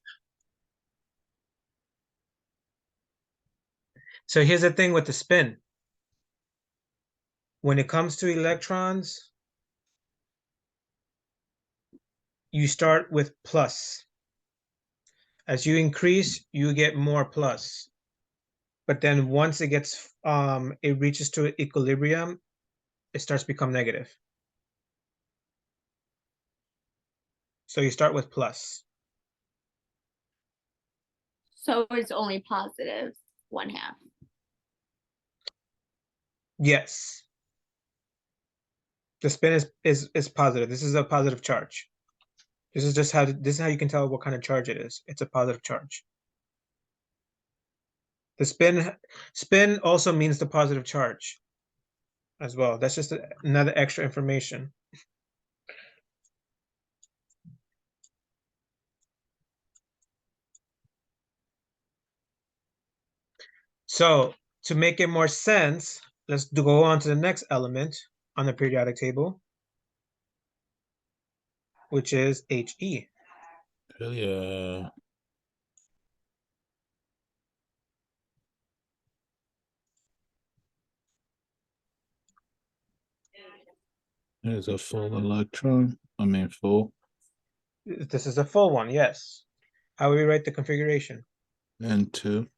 So here's the thing with the spin. When it comes to electrons, you start with plus. As you increase, you get more plus. But then once it gets it reaches to equilibrium, it starts to become negative. So you start with plus. So it's only positive 1/2. Yes. The spin is positive. This is a positive charge. This is how you can tell what kind of charge it is. It's a positive charge. The spin also means the positive charge as well. That's just another extra information. So to make it more sense, let's go on to the next element on the periodic table, which is He. Hell yeah. There's a full electron. I mean full. This is a full one, yes. How will we write the configuration? And 2.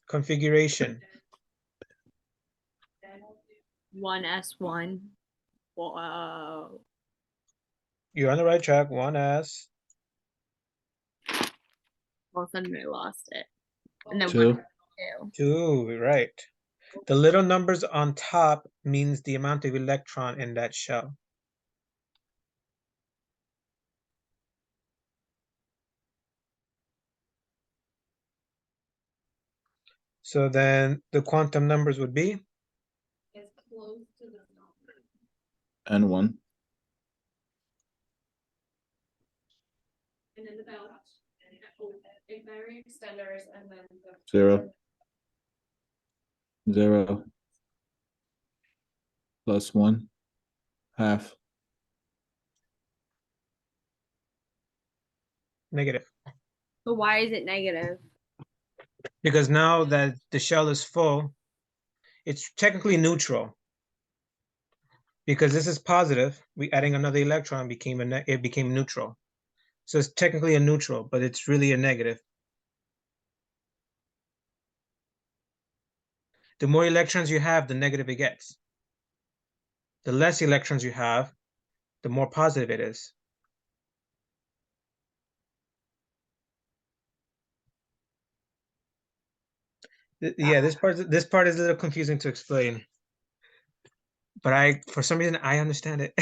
Configuration. 1s1. Whoa. You're on the right track. 1s. All of a sudden I lost it. And then 2. 2. 2, right. The little numbers on top means the amount of electron in that shell. So then the quantum numbers would be? It's close to the number. And 1. And then the bell. Ignite extenders and then the. 0. 0. Plus 1. Half. Negative. But why is it negative? Because now that the shell is full, it's technically neutral. Because this is positive, we adding another electron it became neutral. So it's technically a neutral, but it's really a negative. The more electrons you have, the negative it gets. The less electrons you have, the more positive it is. Yeah, this part is a little confusing to explain. But for some reason, I understand it.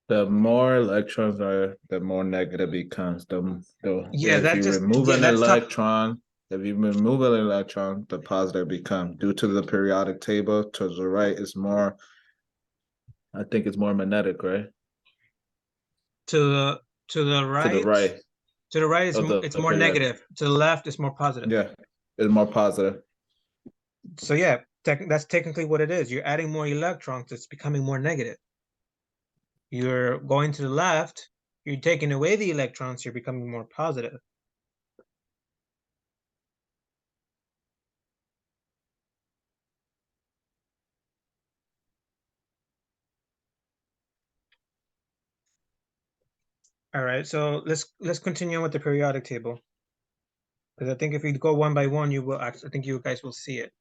The more electrons are, the more negative becomes. Yeah, if that you just remove yeah, an let's talk. electron, if you remove an electron, the positive become. Due to the periodic table, to the right is more. I think it's more magnetic, right? To the right. To the right. To the right, it's of the it's more periodic. negative. To the left, it's more positive. Yeah, it's more positive. So yeah, that's technically what it is. You're adding more electrons. It's becoming more negative. You're going to the left. You're taking away the electrons. You're becoming more positive. All right, so let's continue with the periodic table, because I think if we go one by one, you will actually, I think you guys will see it.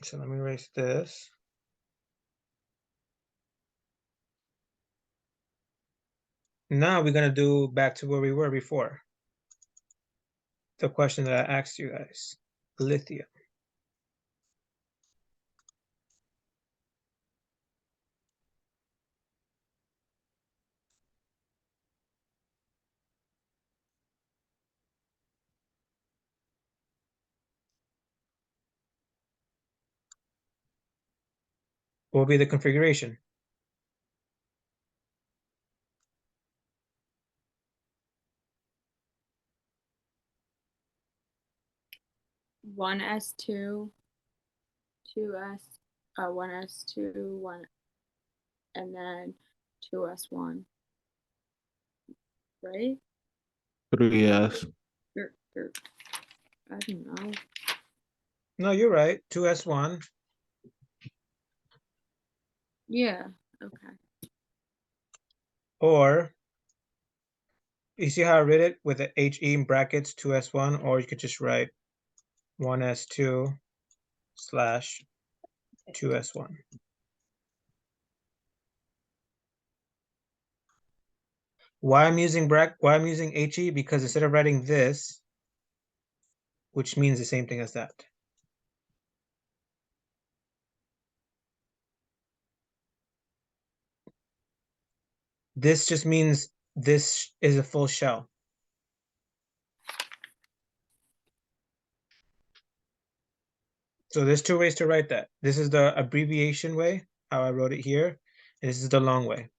So let me erase this. Now we're gonna do back to where we were before. The question that I asked you guys, lithium. What will be the configuration? One S2, 2S, 1S2, 1, and then 2S1. Right? 3s. I don't know. No, you're right. 2s1. Yeah. Okay. Or you see how I read it with the HE in brackets 2s1, or you could just write 1s2 slash 2s1. Why I'm using HE? Because instead of writing this, which means the same thing as that. This just means this is a full shell. So there's two ways to write that. This is the abbreviation way, how I wrote it here, and this is the long way.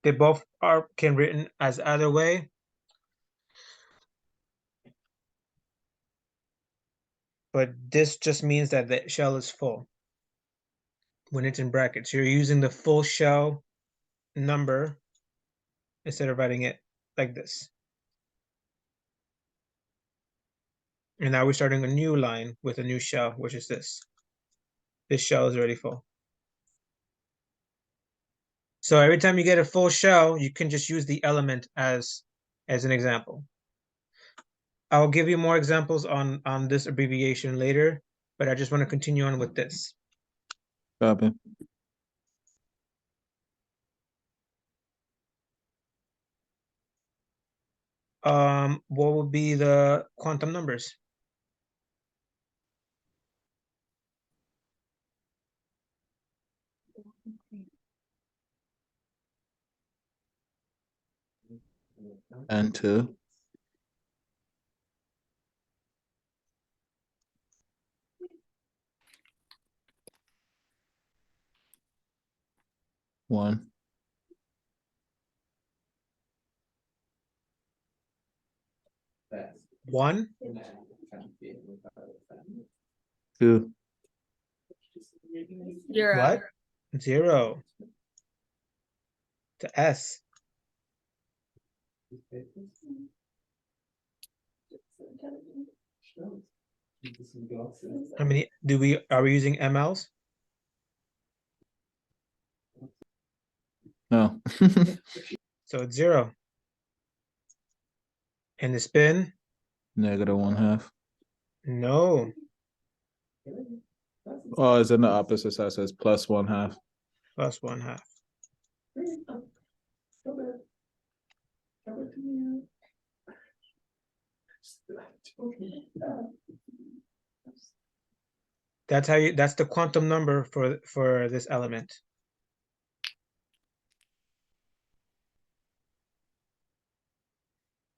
They both can written as either way. But this just means that the shell is full when it's in brackets. You're using the full shell number instead of writing it like this. And now we're starting a new line with a new shell, which is this. This shell is already full. So every time you get a full shell, you can just use the element as an example. I'll give you more examples on this abbreviation later, but I just want to continue on with this. Copy. What would be the quantum numbers? N2. 1. 1. 2. 0. What? 0. To S. How many are we using MLs? No. So it's 0. And the spin? -1/2. No. Oh, it's in the opposite side, so it's +1/2. +1/2. That's that's the quantum number for this element.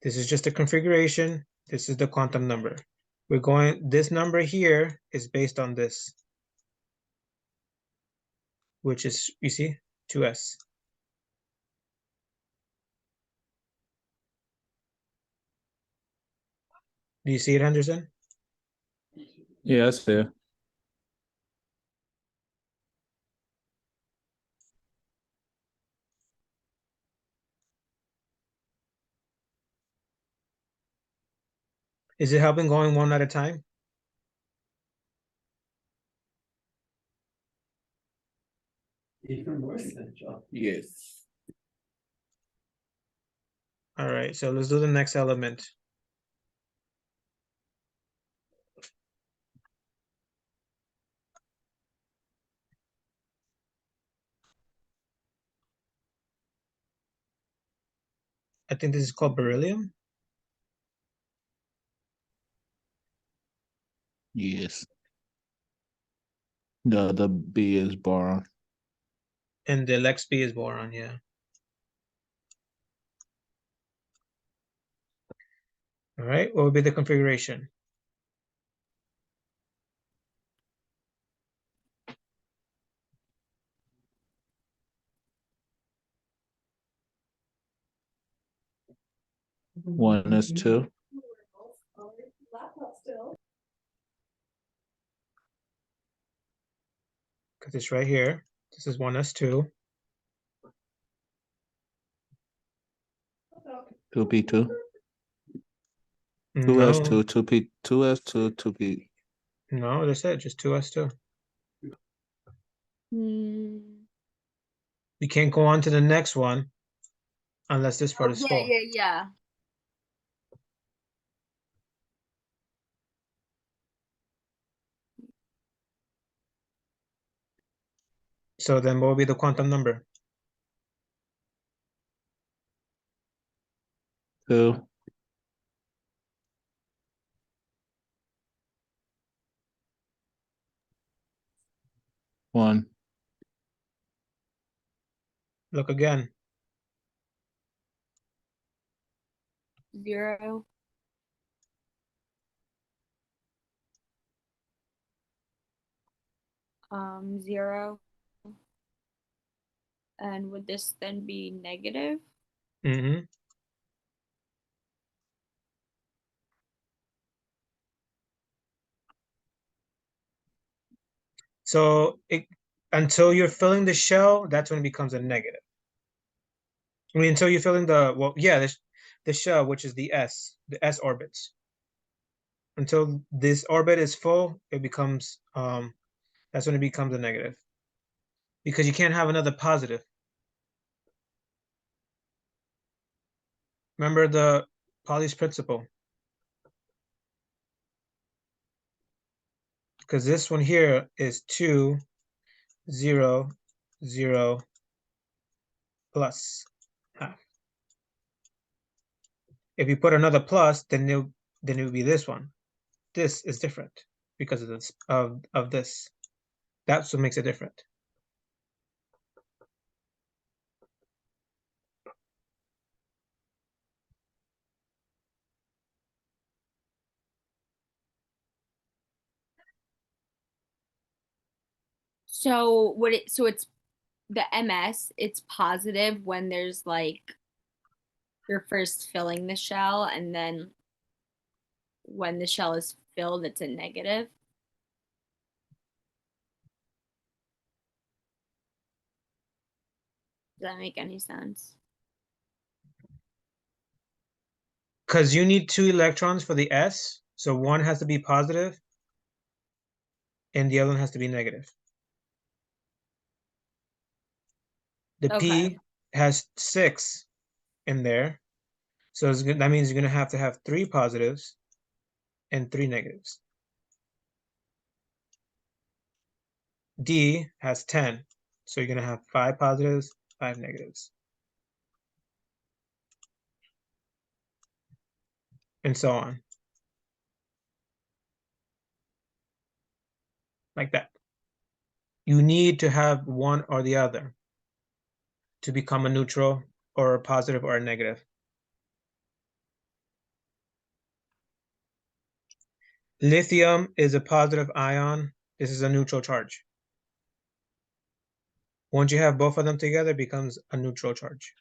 This is just a configuration. This is the quantum number. This number here is based on this, which is, you see, 2s. Do you see it, Henderson? Yeah, I see it. Is it helping going one at a time? Even worse than John. Yes. All right, so let's do the next element. I think this is called beryllium. Yes. The B is boron. And the LXB is boron, yeah. All right, what would be the configuration? One is 2. Because it's right here. This is 1s2. 2p2. No, 2s2, 2p, 2s2, 2p. no, that's it, just 2s2. Hmm. We can't go on to the next one unless this part Oh, is yeah, full. yeah. So then what will be the quantum number? 2. One. Look again. 0. Zero. And would this then be negative? Mm-hmm. So until you're filling the shell, that's when it becomes a negative. I mean, until you're filling the shell, which is the S orbits. Until this orbit is full, it becomes that's when it becomes a negative. Because you can't have another positive. Remember the Pauli's principle. Because this one here is 2, 0, 0 plus half. If you put another plus, then it would be this one. This is different because of this of this. That's what makes it different. So it's the MS, it's positive when there's like you're first filling the shell, and then when the shell is filled, it's a negative. Does that make any sense? Because you need 2 electrons for the S, so one has to be positive and the other one has to be negative. The Okay. P has 6 in there, so that means you're going to have 3 positives and 3 negatives. D has 10, so you're going to have 5 positives, 5 negatives. And so on. like that. You need to have one or the other to become a neutral or a positive or a negative. Lithium is a positive ion. This is a neutral charge. Once you have both of them together, it becomes a neutral charge.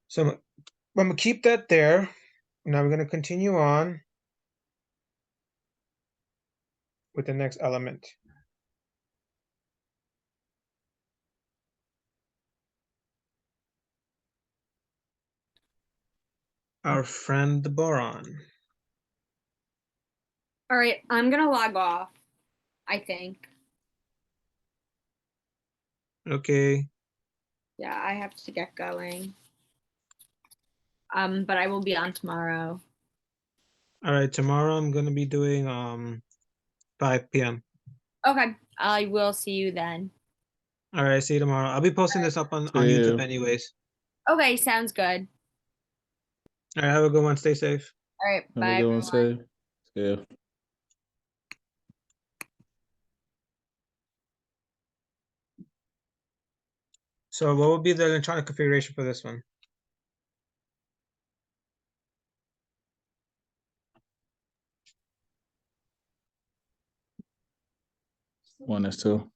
So I'm gonna keep that there. Now we're gonna continue on with the next element. Our friend the boron. All right, I'm gonna log off, I think. Okay. Yeah, I have to get going. But I will be on tomorrow. All right, tomorrow I'm gonna be doing 5 p.m. Okay, I will see you then. All right, see you tomorrow. I'll be posting this up on See YouTube you. anyways. Okay, sounds good. All right, have a good one. Stay safe. All right, Have bye a good one, everyone. Save. Yeah. So what would be the electronic configuration for this one? One is two.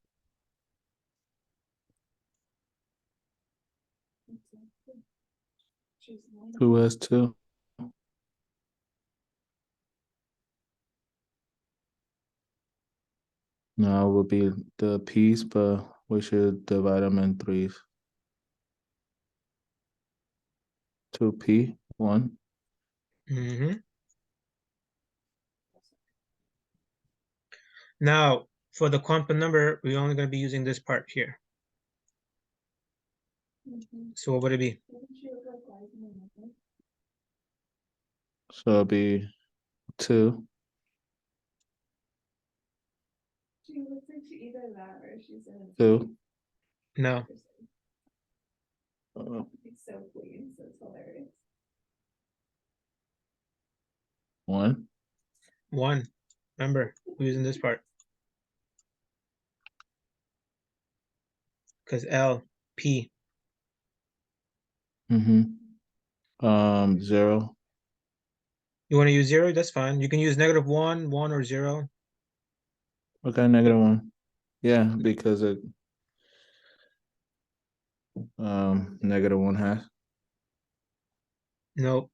Two is two. No, it would be the P's, but we should divide them in threes. 2P, 1. Now, for the quantum number, we're only going to be using this part here. So what would it be? So it'll be 2. She looks like she either that or she's in. 2. No. It's so clean, so it's hilarious. 1. 1. Remember, we're using this part. Because L, P. 0. You want to use 0? That's fine. You can use -1, 1, or 0. Okay, -1. Yeah, because it -1/2. Nope.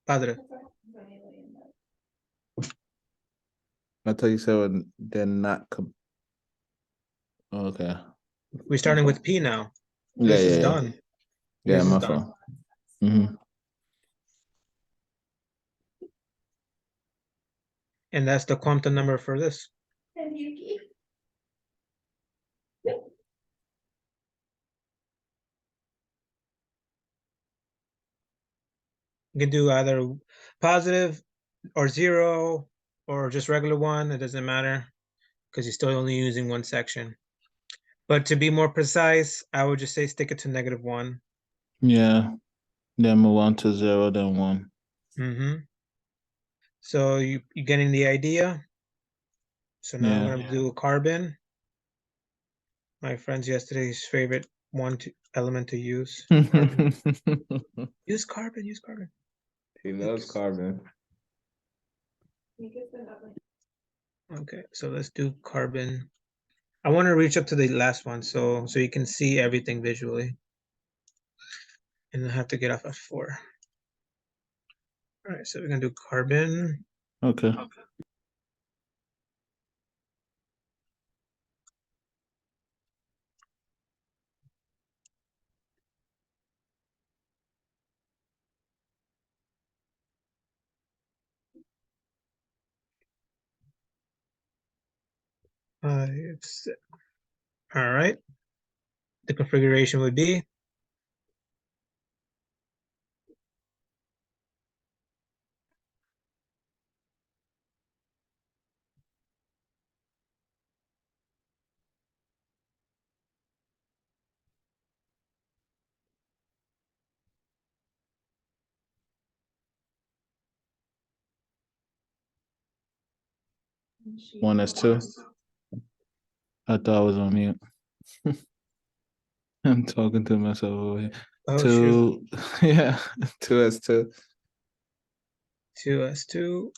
Positive. I thought you said they're not. Okay. We're starting with P now. Yeah, This is yeah. done. Yeah, This is my done. fault. Mm-hmm. And that's the quantum number for this. And Yuki. You can do either positive or 0 or just regular 1. It doesn't matter because you're still only using one section. But to be more precise, I would just say stick it to -1. Yeah. Then move on to 0, then 1. So you getting the idea? So now I'm Yeah. going to do a carbon. My friend's yesterday's favorite element to use. Carbon. Use carbon, use carbon. He loves carbon. Okay, so let's do carbon. I want to reach up to the last one so you can see everything visually. And I have to get off at 4. All right, so we're gonna do carbon. Okay. Five, 6. All right. The configuration would be 1s2. I thought I was on mute. I'm talking to myself over here. Oh, shoot. 2, yeah, 2s2. 2s2.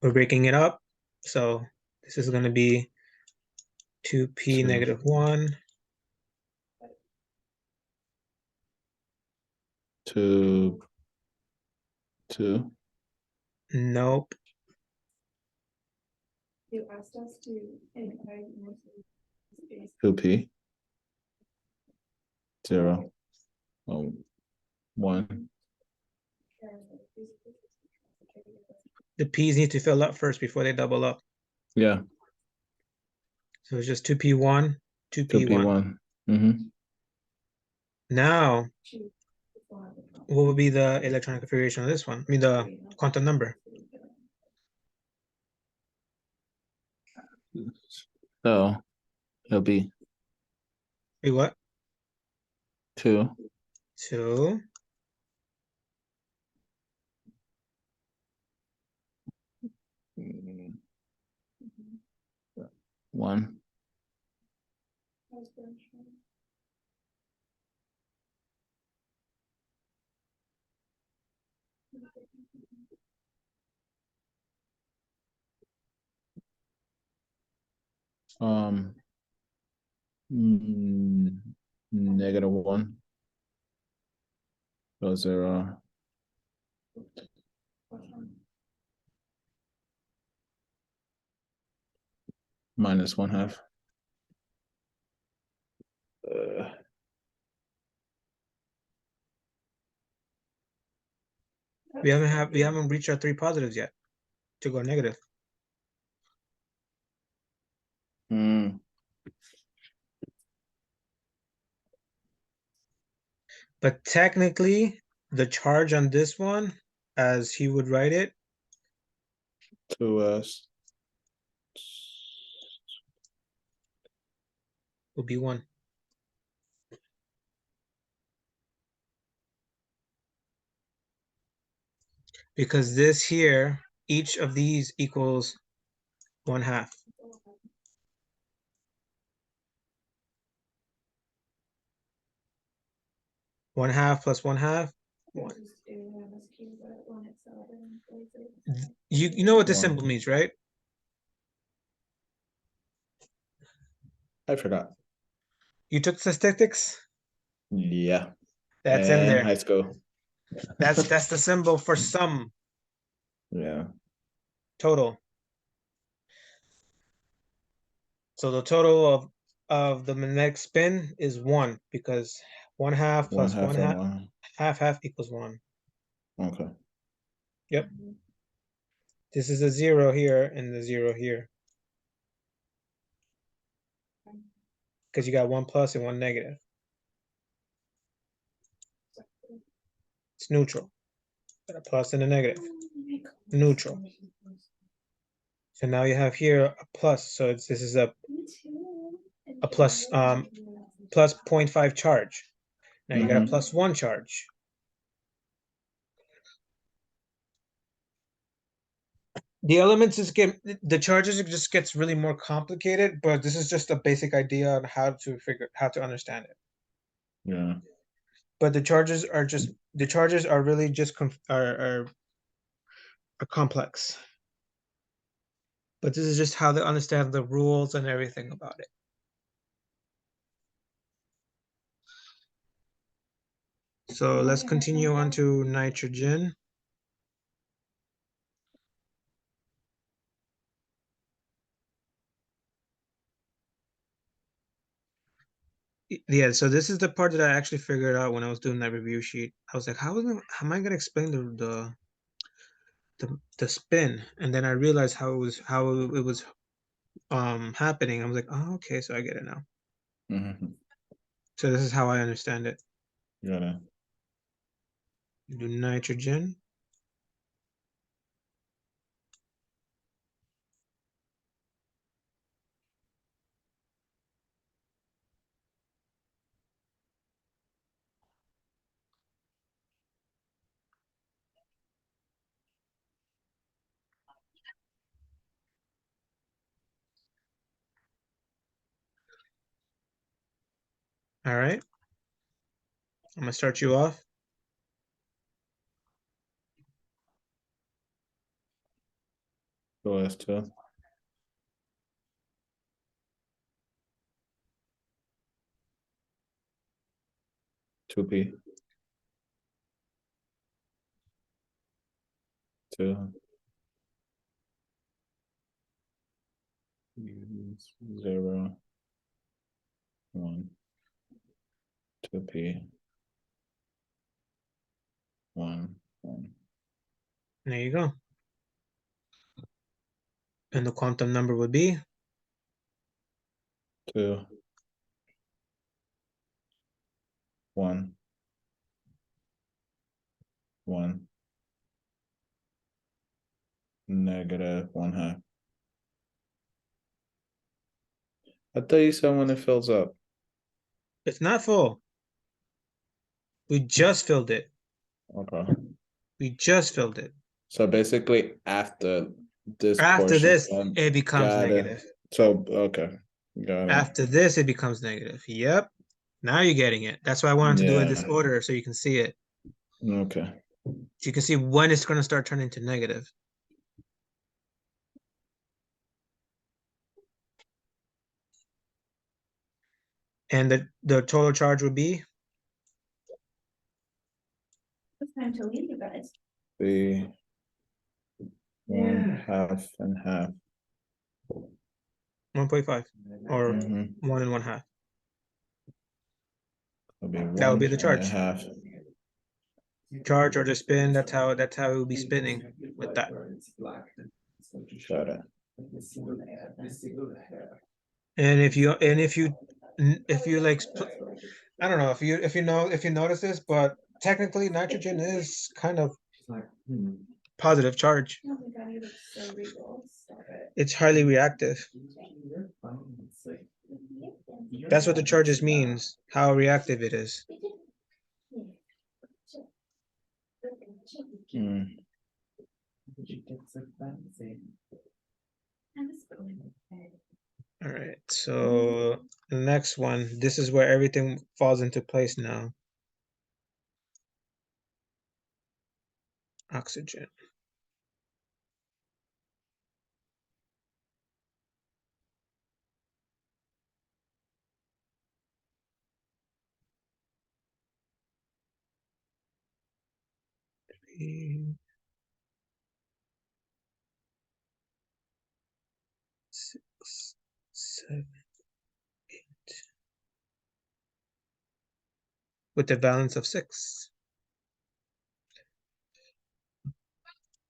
We're breaking it up. So this is going to be 2p Two. negative 1. 2, 2. Nope. You asked us to invite more space. 2p. 0. 1. The p's need to fill up first before they double up. Yeah, So it's just 2p1, 2p1. 2p1. Mm-hmm. Now, what would be the electronic configuration of this one? I mean, the quantum number. So it'll be Wait, what? 2. 2. 1. Negative 1. So 0. Minus 1/2. We haven't reached our 3 positives yet to go negative. But technically, the charge on this one, as he would write it, 2s. would be 1. Because this here, each of these equals 1/2. 1/2 plus 1/2. 1. You know what this 1. symbol means, right? I forgot. You took statistics? Yeah. That's in And there. high school. That's the symbol for sum Yeah. total. So the total of the magnetic spin is 1 because 1/2 plus 1/2 1/2 and 1. half equals 1. Okay. Yep. This is a 0 here and the 0 here. Because you got 1 plus and 1 negative. It's neutral. Got a plus and a negative. Neutral. So now you have here a plus. So this is a plus plus 0.5 charge. Now you got a plus 1 charge. The elements the charges just gets really more complicated, but this is just a basic idea on how to understand it. Yeah. But the charges are really just are complex. But this is just how to understand the rules and everything about it. So let's continue on to nitrogen. Yeah, so this is the part that I actually figured out when I was doing that review sheet. I was like, how am I gonna explain the spin? And then I realized how it was happening. I was like, oh, okay, so I get it now. So this is how I understand it. Yeah. Do nitrogen. All right. I'm gonna start you off. Go S2. Two P. Two. 0. 1. 2P. 1. 1. There you go. And the quantum number would be 2. 1. 1. Negative 1/2. I thought you said when it fills up. it's not full. We just filled it. Okay. We just filled it. So basically after this After portion, this, it becomes got it. negative. So okay. Got it. After this, it becomes negative. Yep. Now you're getting it. That's why I wanted to do it this Yeah. order so you can see it. Okay. So you can see when it's going to start turning to negative. And the total charge would be It's time to leave, you guys. The 1/2 and half. 1.5 or Mhm. 1 1/2. It'll be That would be 1 the and charge. a half. Charge or the spin. That's how it will be spinning with that. Got it. And if you like, I don't know if you notice this, but technically nitrogen is kind of positive charge. Oh my God, you look so regal. Stop it. It's highly reactive. That's what the charges means, how reactive it is. Mm. All right, so the next one, this is where everything falls into place now. Oxygen. Three, 6, 7, 8. With the valence of 6.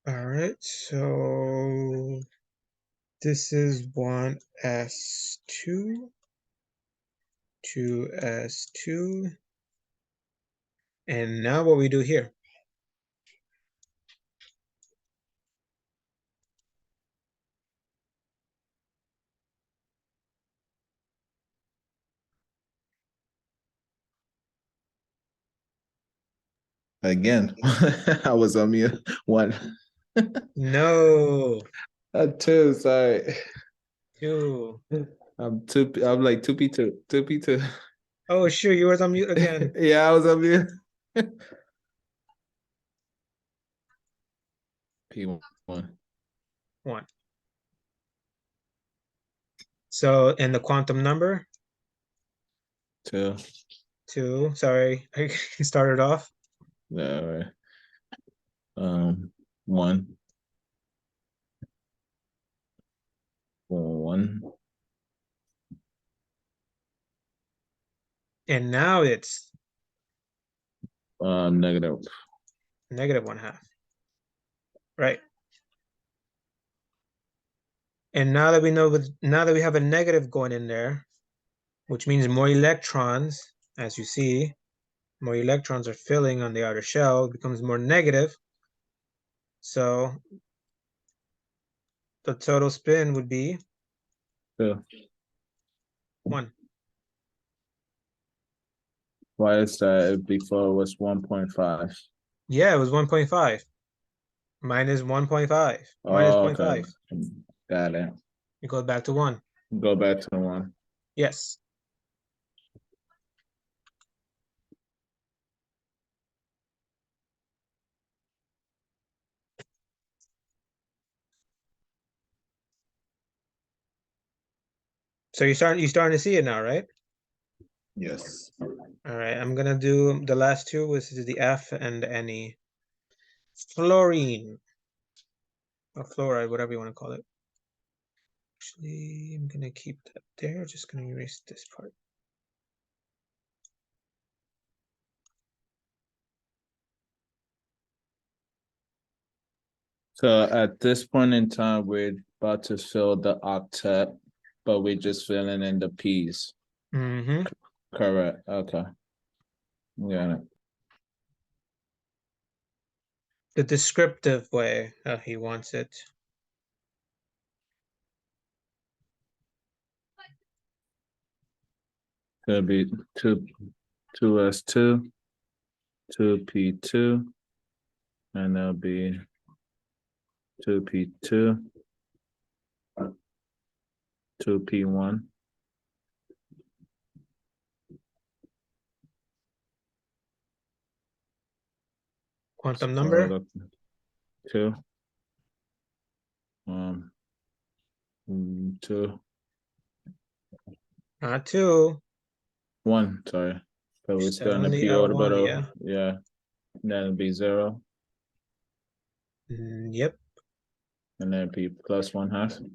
All right, so this is 1s2, 2s2, and now what we do here. Again, I was on mute. 1. No, 2. Sorry. 2. I'm 2. I'm like 2P2. 2P2. Oh, sure, you was on mute again. Yeah, I was on mute. P1. 1. So, and the quantum number? 2. 2. Sorry, I started off. Yeah, right. 1. 1. And now it's Negative. negative 1/2. Right. And now that we know, now that we have a negative going in there, which means more electrons, as you see, more electrons are filling on the outer shell, it becomes more negative. So the total spin would be 2. 1. Why is that? Before it was 1.5. Yeah, it was 1.5 minus 1.5 minus Oh, 0.5. okay. Got it. It goes back to 1. Go back to 1. Yes. So you're starting to see it now, right? Yes. All right, I'm gonna do the last two, which is the F and the Ne. Fluorine. Or fluoride, whatever you want to call it. Actually, I'm gonna keep that there. Just gonna erase this part. So at this point in time, we're about to fill the octet, but we're just filling in the P's. Mm-hmm. Correct. Okay. Got it. The descriptive way he wants it. Gonna be two S2, 2P2, and that'll be 2P2, 2P1. Quantum number. So 2. 2. Not 2. 1, sorry. So it's Still gonna only be L1, orbital. yeah. Yeah. Then it'll be 0. Yep. And then it'll be plus 1/2.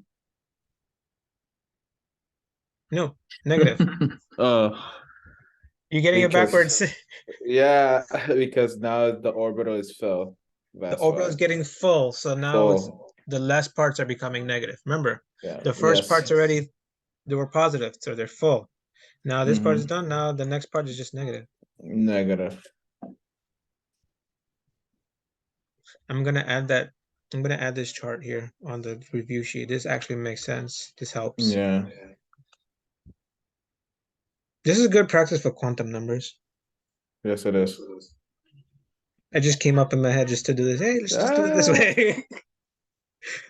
No, negative. You're getting it backwards. Yeah, because now the orbital is filled. The orbital is getting full, so now it's the last parts are becoming negative. Remember, yeah. the first parts already they were positive, so they're full. Now this part is done. Now the next part is just negative. Negative. I'm gonna add that. I'm gonna add this chart here on the review sheet. This actually makes sense. This helps. Yeah. This is good practice for quantum numbers. Yes, it is. I just came up in my head just to do this. Hey, let's just do it this way.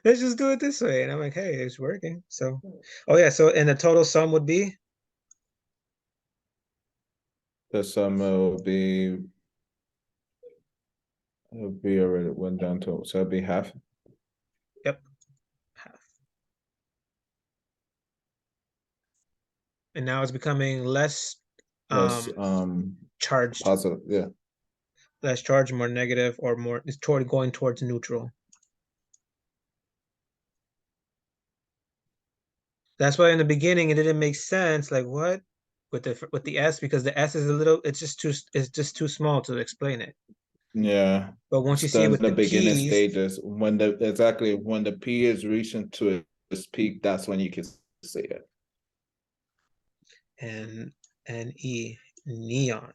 Let's just do it this way. And I'm like, hey, it's working. So, oh yeah. So, and the total sum would be? The sum will be, already went down to, so it'll be half. Yep. Half. And now it's becoming less Less charged. positive, yeah. Less charged, more negative, or more it's going towards neutral. That's why in the beginning it didn't make sense. Like what with the S, because the S is a little. It's just too small to explain it. Yeah. But once you see Still with the the beginning P's, stages, when the P is reaching to its peak, that's when you can see it. and E, neon.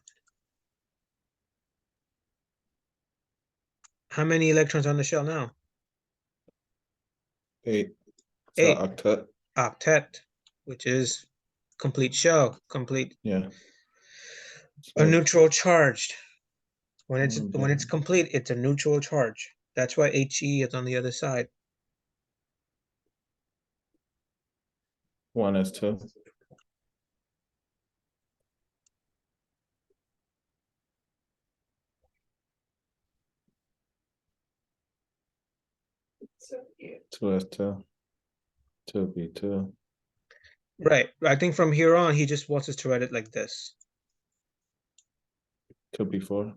How many electrons on the shell now? 8. So 8. octet. Octet, which is complete shell, complete. Yeah. A neutral charged. When it's Mhm. complete, it's a neutral charge. That's why He is on the other side. 1 is 2. So cute. 2 is 2. 2P2. Right. I think from here on, he just wants us to write it like this. 2P4.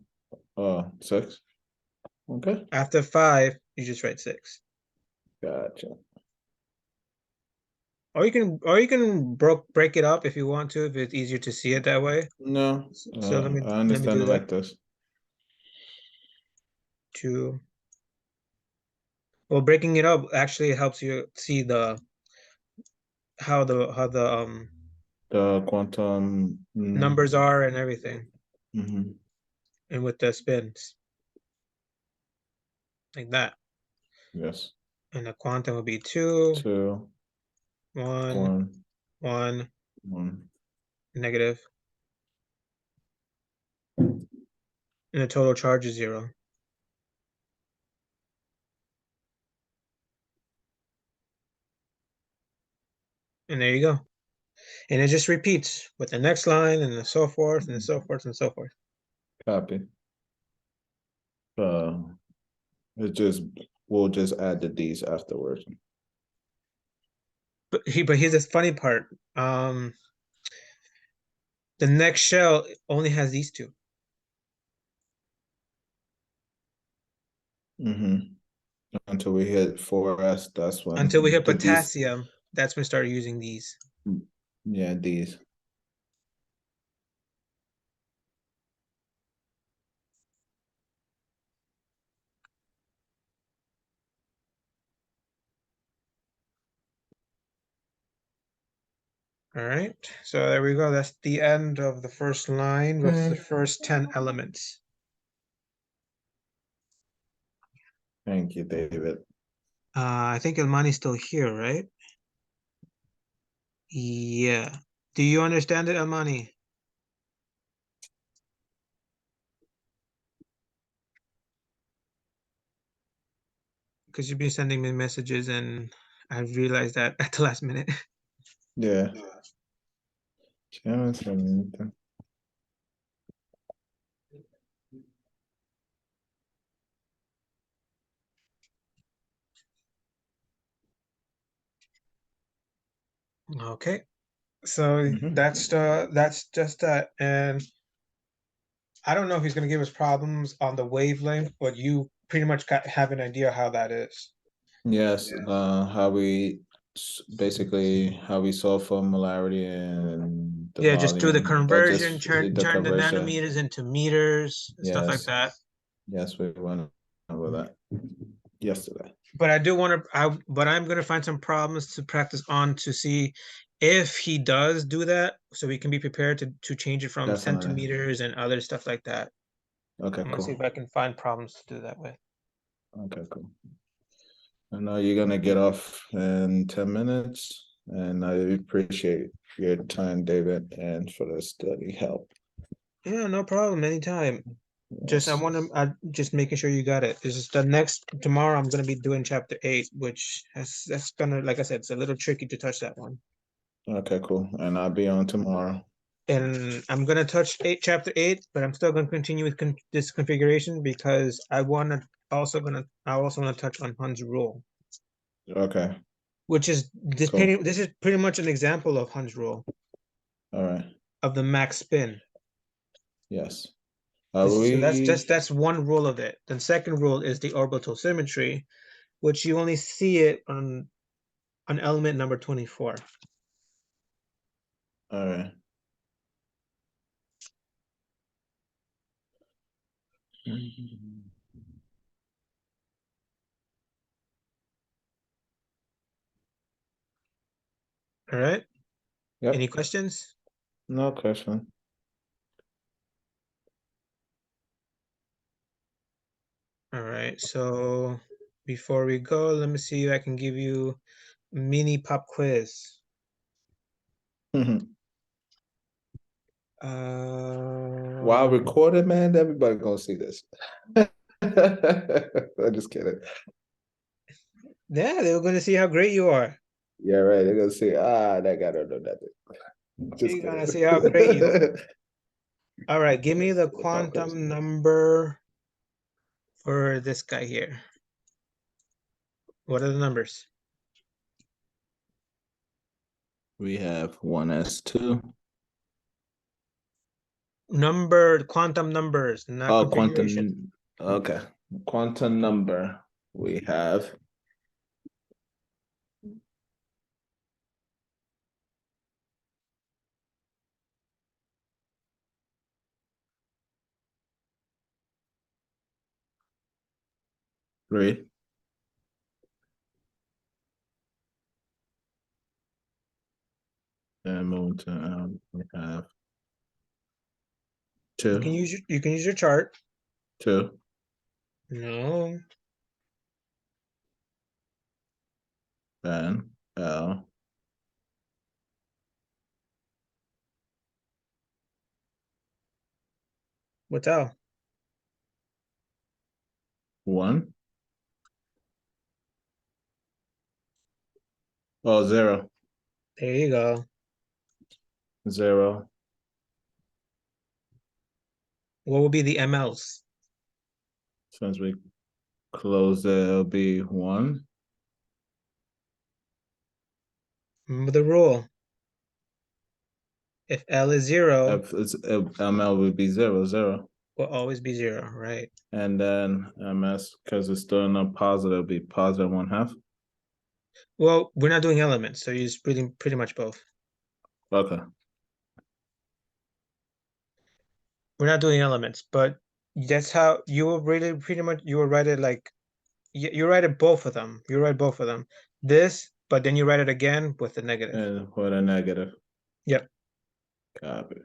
6. Okay. After 5, you just write 6. Gotcha. Or you can break it up if you want to, if it's easier to see it that way. No, So let me I understand do it that. like this. 2. Well, breaking it up actually helps you see how the The quantum numbers are and everything, Mhm. and with the spins like that. Yes. And the quantum will be 2, 2, 1, 1, 1. negative. And the total charge is 0. And there you go. And it just repeats with the next line and so forth and so forth and so forth. Copy. We'll just add the D's afterwards. But here's this funny part. The next shell only has these two. Until we hit 4s, that's when Until we hit these, potassium, that's when we start using these. yeah, these. All right, so there we go. That's the end of the first line with the first 10 elements. Thank you, David. I think Elmani's still here, right? Yeah. Do you understand it, Elmani? Because you've been sending me messages and I realized that at the last minute. Yeah. She haven't said anything. Okay. So that's just that. And I don't know if he's going to give us problems on the wavelength, but you pretty much have an idea how that is. Yes, how we basically how we solve for molarity and the Yeah, just do the volume, but conversion, just turn the conversion. nanometers into meters, stuff like Yes. that. Yes, we went over that yesterday. But I do want to, but I'm going to find some problems to practice on to see if he does do that, so we can be prepared to change it from Definitely. centimeters and other stuff like that. Okay, I'm gonna see cool. if I can find problems to do that with. Okay, cool. I know you're gonna get off in 10 minutes, and I appreciate your time, David, and for the study help. Yeah, no problem. Anytime. Just I just making sure you got it. This is the next tomorrow. I'm gonna be doing chapter 8, which that's gonna, like I said, it's a little tricky to touch that one. Okay, cool. And I'll be on tomorrow. And I'm gonna touch chapter 8, but I'm still gonna continue with this configuration because I also want to touch on Hund's rule. Okay. Which is this cool. this is pretty much an example of Hund's rule. All right. Of the max spin. Yes. So that's one rule of it. The second rule is the orbital symmetry, which you only see it on element number 24. All right. All right. Yep. Any questions? No question. All right. So before we go, let me see if I can give you a mini pop quiz. While recorded, man, everybody gonna see this. I'm just kidding. Yeah, they were going to see how great you are. Yeah, right. They're gonna see, that guy don't know nothing. Just You're gonna kidding. see how great you are. All right, give me the quantum number for this guy here. What are the numbers? We have 1s2. Quantum numbers, not configuration. Quantum. Okay. Quantum number. We have 3. And moving to we have 2. You can use your chart. 2. No. Then L. What's L? 1. Oh, 0. There you go. 0. What will be the MLs? Since we close it, it'll be 1. Remember the rule. If L is 0, if ML would be 0, 0. will always be 0, right? And then MS, because it's still in a positive, it'll be positive 1/2. Well, we're not doing elements, so you use pretty much both. Okay. We're not doing elements, but that's how you will really pretty much you will write it like you write it both of them. You write both of them. This, but then you write it again with the negative. And with a negative. Yep. Copy.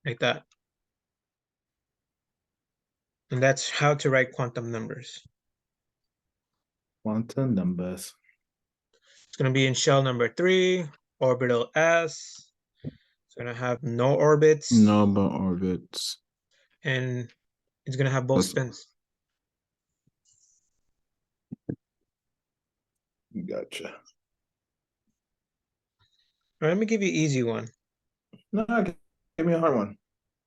Like that. And that's how to write quantum numbers. Quantum numbers. It's going to be in shell number 3, orbital S. It's going to have no orbits. Number orbits. And it's going to have both spins. Gotcha. All right, let me give you an easy one. No, give me a hard one.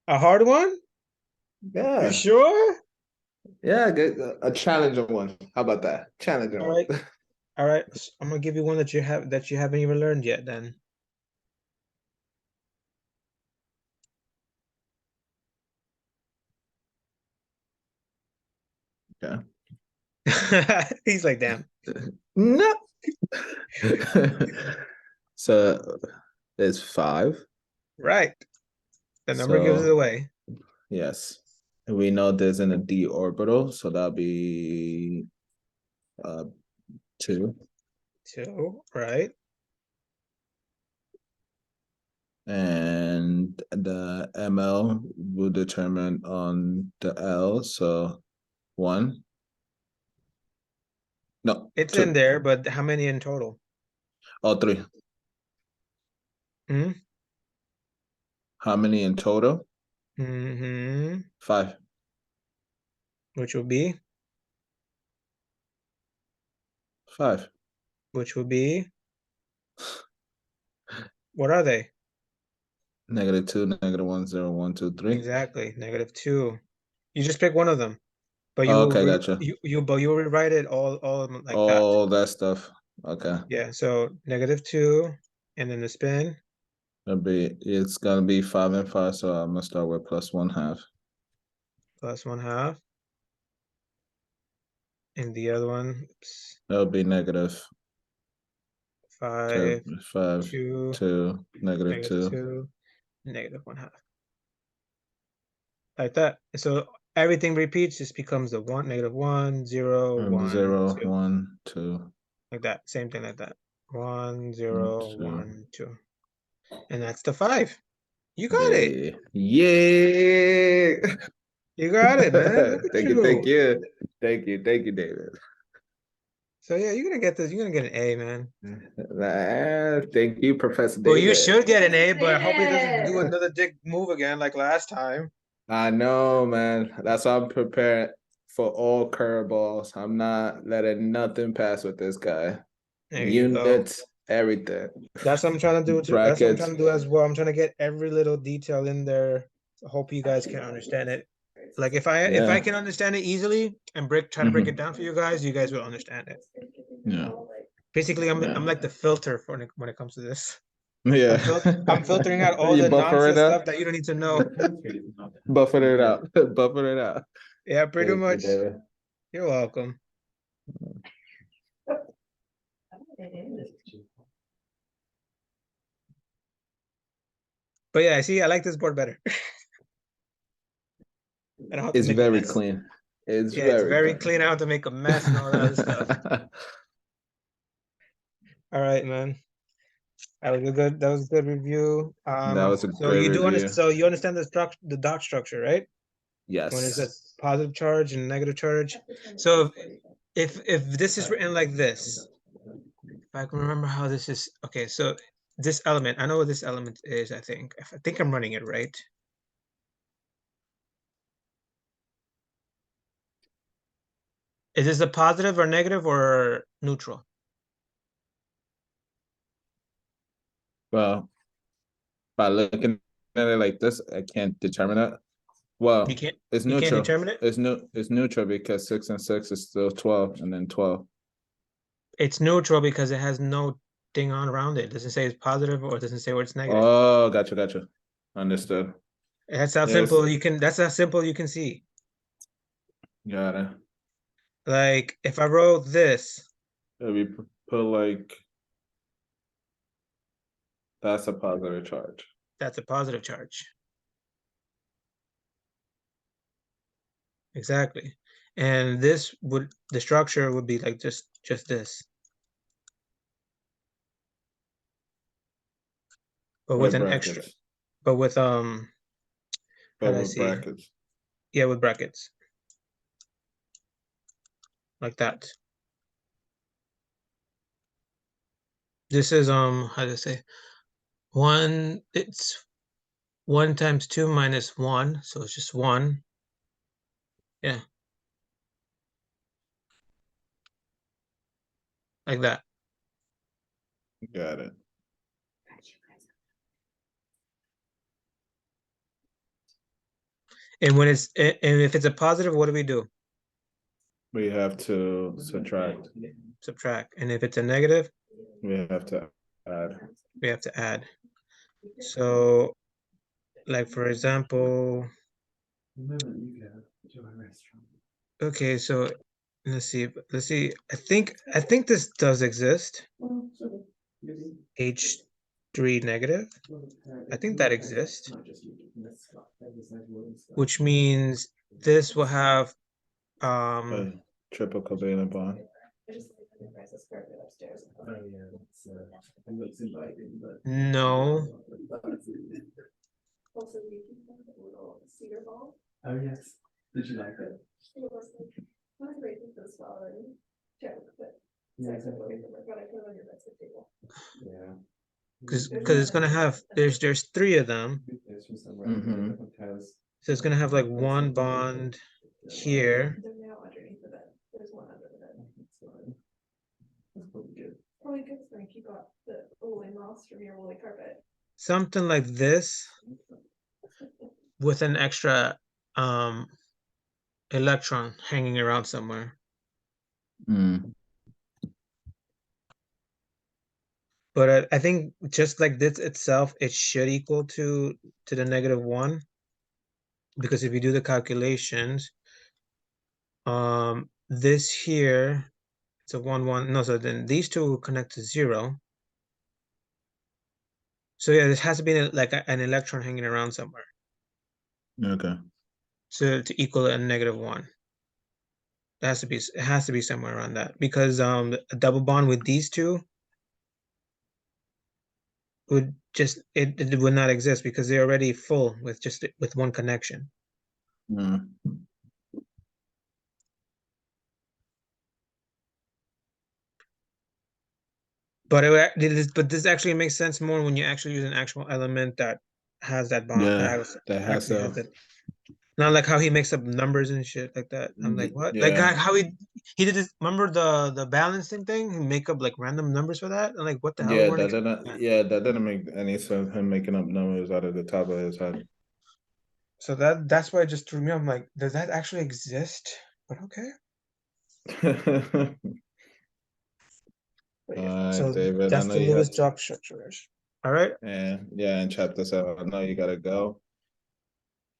A hard one? Yeah. You sure? Yeah, a challenging one. How about that? Challenging All one. right. All right. I'm gonna give you one that you haven't even learned yet then. Okay. He's like, damn. No. So it's 5. Right. The number gives it away. Yes. And we know there's in a d orbital, so that'll be 2. 2, right? And the ML will determine on the L, so 1. No, It's 2. in there, but how many in total? Oh, 3. Hmm? How many in total? Mm-hmm. 5. Which will be? 5. Which will be? What are they? -2, -1, 0, 1, 2, 3. Exactly. -2. You just pick one of them. But you Oh, will okay, gotcha. you'll rewrite it all like that. All that stuff. Okay. Yeah, so -2, and then the spin. It's gonna be 5 and 5, so I'm gonna start with plus 1/2. Plus 1/2. And the other one, oops, That'll be -5, 5, 5, 2, 2, -2. -2, -1/2. Like that. So everything repeats, just becomes the 1, -1, 0, 1, 0, 2. 1, 2. Like that. Same thing like that. 1, 1, 0, 2. 1, 2. And that's the 5. You got it. Yeah. You got it, man. Look at Thank you. Thank you, David. So yeah, you're gonna get this. You're gonna get an A, man. Thank you, Professor Well, David. you should get an A, but I hope he doesn't do another dick move again like last time. I know, man. That's why I'm prepared for all curveballs. I'm not letting nothing pass with this guy. There you go. Units, everything. That's what I'm trying to do too. That's what I'm trying to do as well. I'm trying to get every little detail in there. I hope you guys can understand it. Like if I can understand it easily and try to break it down for you guys will understand it. Yeah. Basically, I'm like the filter for when it comes to this. Yeah. I'm filtering out all You the buffer nonsense it out? stuff that you don't need to know. Buffing it out. Buffing it out. Yeah, pretty Thank you, much. David. You're welcome. But yeah, see, I like this board better. I don't have to It's make a very mess. clean. It's It's very clean. I don't have to make a mess and all that other stuff. All right, man. That was a good review. That was a So great you do review. understand. So you understand the dot structure, right? Yes. When it's a positive charge and negative charge. So if this is written like this, if I can remember how this is. Okay, so this element, I know what this element is. I think I'm running it right. Is this a positive or negative or neutral? Well, by looking at it like this, I can't determine that. Well, You can't it's you can't neutral. determine it? It's neutral because 6 and 6 is still 12, and then 12. It's neutral because it has no thing on around it. It doesn't say it's positive or it doesn't say where it's negative. Oh, gotcha. Understood. That's how Yes. simple you can. That's how simple you can see. Got it. Like if I wrote this, We put like that's a positive charge. that's a positive charge. Exactly. And this would, the structure would be like just this. But with an extra, brackets. but with how But do I with see it? brackets. Yeah, with brackets. Like that. This is how to say, it's 1 times 2 minus 1, so it's just 1. Yeah. Like that. Got it. And when it's and if it's a positive, what do we do? We have to subtract. Subtract. And if it's a negative, We have to add. we have to add. So like for example, okay, so let's see. I think this does exist. H3 negative. I think that exists. Which means this will have Triple covalent bond. no. Oh, yes. Did you like it? Yeah. Because it's gonna have there's 3 of them. Mhm. So it's gonna have like one bond here. Something like this with an extra electron hanging around somewhere. Mm. But I think just like this itself, it should equal to the -1, because if you do the calculations, this here, it's a 1 1. No, so then these two will connect to 0. So yeah, this has to be like an electron hanging around somewhere. Okay. So to equal a -1. It has to be somewhere around that, because a double bond with these two would just it would not exist because they're already full with just with one connection. Mm. But this actually makes sense more when you actually use an actual element that has that bond. Yeah, that has actually has a that. Not like how he makes up numbers and shit like that. I'm like, what? Like yeah. how he did this. Remember the balancing thing? He make up like random numbers for that. I'm like, what the hell? Yeah, that didn't make any sense. Him making up numbers out of the top of his head. So that's why it just threw me. I'm like, does that actually exist? But okay. But yeah. So David, I that's know the you Lewis have job structures. All right. and yeah, in chapter 7, I know you gotta go.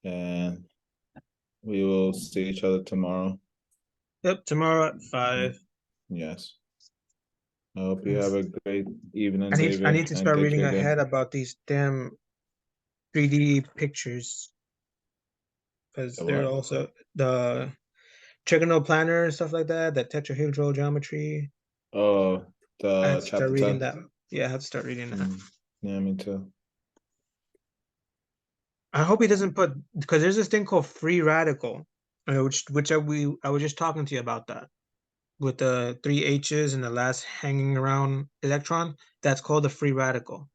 And we will see each other tomorrow. Yep. Tomorrow at 5. Yes. I hope you have a great evening, I David. need to start reading ahead about these damn 3D pictures, because they're also the trigonal planar and stuff like that, that tetrahedral geometry. Oh, I have the to start chapter reading 10. that. Yeah, I have to start reading that. Yeah, me too. I hope he doesn't put, because there's this thing called free radical, which I was just talking to you about that, with the 3 H's and the last hanging around electron. That's called the free radical.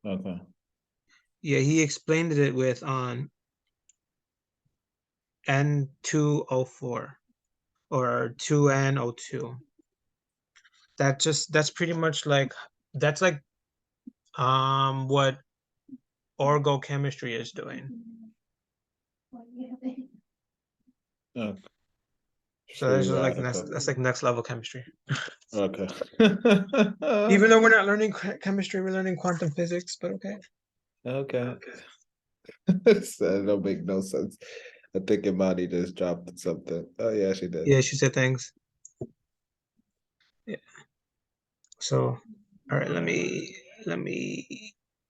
Okay. Yeah, he explained it with on N2O4 or 2N02. That's pretty much like that's like what orgochemistry is doing. Okay. So that's just Free like radical. that's like next level chemistry. Okay. Even though we're not learning chemistry, we're learning quantum physics, but okay. Okay. That don't make no sense. I think Imani just dropped something. Oh yeah, she did. Yeah, she said thanks. Yeah. So, all right, let me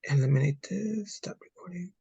eliminate this. Stop recording.